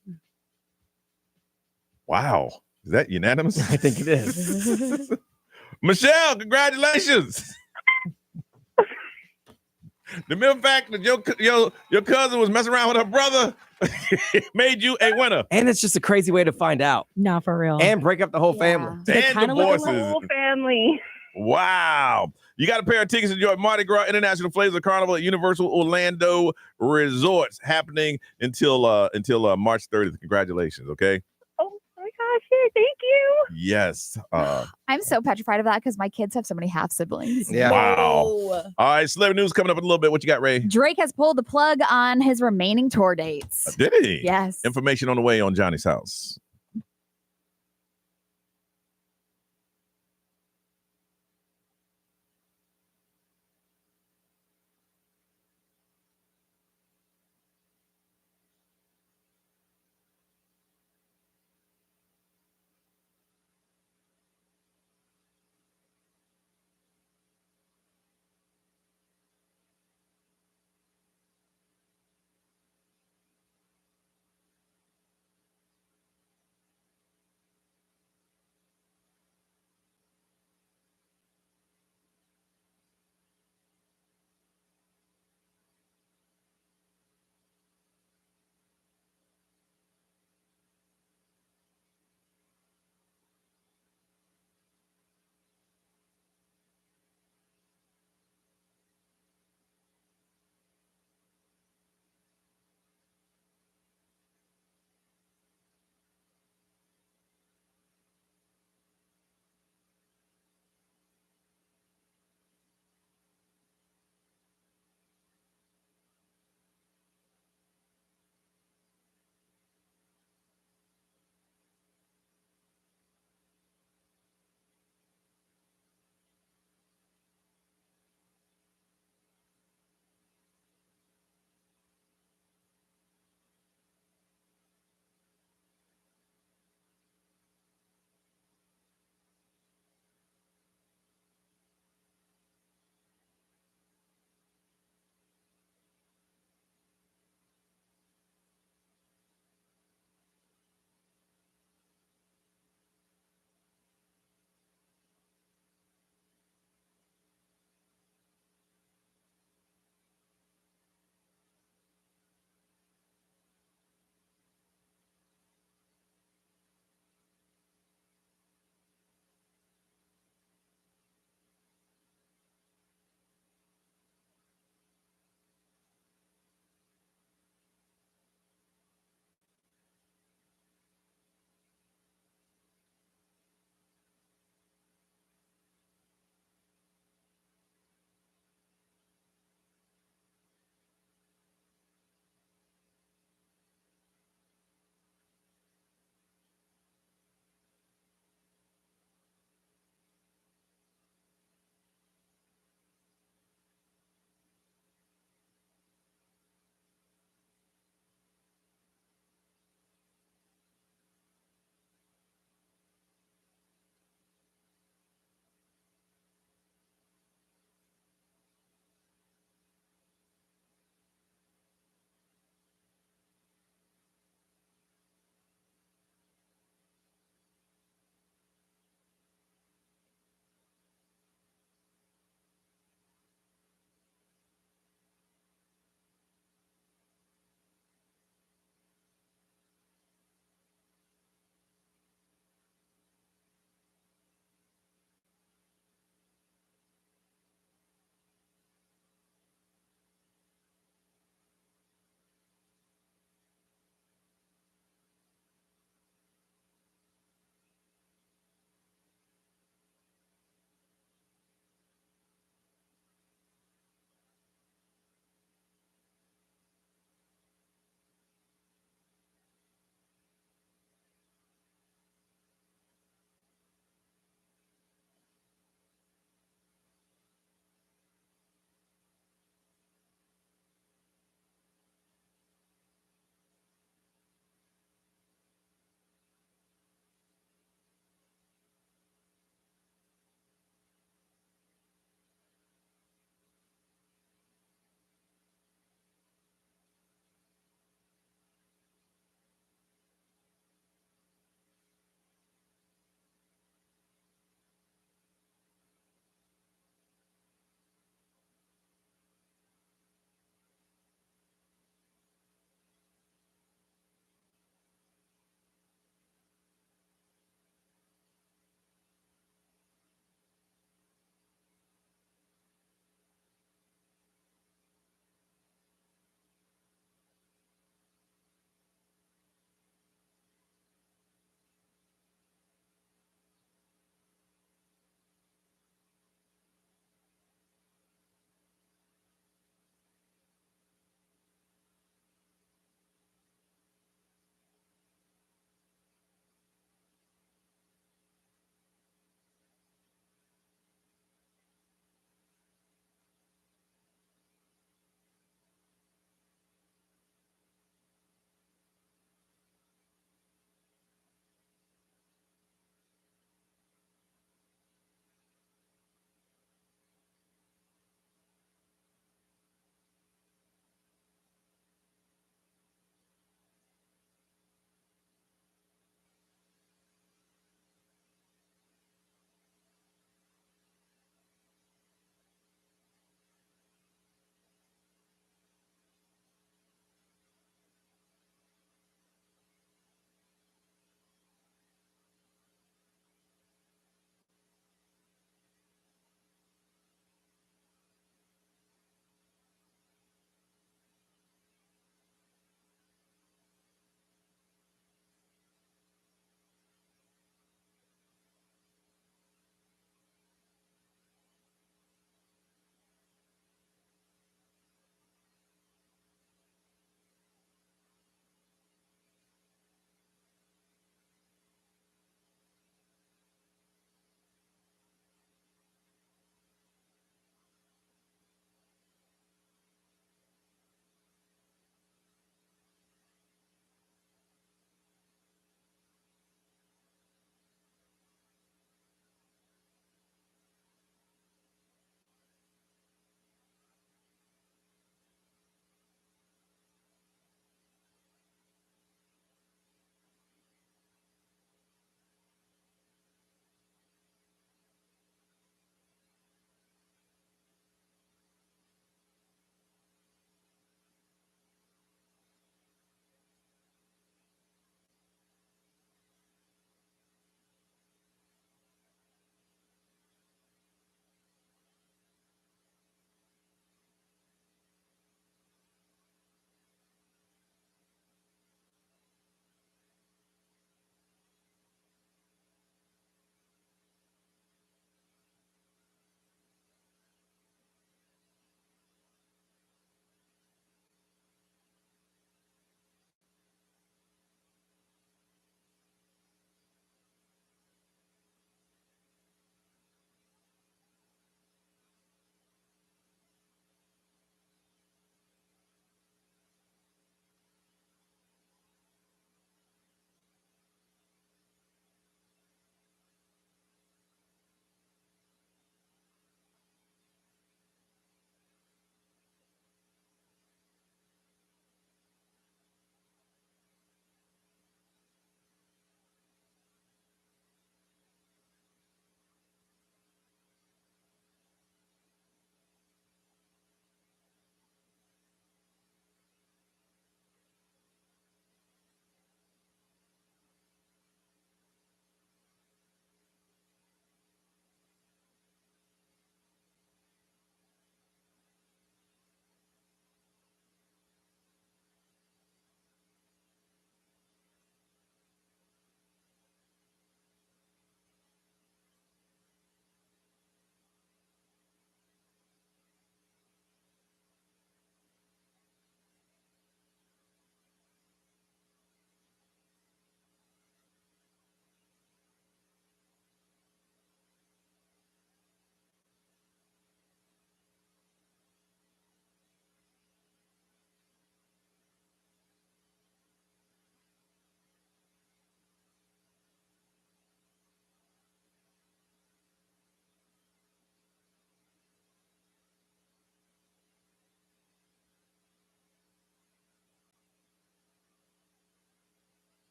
Wow. Is that unanimous? I think it is. Michelle, congratulations. The mere fact that your cousin was messing around with her brother made you a winner. And it's just a crazy way to find out Not for real. and break up the whole family. They And kinda look divorces. Whole family. Wow. You got a pair of tickets to enjoy Mardi Gras International Flavors of Carnival at Universal Orlando Resorts happening until March 30th. Congratulations, okay? Oh my gosh, yeah, thank you. Yes. I'm so petrified of that because my kids have so many half siblings. Yeah. Wow. All right, celebrity news coming up in a little bit. What you got, Ray? Drake has pulled the plug on his remaining tour dates. Did he? Yes. Information on the way on Johnny's House.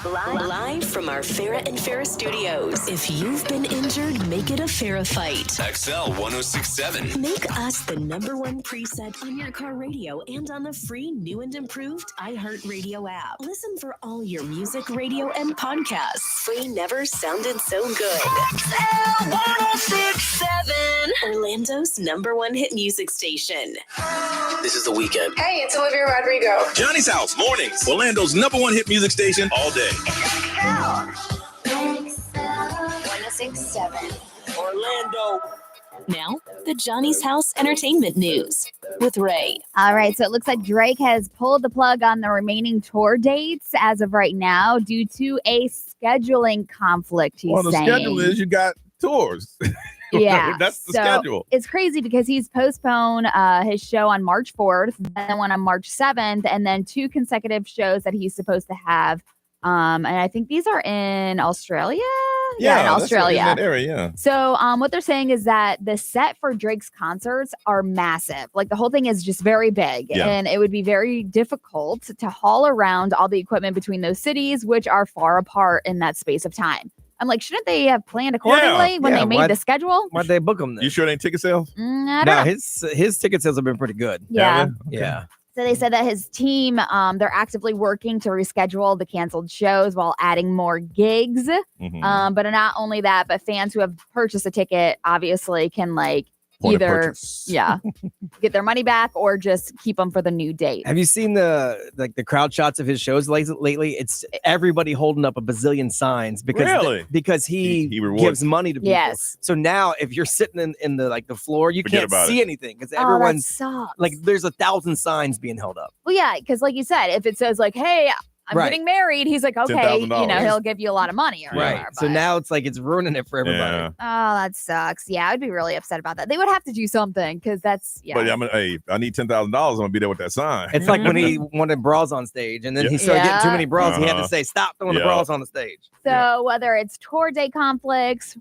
Live from our Farrah and Farrah studios. If you've been injured, make it a Farrah fight. XL 1067. Make us the #1 preset on your car radio and on the free new and improved iHeartRadio app. Listen for all your music, radio, and podcasts. Free never sounded so good. XL 1067. Orlando's #1 hit music station. This is The Weekend. Hey, it's Olivia Rodrigo. Johnny's House mornings. Orlando's #1 hit music station all day. 1067. Orlando. Now, the Johnny's House Entertainment News with Ray. All right, so it looks like Drake has pulled the plug on the remaining tour dates as of right now due to a scheduling conflict, he's Well, the saying. schedule is you got tours. Yeah, That's the so schedule. It's crazy because he's postponed his show on March 4th, then one on March 7th, and then 2 consecutive shows that he's supposed to have. And I think these are in Australia. Yeah, in that's Australia. in that area, yeah. So what they're saying is that the set for Drake's concerts are massive. Like the whole thing is just very big. Yeah. And it would be very difficult to haul around all the equipment between those cities, which are far apart in that space of time. I'm like, shouldn't they have planned accordingly when they made the schedule? Why'd they book him then? You sure they ain't ticket sales? I don't No, know. his ticket sales have been pretty good. Yeah. Yeah. So they said that his team, they're actively working to reschedule the canceled shows while adding more gigs. Mm-hmm. But not only that, but fans who have purchased a ticket obviously can Point of either purchase. get their money back or just keep them for the new date. Have you seen the crowd shots of his shows lately? It's everybody holding up a bazillion signs because Really? because he rewards. gives money to people. Yes. So now if you're sitting in the the floor, you Forget can't about see it. anything because Oh, that everyone's sucks. there's 1,000 signs being held up. Well, yeah, because like you said, if it says hey, I'm Right. getting married, he's like, okay, $10,000. he'll give you a lot of money or Right. whatever. So but- now it's ruining it for everybody. Yeah. Oh, that sucks. Yeah, I'd be really upset about that. They would have to do something because that's But I need $10,000. I'm gonna be there with that sign. It's like when he wanted bras on stage and then he started getting too many bras. He had to say, stop throwing the bras on the stage. So whether it's tour day conflicts,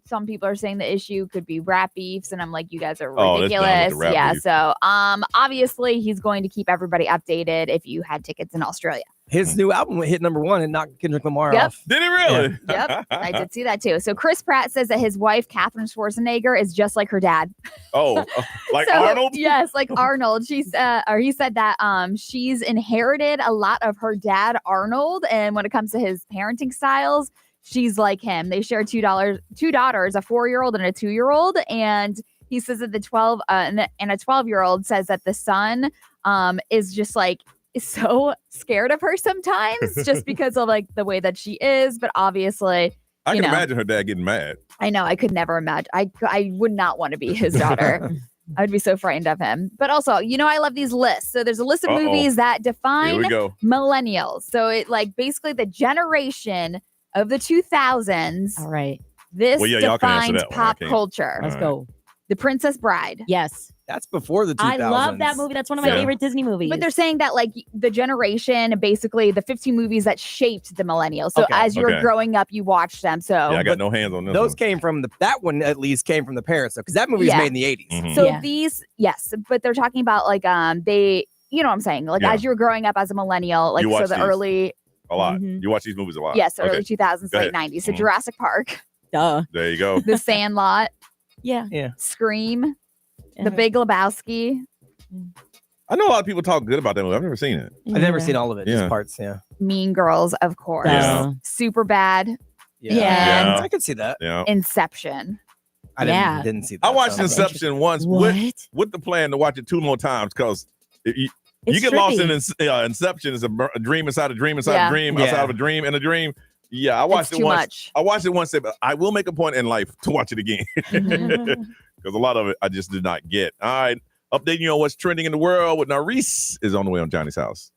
some people are saying the issue could be rap beefs, and I'm like, you guys are Oh, that's done with ridiculous. the rap Yeah. beef. So obviously he's going to keep everybody updated if you had tickets in Australia. His new album hit #1 and knocked Kendrick Lamar Yep. off. Did it really? Yep, I did see that too. So Chris Pratt says that his wife, Katherine Schwarzenegger, is just like her dad. Oh, like So, Arnold? Yes, like Arnold. He said that she's inherited a lot of her dad, Arnold, and when it comes to his parenting styles, she's like him. They share two daughters, a 4-year-old and a 2-year-old, and he says that the 12 and a 12-year-old says that the son is just is so scared of her sometimes just because of the way that she is, but obviously I you can know, imagine her dad getting mad. I know I could never imagine. I would not want to be his daughter. I would be so frightened of him. But also, I love these lists. So there's a list of Uh-oh. movies that define Here we go. millennials. So it basically the generation of the 2000s. All right. This Well, yeah, y'all can answer defines that one. I pop can't. culture. Let's go. The Princess Bride. Yes. That's before the 2000s. I love that movie. That's one of my Yeah. favorite Disney movies. But they're saying that the generation, basically the 15 movies that shaped the millennials. So Okay. as you were Okay. growing up, you watched them. So Yeah, I got no hands on this Those one. came from that one at least came from the parents though, because that movie was Yeah. made in the 80s. Mhm. So Yeah. these, yes, but they're talking about they, you know what I'm saying? Yeah. As you were growing up as a millennial, You so watch the these. early, A lot. Mhm. You watch these movies a lot. yes, Okay. early 2000s, Go late ahead. 90s. So Mhm. Jurassic Park, Duh. There you go. The Sandlot, Yeah. Yeah. Scream, Uh-huh. The Big Lebowski, I know a lot of people talk good about that movie. I've never seen it. I've never seen all of it. Yeah. Just parts. Yeah. Mean Girls, of course, Yeah. Super Bad, Yeah. Yeah. I could see that. Yeah. Inception. I Yeah. didn't see that. I watched so- Inception once What? with the plan to watch it 2 more times because you It's get lost in trippy. Inception. It's a dream inside a dream inside Yeah. a dream Yeah. outside of a dream and a dream. Yeah, I watched It's it too once. much. I watched it once, but I will make a point in life to watch it again Mhm. because a lot of it I just did not get. All right, updating you on what's trending in the world with Narice is on the way on Johnny's House.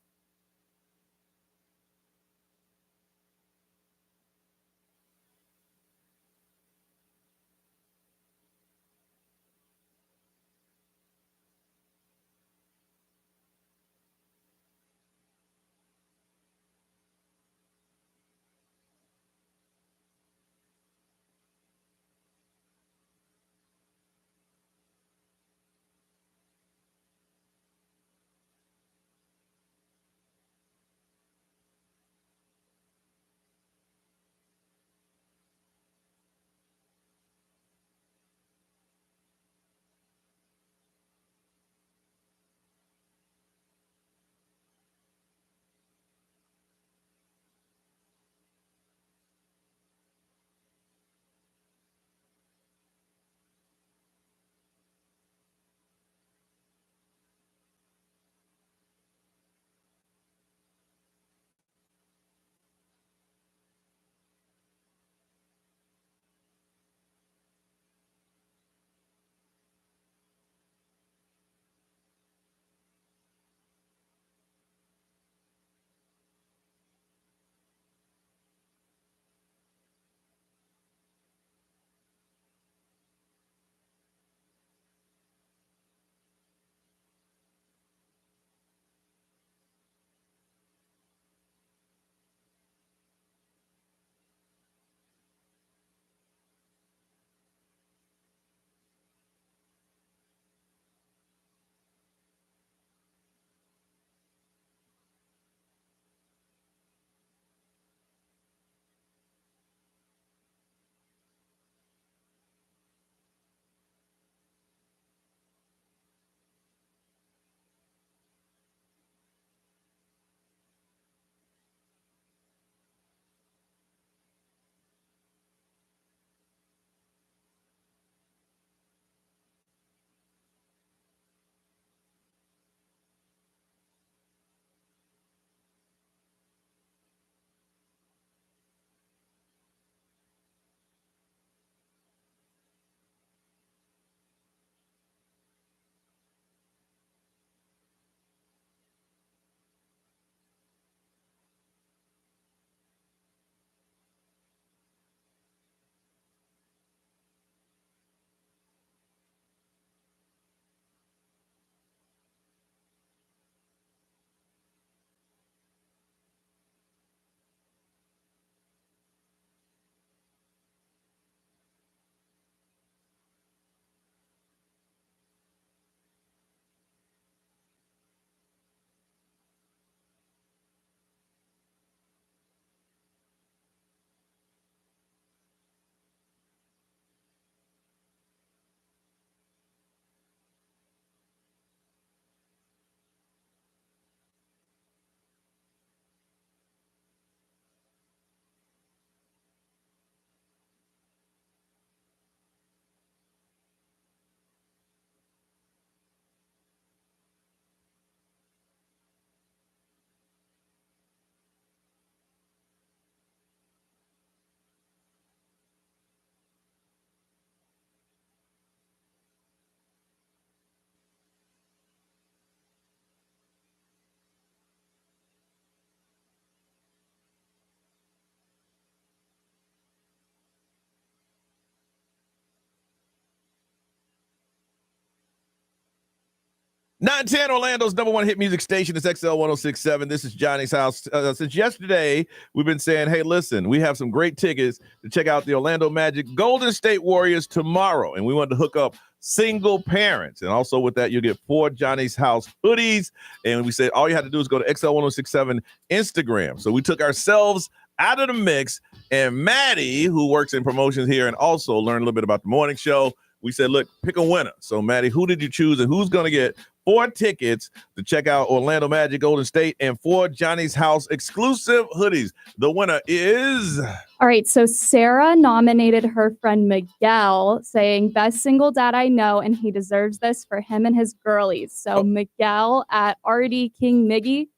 910 Orlando's number one hit music station is XL 1067. This is Johnny's House. Since yesterday, we've been saying, hey, listen, we have some great tickets to check out the Orlando Magic Golden State Warriors tomorrow. And we wanted to hook up single parents. And also with that, you'll get 4 Johnny's House hoodies. And we said all you had to do is go to XL 1067 Instagram. So we took ourselves out of the mix. And Maddie, who works in promotions here and also learned a little bit about the morning show, we said, look, pick a winner. So, Maddie, who did you choose and who's going to get 4 tickets to check out Orlando Magic Golden State and 4 Johnny's House exclusive hoodies? The winner is... All right, so Sarah nominated her friend Miguel, saying, best single dad I know, and he deserves this for him and his girlies. So Miguel at RD King Miggy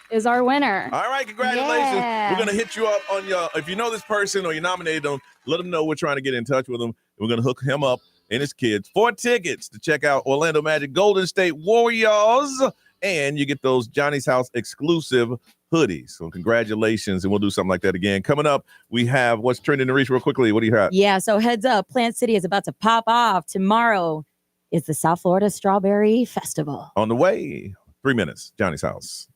is our winner. All right, congratulations. Yeah. We're going to hit you up on your... If you know this person or you nominated them, let them know we're trying to get in touch with them. We're going to hook him up and his kids 4 tickets to check out Orlando Magic Golden State Warriors, and you get those Johnny's House exclusive hoodies. So congratulations, and we'll do something like that again. Coming up, we have what's trending to reach real quickly. What do you have? Yeah, so heads up, Plant City is about to pop off. Tomorrow is the South Florida Strawberry Festival. On the way, 3 minutes, Johnny's House.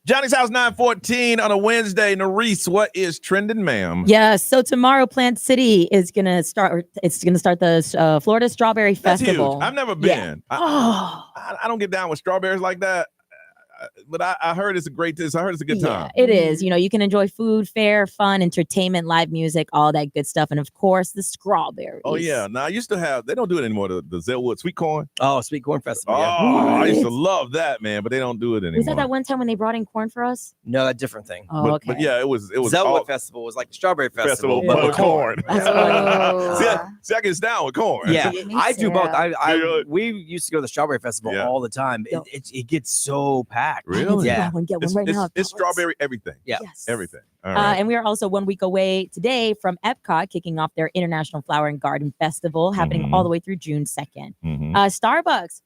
Johnny's House 914 on a Wednesday. Nerese, what is trending, ma'am? Yeah, so tomorrow Plant City is going to start. It's going to start the Florida Strawberry That's Festival. huge. I've never been. I don't get down with strawberries like that. But I heard it's a great. I heard it's a good time. It is. You know, you can enjoy food, fare, fun, entertainment, live music, all that good stuff, and of course the strawberries. Oh yeah. Now I used to have. They don't do it anymore. The Zellwood sweet corn. Oh, sweet corn festival. Oh, Yeah. I used to love that, man. But they don't do it anymore. Was that one time when they brought in corn for us? No, a different thing. Oh, but, okay. But yeah, it was. Zellwood Festival was like the Strawberry Festival, but with corn. Oh. See, I get down with corn. Yeah, I do both. Yeah. We used to go to the Strawberry Festival all the time. It gets so packed. Really? Yeah. Get one right now. It's strawberry everything. Yeah. Yes. Everything. All right. And we are also 1 week away today from Epcot kicking off their International Flower and Garden Festival, happening all the way through June 2nd. Starbucks,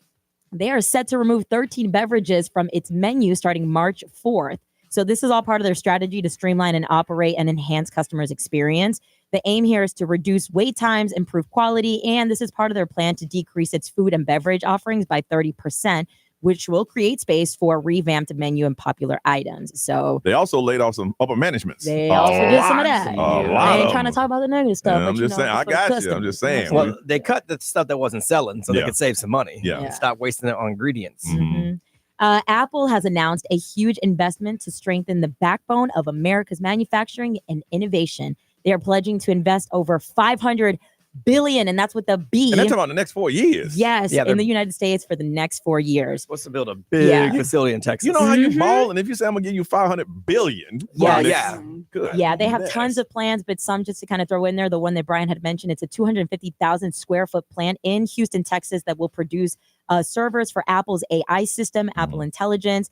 they are set to remove 13 beverages from its menu starting March 4th. So this is all part of their strategy to streamline and operate and enhance customers' experience. The aim here is to reduce wait times, improve quality, and this is part of their plan to decrease its food and beverage offerings by 30%, which will create space for a revamped menu and popular items. So they also laid off some upper managements. They also did some of that. I ain't trying to to talk about the negative stuff. Yeah, but I'm just saying. I got you. I'm just saying. Well, they cut the stuff that wasn't selling so they could save some money. Yeah. And stop wasting it on ingredients. Apple has announced a huge investment to strengthen the backbone of America's manufacturing and innovation. They are pledging to invest over $500 billion, and that's with the B. And they're talking about the next 4 years. Yes, in the United States for the next 4 years. Supposed to build a big facility in Texas. You know how you ball, and if you say I'm gonna give you $500 billion, good. Yeah, they have tons of plans, but some just to kind of throw in there. The one that Brian had mentioned, it's a 250,000 square foot plant in Houston, Texas, that will produce servers for Apple's AI system, Apple Intelligence.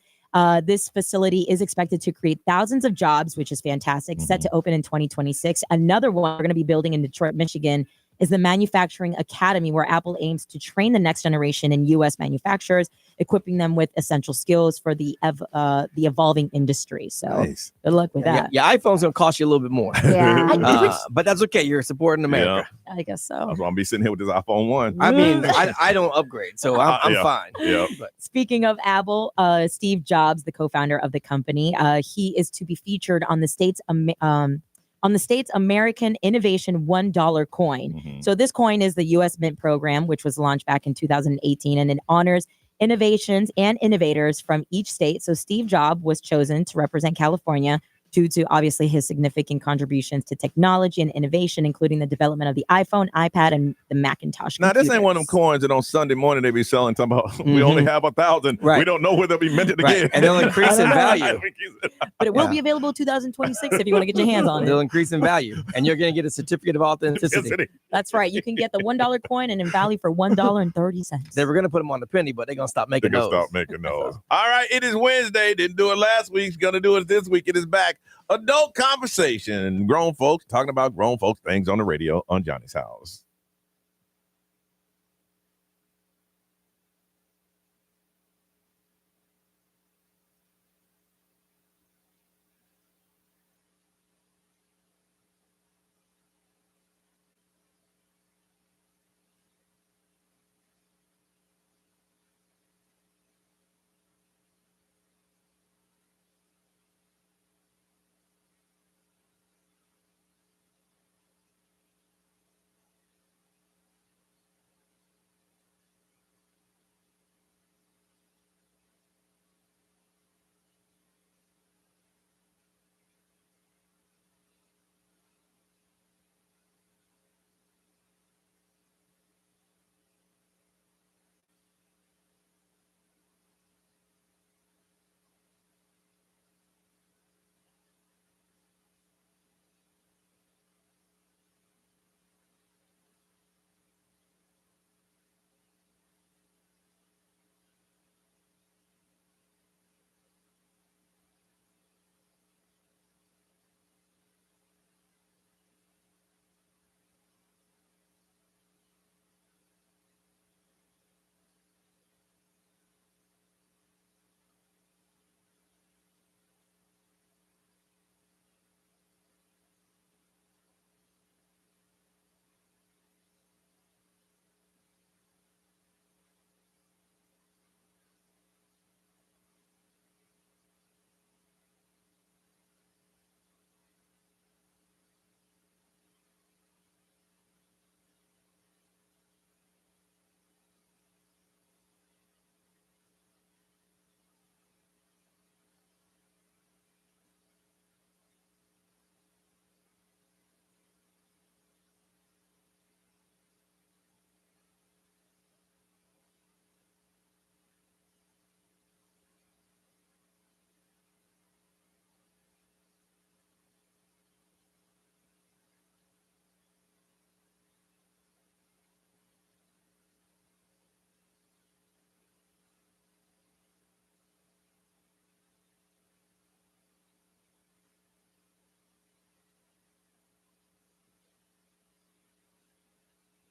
This facility is expected to create thousands of jobs, which is fantastic. Set to open in 2026. Another one we're going to be building in Detroit, Michigan, is the Manufacturing Academy, where Apple aims to train the next generation in U.S. manufacturers, equipping them with essential skills for the evolving industry. So good luck with that. Yeah, iPhone's gonna cost you a little bit more. Yeah. But that's okay. You're supporting America. I guess so. That's why I'm be sitting here with this iPhone 1. I mean, I don't upgrade, so I'm fine. Yeah. Speaking of Apple, Steve Jobs, the co-founder of the company, he is to be featured on the state's American Innovation $1 coin. So this coin is the U.S. Mint program, which was launched back in 2018, and it honors innovations and innovators from each state. So Steve Jobs was chosen to represent California due to obviously his significant contributions to technology and innovation, including the development of the iPhone, iPad, and the Macintosh. Now, this ain't one of them coins that on Sunday morning they be selling. Talking about we only have 1,000. Right. We don't know where they'll be minted again. And they'll increase in value. But it will be available 2026 if you want to get your hands on it. They'll increase in value, and you're going to get a certificate of authenticity. That's right. You can get the $1 coin and in value for $1.30. They were going to put them on the penny, but they're going to stop making They're those. gonna stop making those. All right, it is Wednesday. Didn't do it last week. Gonna do it this week. It is back. Adult conversation. Grown folks talking about grown folks things on the radio on Johnny's House.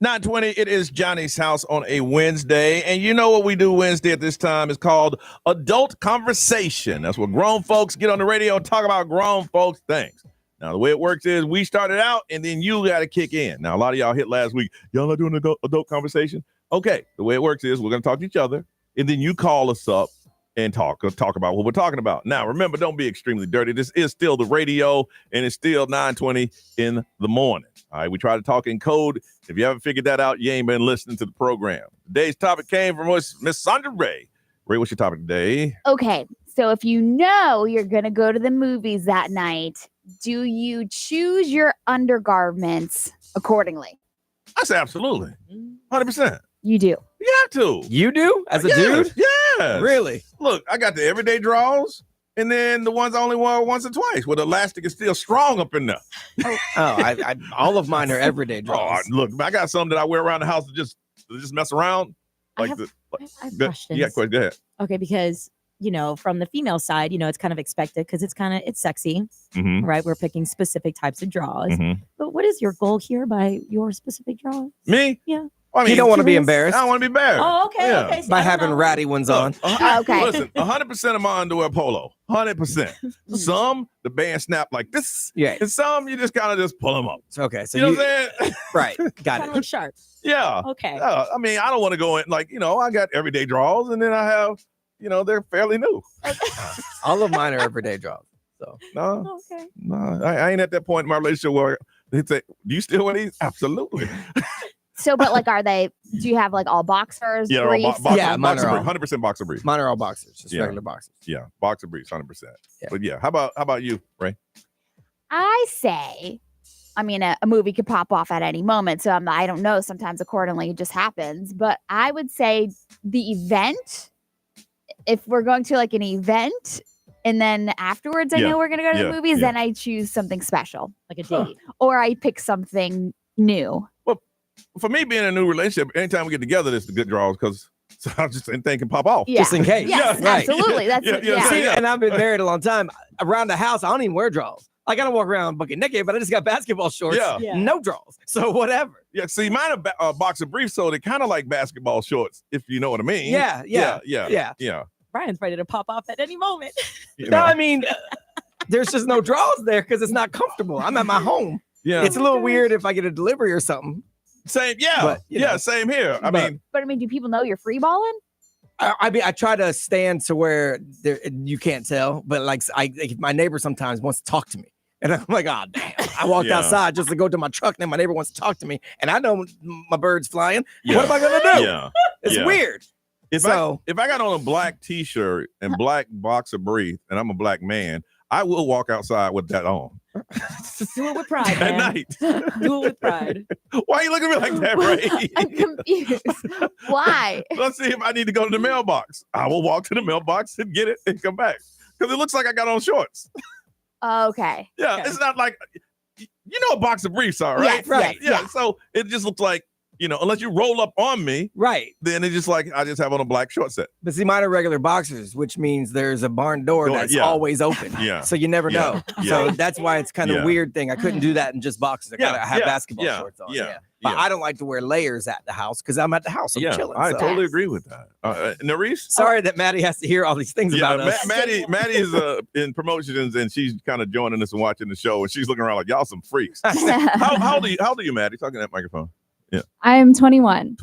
9:20, it is Johnny's house on a Wednesday. And you know what we do Wednesday at this time is called Adult Conversation. That's where grown folks get on the radio and talk about grown folks things. Now, the way it works is we started out and then you got to kick in. Now, a lot of y'all hit last week. Y'all not doing adult conversation? Okay. The way it works is we're going to talk to each other and then you call us up and talk about what we're talking about. Now, remember, don't be extremely dirty. This is still the radio and it's still 9:20 in the morning. All right. We try to talk in code. If you haven't figured that out, you ain't been listening to the program. Today's topic came from Miss Sandra Ray. Ray, what's your topic today? Okay. So if you know you're going to go to the movies that night, do you choose your undergarments accordingly? I say absolutely. 100%. You do. You have to. You do? As a dude? Yes. Really? Look, I got the everyday draws and then the ones I only wear once or twice where the elastic is still strong up in there. I all of mine are everyday draws. Look, I got some that I wear around the house to just mess around. I have questions. Yeah, go ahead. Okay, because from the female side, it's kind of expected because it's sexy, Mhm. right? We're picking specific types of draws. Mhm. But what is your goal here by your specific draws? Me? Yeah. You don't want to be Curious? embarrassed. I don't want to be embarrassed. Oh, okay, Yeah. okay. See, By I don't having know. ratty ones on. Okay. Listen, 100% of my underwear polo. 100%. Some, the band snap like this. Yeah. And some, you just kind of just pull them up. Okay. So You know what I'm saying? right. Got Kind of it. like sharks. Yeah. Okay. I mean, I don't want to go in like, I got everyday draws and then I have, they're fairly new. All of mine are everyday draws. So No, Okay. no, I ain't at that point in my relationship where they say, do you still wear these? Absolutely. So, but like, do you have like all boxers? Yeah, briefs? Yeah, mine boxer are all. brief, 100% boxer brief. Mine are all boxers, just Yeah. regular boxers. Yeah, boxer briefs, 100%. Yeah. But yeah, how about you, Ray? I say, I mean, a movie could pop off at any moment. So I don't know. Sometimes accordingly, it just happens. But I would say the event, if we're going to like an event and then afterwards I Yeah. know we're going to go to Yeah. the movies, Yeah. then I choose something special. Like a date. Or I pick something new. Well, for me, being in a new relationship, anytime we get together, it's the good draws because I just anything can pop off. Yeah. Just in case. Yes, Yeah, right. absolutely. That's Yeah, it. yeah, Yeah. See, yeah. and I've been married a long time. Around the house, I don't even wear draws. Like, I don't walk around bucket naked, but I just got basketball shorts. Yeah. Yeah. No draws. So whatever. Yeah, see, mine are boxer briefs, so they're kind of like basketball shorts, if you know what I mean. Yeah. Yeah. Brian's ready to pop off at any moment. You No, know. I mean, there's just no draws there because it's not comfortable. I'm at my home. Yeah. It's a little weird if I get a delivery or something. Same, yeah. But, Same here. I but- mean, But I mean, do people know you're free balling? I mean, I try to stand to where you can't tell, but like my neighbor sometimes wants to talk to me. And I'm like, oh, damn. I walked Yeah. outside just to go to my truck. Then my neighbor wants to talk to me. And I know my bird's flying. Yeah. What am I going to do? yeah. It's Yeah. weird. If I got on a black t-shirt and black boxer brief and I'm a black man, I will walk outside with that on. Do it with pride, At man. night. Do it with pride. Why are you looking at me like that, Ray? I'm confused. Why? Let's see if I need to go to the mailbox. I will walk to the mailbox and get it and come back. Because it looks like I got on shorts. Okay. Yeah, Okay. it's not like, you know what boxer briefs are, right? Yes, right. Yeah, Yeah. so it just looks like, unless you roll up on me, Right. then it's just like I just have on a black short set. But see, mine are regular boxers, which means there's a barn door Door, that's yeah. always open. Yeah. So you never Yeah. know. Yeah. So that's why it's kind of Yeah. weird thing. I couldn't do that in just boxers. I gotta have basketball yeah, shorts on. Yeah. But I don't like to wear layers at the house because I'm at the house. I'm Yeah, chilling. I so. totally agree with that. Nerese? Sorry that Maddie has to hear all these things Yeah, about us. Maddie is in promotions and she's kind of joining us and watching the show and she's looking around like y'all some freaks. how old are you, Maddie? Talking to that microphone. Yeah. I am 21.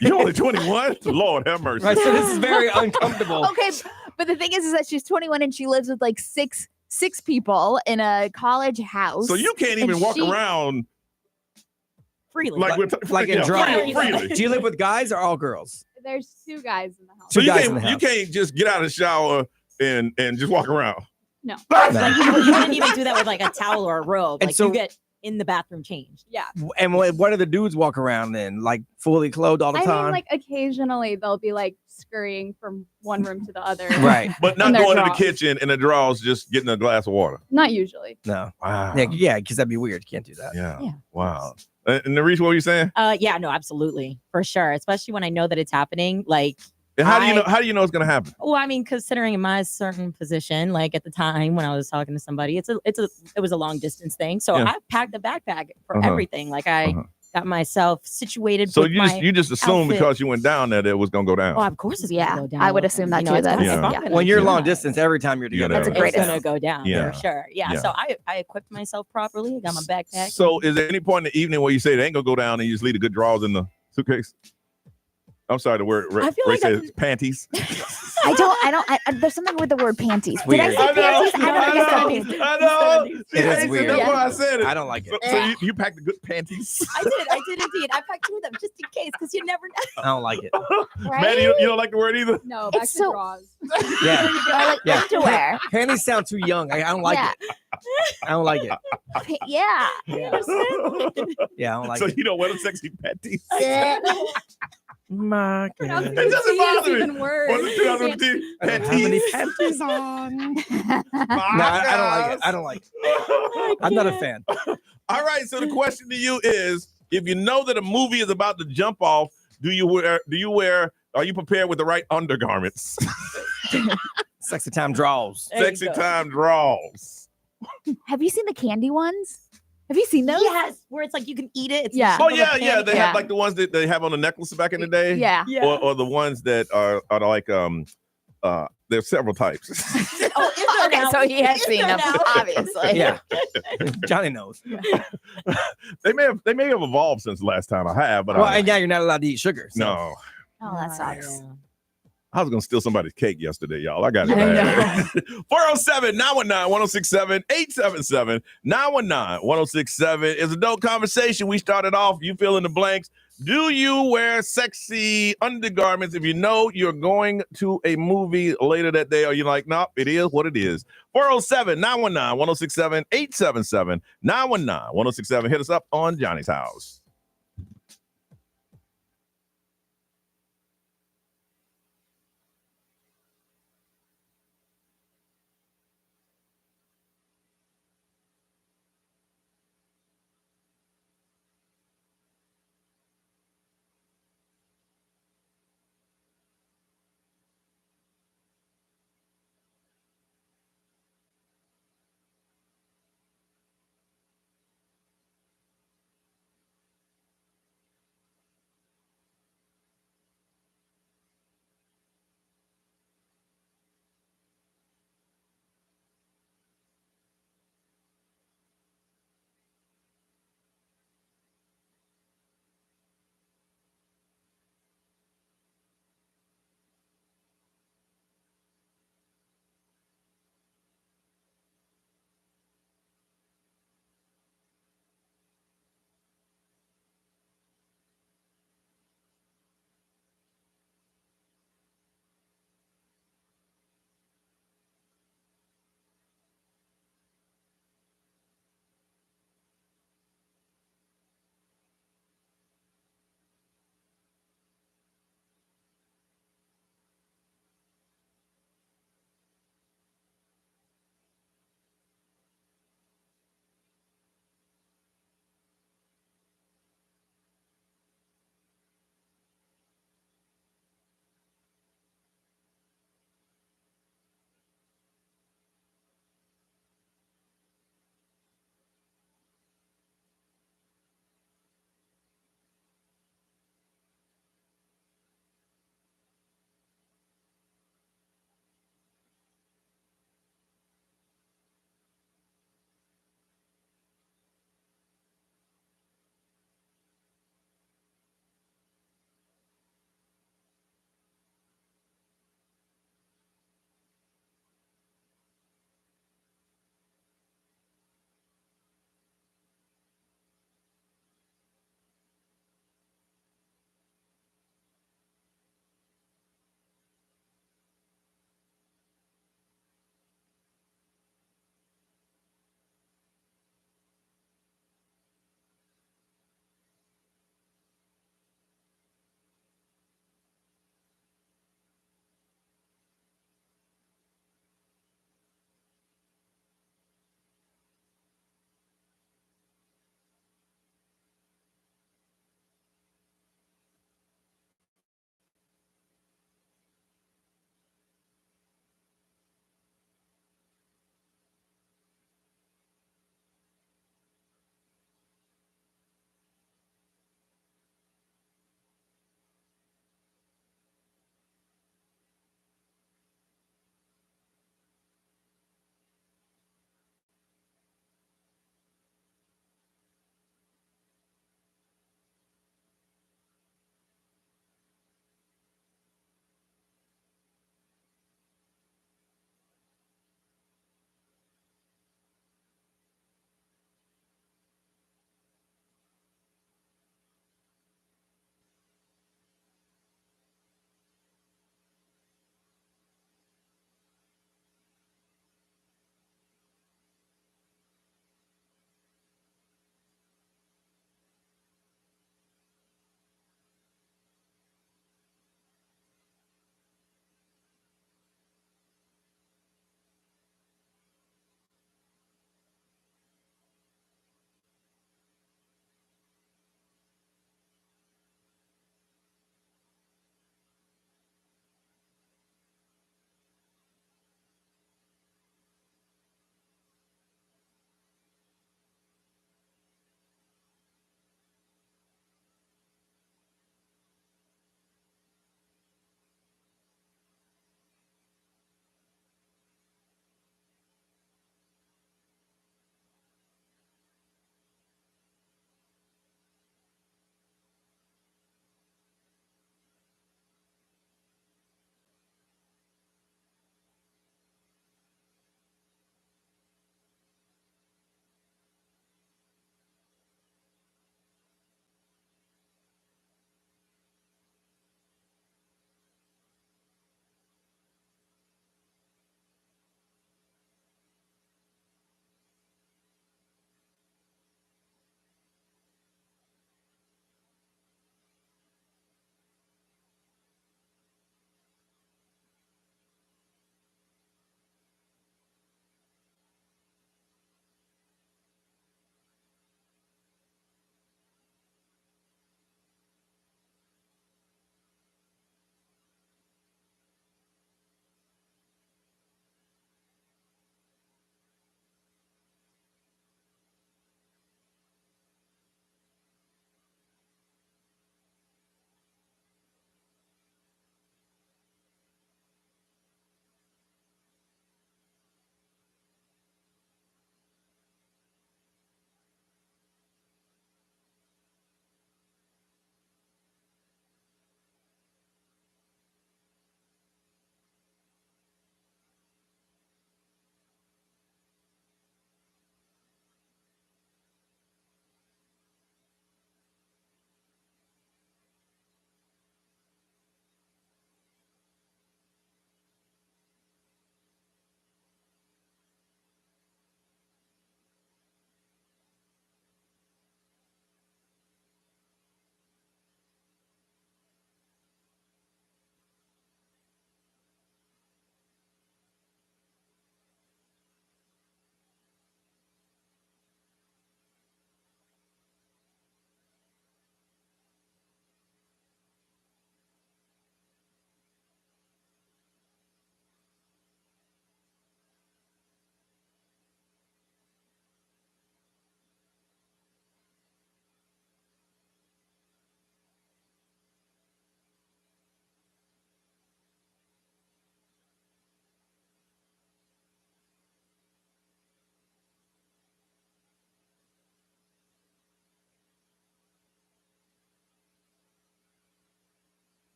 You're only 21? Lord have mercy. Right, so this is very uncomfortable. Okay, but the thing is that she's 21 and she lives with like six people in a college house. So you can't and even walk she- around Freely. like Like in yeah, dry. freely. Do you live with guys or all girls? There's 2 guys in the house. So Two guys in the you house. can't just get out of the shower and just walk around. No. Like you wouldn't even do that with like a towel or a robe. And Like so- you get in the bathroom changed. Yeah. And what do the dudes walk around in? Like fully clothed all the I time? mean, like occasionally they'll be like scurrying from one room to the other. Right. But not In their going to the drawers. kitchen and the drawers just getting a glass of water. Not usually. No. Wow. Yeah, because that'd be weird. You can't do that. Yeah. Yeah. Wow. And Nerese, what were you saying? Yeah, no, absolutely. For sure. Especially when I know that it's happening. Like, And how do you know it's gonna happen? well, I mean, considering in my certain position, like at the time when I was talking to somebody, it was a long distance thing. So Yeah. I packed a backpack for Uh-huh. everything. Like I got myself situated. So with you just assumed outfit. because you went down that it was gonna go down. Oh, of course it's Yeah, gonna go down. I would assume that too. It's That's gonna- Yeah. gonna When you're go long down. distance, every time you're You together, gotta- That's a great It's gonna assume. go down Yeah. for sure. Yeah. Yeah. So I equipped myself properly. I got my backpack. So is there any point in the evening where you say it ain't gonna go down and you just leave the good drawers in the suitcase? I'm sorry, the word Ray, I feel Ray like says panties. There's something with the word panties. Weird. Did I say panties? I don't think I said panties. I know. She It is hates it. weird. That's why I said it. I don't like it. So you packed the good panties. I did indeed. I packed 2 of them just in case, because you never know. I don't like it. Maddie, you don't like the word either? No, back It's to so- draws. Yeah. I like Yeah. underwear. Panties sound too young. I don't like Yeah. it. I don't like it. Yeah. Yeah, I don't like So it. you don't wear the sexy panties? My It God. doesn't bother me. Even worse. Was it 2015? I don't have any Panties. panties on. No, My I don't like it. gosh. I don't like it. I'm not a fan. All right. So the question to you is: if you know that a movie is about to jump off, are you prepared with the right undergarments? Sexy time draws. There you Sexy go. time draws. Have you seen the candy ones? Have you seen those? Yes, where it's like you can eat it. It's Yeah. the Oh shape of yeah, a yeah. They pancake. have like the ones that they have on the necklace back in the day. Yeah. Yeah. Or the ones that are like there's several types. Oh, is there Okay, now? so he has Is seen there them, now? obviously. Yeah. Johnny knows. they may have evolved since the last time I have, but Well, and now you're not allowed to eat sugar. So. no. Oh, that sucks. I was gonna steal somebody's cake yesterday, y'all. I got it I bad. 407-919-1067, 877-919-1067 is adult conversation. We started off, you fill in the blanks. Do you wear sexy undergarments if you know you're going to a movie later that day? Or you're like, nope, it is what it is. 407-919-1067, 877-919-1067. Hit us up on Johnny's House.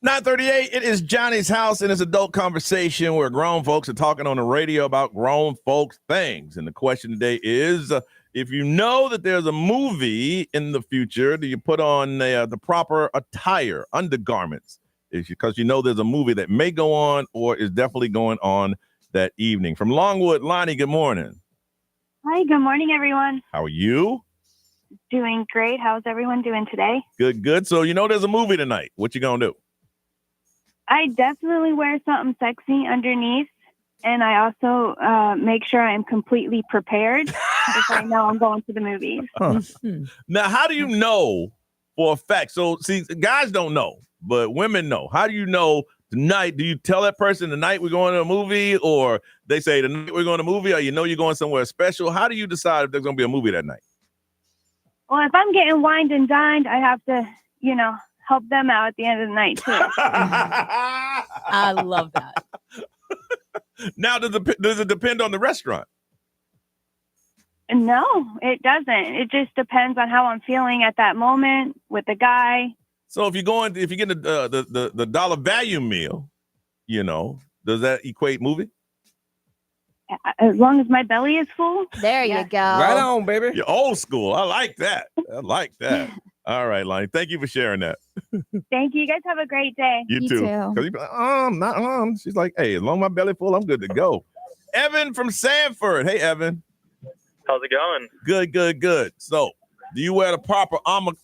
9:38, it is Johnny's house, and it's adult conversation where grown folks are talking on the radio about grown folks things. And the question today is, if you know that there's a movie in the future, do you put on the proper attire, undergarments? Because you know there's a movie that may go on or is definitely going on that evening. From Longwood, Lonnie, good morning. Hi, good morning, everyone. How are you? Doing great. How's everyone doing today? Good, good. So you know there's a movie tonight. What you gonna do? I definitely wear something sexy underneath, and I also make sure I am completely prepared if I know I'm going to the movies. Huh. Now, how do you know for a fact? So, see, guys don't know, but women know. How do you know tonight? Do you tell that person tonight we're going to a movie, or they say tonight we're going to a movie, or you know you're going somewhere special? How do you decide if there's going to be a movie that night? Well, if I'm getting wined and dined, I have to, help them out at the end of the night, too. I love that. Now, does it depend on the restaurant? No, it doesn't. It just depends on how I'm feeling at that moment with the guy. So if you get the dollar value meal, does that equate movie? As long as my belly is full. There you go. Right on, baby. You're old school. I like that. All right, Lonnie. Thank you for sharing that. Thank you. You guys have a great day. You too. Because you be like, not. She's like, hey, as long as my belly full, I'm good to go. Evan from Sanford. Hey, Evan. How's it going? Good. So, do you wear the proper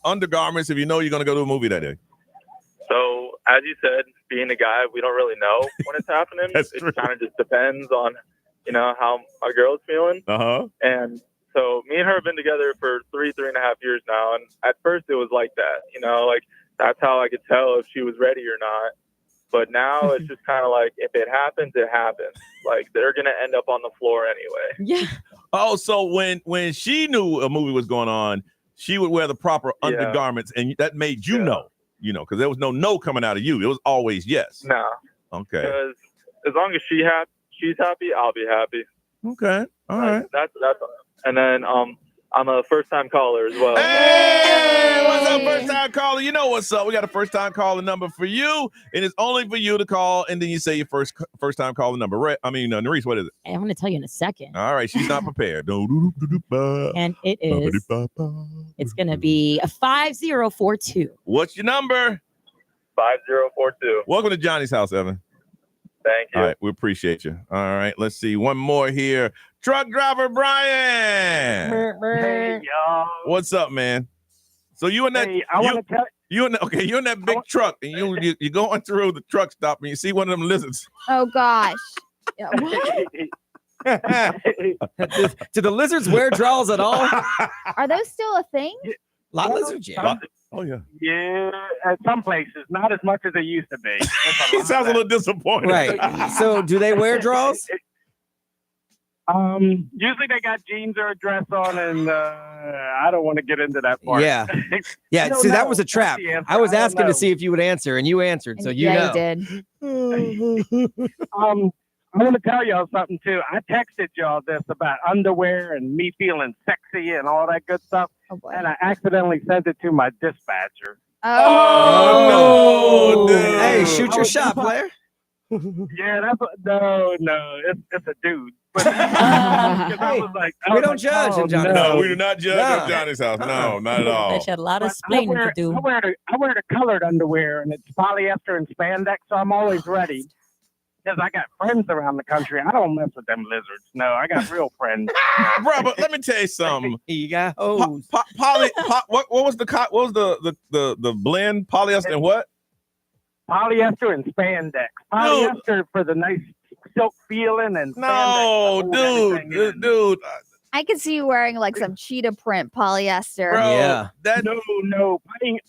undergarments if you know you're going to go to a movie that day? So, as you said, being a guy, we don't really know when it's happening. It kind of just depends on, how our girl's feeling. Uh-huh. And so me and her have been together for 3.5 years now. And at first it was like that, that's how I could tell if she was ready or not. But now it's just kind of like, if it happens, it happens. Like, they're going to end up on the floor anyway. Yeah. Oh, so when she knew a movie was going on, she would wear the proper undergarments, and that made you know, because there was no coming out of you. It was always yes. No. Okay. Because as long as she's happy, I'll be happy. Okay. All right. That's and then I'm a first-time caller as well. Hey, what's up, first-time caller? You know what's up. We got a first-time caller number for you, and it's only for you to call, and then you say your first-time caller number. Nerese, what is it? I'm going to tell you in a second. All right, she's not prepared. And it is, it's going to be a 5042. What's your number? 5042. Welcome to Johnny's house, Evan. Thank you. All right, we appreciate you. All right, let's see. One more here. Truck driver Brian. Hey, y'all. What's up, man? So you in that? Hey, I want to tell you're in that big truck, and you're going through the truck stop, and you see one of them lizards. Oh gosh. Yeah, Do the lizards wear drawers at all? Are those still a thing? A lot of lizards, yeah. Oh yeah. Yeah, at some places, not as much as they used to be. He sounds a little disappointed. Right. So, do they wear drawers? Usually they got jeans or a dress on, and I don't want to get into that part. Yeah. Yeah. See, that was a trap. I was asking to see if you would answer, and you answered, so you know. You did. I want to tell y'all something too. I texted y'all this about underwear and me feeling sexy and all that good stuff, and I accidentally sent it to my dispatcher. Oh no! Hey, shoot your shot, player. Yeah, it's a dude. But I was like, we don't judge in Johnny's house. house. No, we do not judge at Johnny's house. No, not at all. They had a lot of explaining to do. I wear the colored underwear, and it's polyester and spandex, so I'm always ready. Because I got friends around the country. I don't mess with them lizards. No, I got real friends. Bro, but let me tell you something. You got hose. What was the blend? Polyester and what? Polyester and spandex. Polyester for the nice silk feeling, and dude. I could see you wearing like some cheetah print polyester. Bro, yeah. No.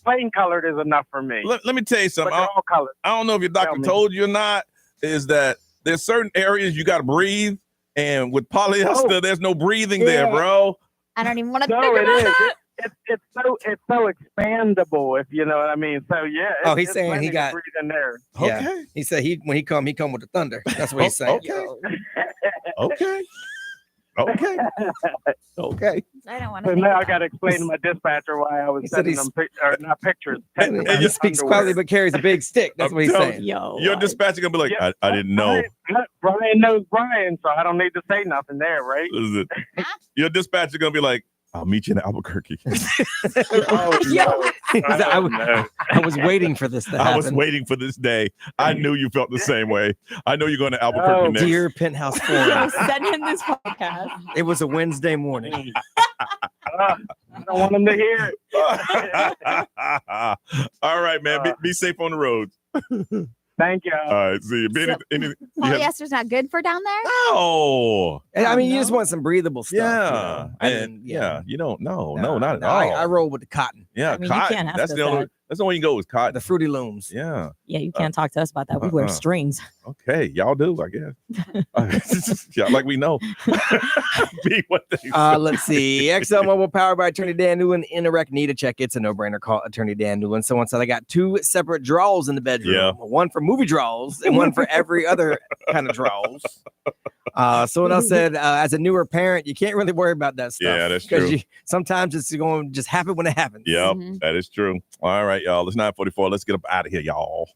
Plain colored is enough for me. Let me tell you something. But they're all colored. I don't know if your doctor told you or not, is that there's certain areas you got to breathe, and with polyester, there's no breathing there, bro. I don't even want to think about that. It's so expandable, if you know what I mean. So yeah. He's saying he got breathing there. Yeah. Okay. He said when he come with the thunder. That's what he's saying. Okay. Okay. Okay. I don't want So to. now I got to explain to my dispatcher why I was sending them not pictures. And he speaks quietly but carries a big stick. That's what he's saying. Your dispatcher gonna be like, I didn't know. Brian knows Brian, so I don't need to say nothing there, right? Listen, your dispatcher gonna be like, I'll meet you in Albuquerque. I was waiting for this to happen. I was waiting for this day. I knew you felt the same way. I know you're going to Albuquerque next. Dear Penthouse Forum. Send him this podcast. It was a Wednesday morning. I don't want him to hear it. All right, man. Be safe on the road. Thank you. All right, see you. Polyester's not good for down there? No. And I mean, you just want some breathable stuff. Yeah. You don't. No, not at all. I roll with the cotton. Yeah, I mean, you cotton. can't ask That's us the only. that. That's the only you can go with cotton. The Fruity Looms. Yeah. Yeah, you can't talk to us about that. We wear strings. Okay, y'all do, I guess. Y'all like we know. Be what they Let's see. XL Mobile powered by Attorney Dan Newland. Interact need a check. It's a no-brainer. Call Attorney Dan Newland. Someone said I got 2 separate drawers in the bedroom. Yeah. One for movie drawers and one for every other kind of drawers. Someone else said, as a newer parent, you can't really worry about that stuff. Yeah, that's true. Sometimes it's going to just happen when it happens. Yep, that is true. All right, y'all. It's 9:44. Let's get up out of here, y'all.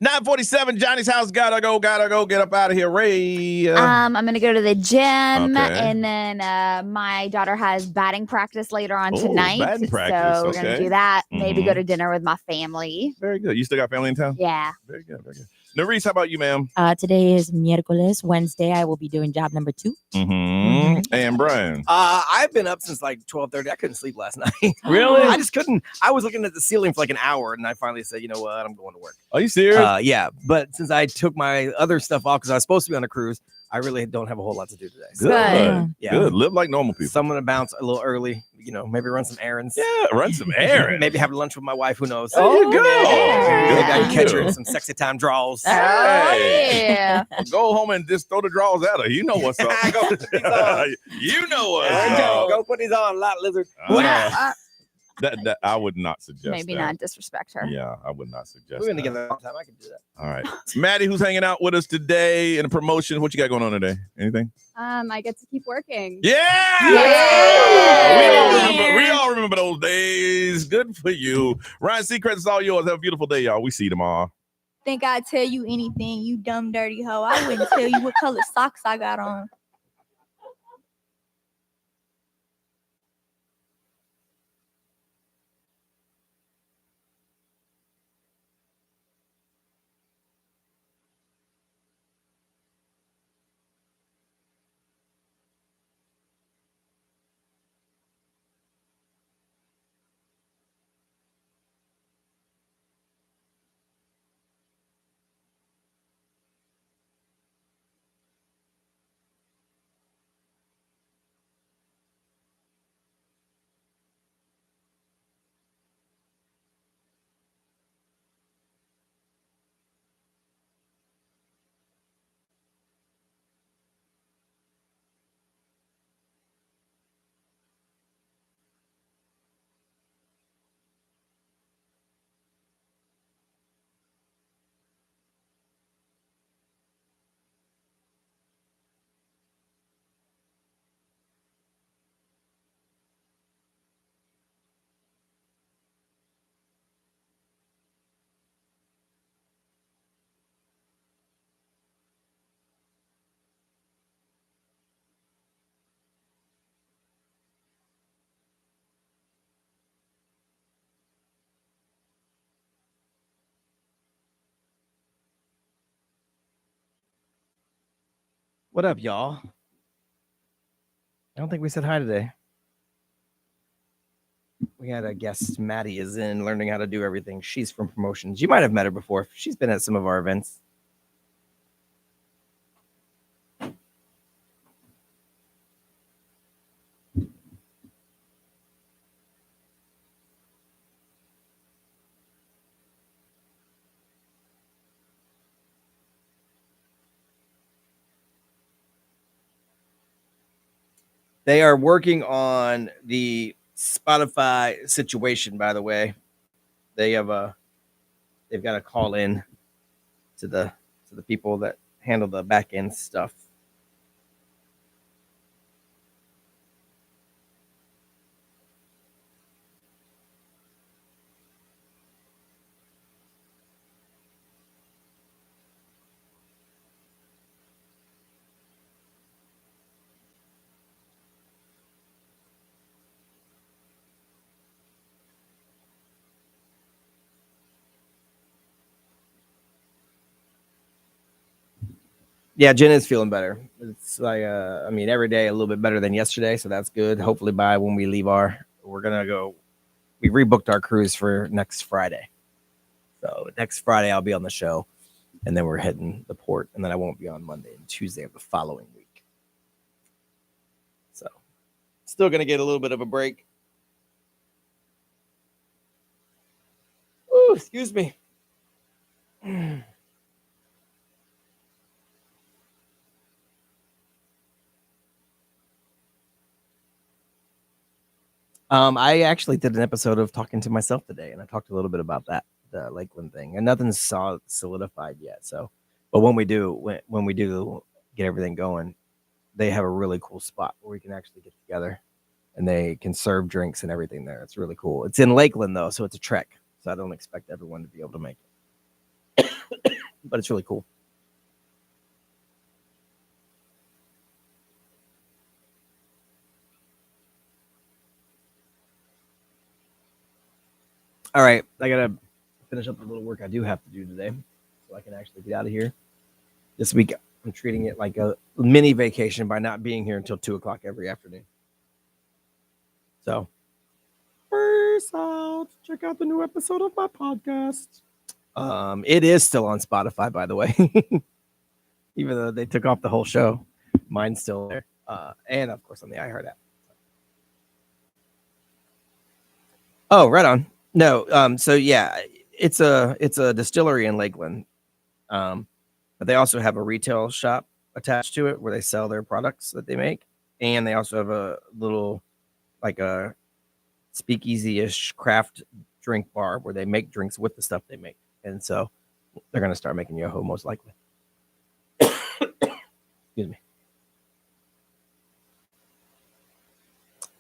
$9:47. Johnny's house. Gotta go. Get up out of here, Ray. I'm gonna go to the gym, Okay. and then my daughter has batting practice later on tonight. batting practice, So we're gonna okay. do that. Maybe Mhm. go to dinner with my family. Very good. You still got family in town? Yeah. Very good. Nerese, how about you, ma'am? Today is miércoles. Wednesday, I will be doing job number 2. Mm-hmm. And Brian. I've been up since like 12:30. I couldn't sleep last night. Really? I just couldn't. I was looking at the ceiling for like an hour, and I finally said, you know what, I'm going to work. Are you serious? Yeah, but since I took my other stuff off because I was supposed to be on a cruise, I really don't have a whole lot to do today. So, Good. yeah. Good. Live like normal people. So I'm gonna bounce a little early. Maybe run some errands. Yeah, run some errands. Maybe have lunch with my wife. Who knows? There you go. Maybe I can catch her in Good. some sexy time draws. Yeah. Go home and just throw the drawers at her. You know what's up. You know what's up. Go put these on, lot lizard. That I would not suggest. Maybe that. not disrespect her. Yeah, I would not suggest. We've been that. together a long time. I can do that. All right, Maddie, who's hanging out with us today in a promotion? What you got going on today? Anything? I get to keep working. Yeah. We all remember those days. Good for you, Ryan Seacrest. It's all yours. Have a beautiful day, y'all. We see you tomorrow. Think I'd tell you anything, you dumb dirty hoe. I wouldn't tell you what color socks I got on. What up, y'all? I don't think we said hi today. We had a guest, Maddie, is in learning how to do everything. She's from promotions. You might have met her before. She's been at some of our events. They are working on the Spotify situation, by the way. They have they've got to call in to the people that handle the back end stuff. Yeah, Jen is feeling better. It's like, I mean, every day a little bit better than yesterday, so that's good. Hopefully by when we leave we're going to go, we rebooked our cruise for next Friday. So next Friday I'll be on the show, and then we're heading the port, and then I won't be on Monday and Tuesday of the following week. So still going to get a little bit of a break. Ooh, excuse me. I actually did an episode of Talking to Myself today, and I talked a little bit about that, the Lakeland thing, and nothing's solidified yet. So, but when we do get everything going, they have a really cool spot where we can actually get together, and they can serve drinks and everything there. It's really cool. It's in Lakeland though, so it's a trek. So I don't expect everyone to be able to make it, but it's really cool. All right, I gotta finish up the little work I do have to do today, so I can actually get out of here. This week, I'm treating it like a mini vacation by not being here until 2:00 every afternoon. So, first out, check out the new episode of my podcast. It is still on Spotify, by the way, even though they took off the whole show. Mine's still there, and of course on the iHeart app. Oh, right on. No, so yeah, it's a distillery in Lakeland, but they also have a retail shop attached to it where they sell their products that they make, and they also have a little like a speakeasy-ish craft drink bar where they make drinks with the stuff they make. And so they're going to start making Yoho most likely. Excuse me.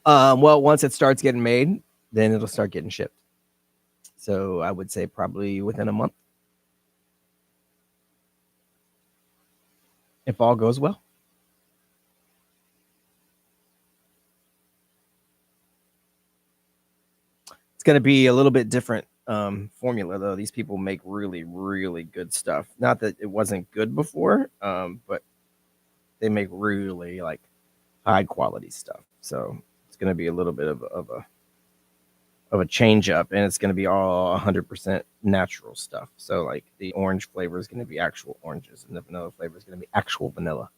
Well, once it starts getting made, then it'll start getting shipped. So I would say probably within a month. If all goes well. It's going to be a little bit different formula, though. These people make really, really good stuff. Not that it wasn't good before, but they make really like high quality stuff. So it's going to be a little bit of a change up, and it's going to be all 100% natural stuff. So like the orange flavor is going to be actual oranges, and the vanilla flavor is going to be actual vanilla.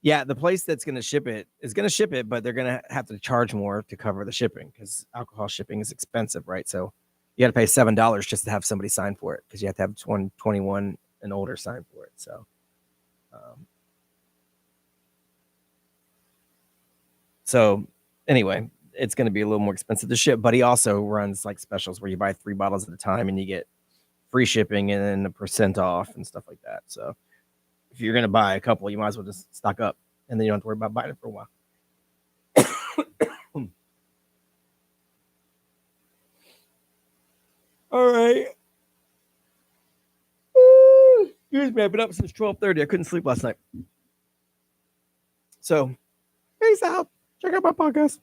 Yeah, the place that's going to ship it is going to ship it, but they're going to have to charge more to cover the shipping because alcohol shipping is expensive, right? So you got to pay $7 just to have somebody sign for it because you have to have 21 and older sign for it. So anyway, it's going to be a little more expensive to ship, but he also runs like specials where you buy 3 bottles at a time and you get free shipping and then 1% off and stuff like that. So if you're going to buy a couple, you might as well just stock up and then you don't have to worry about buying it for a while. All right. Excuse me, I've been up since 12:30. I couldn't sleep last night. So, peace out. Check out my podcast.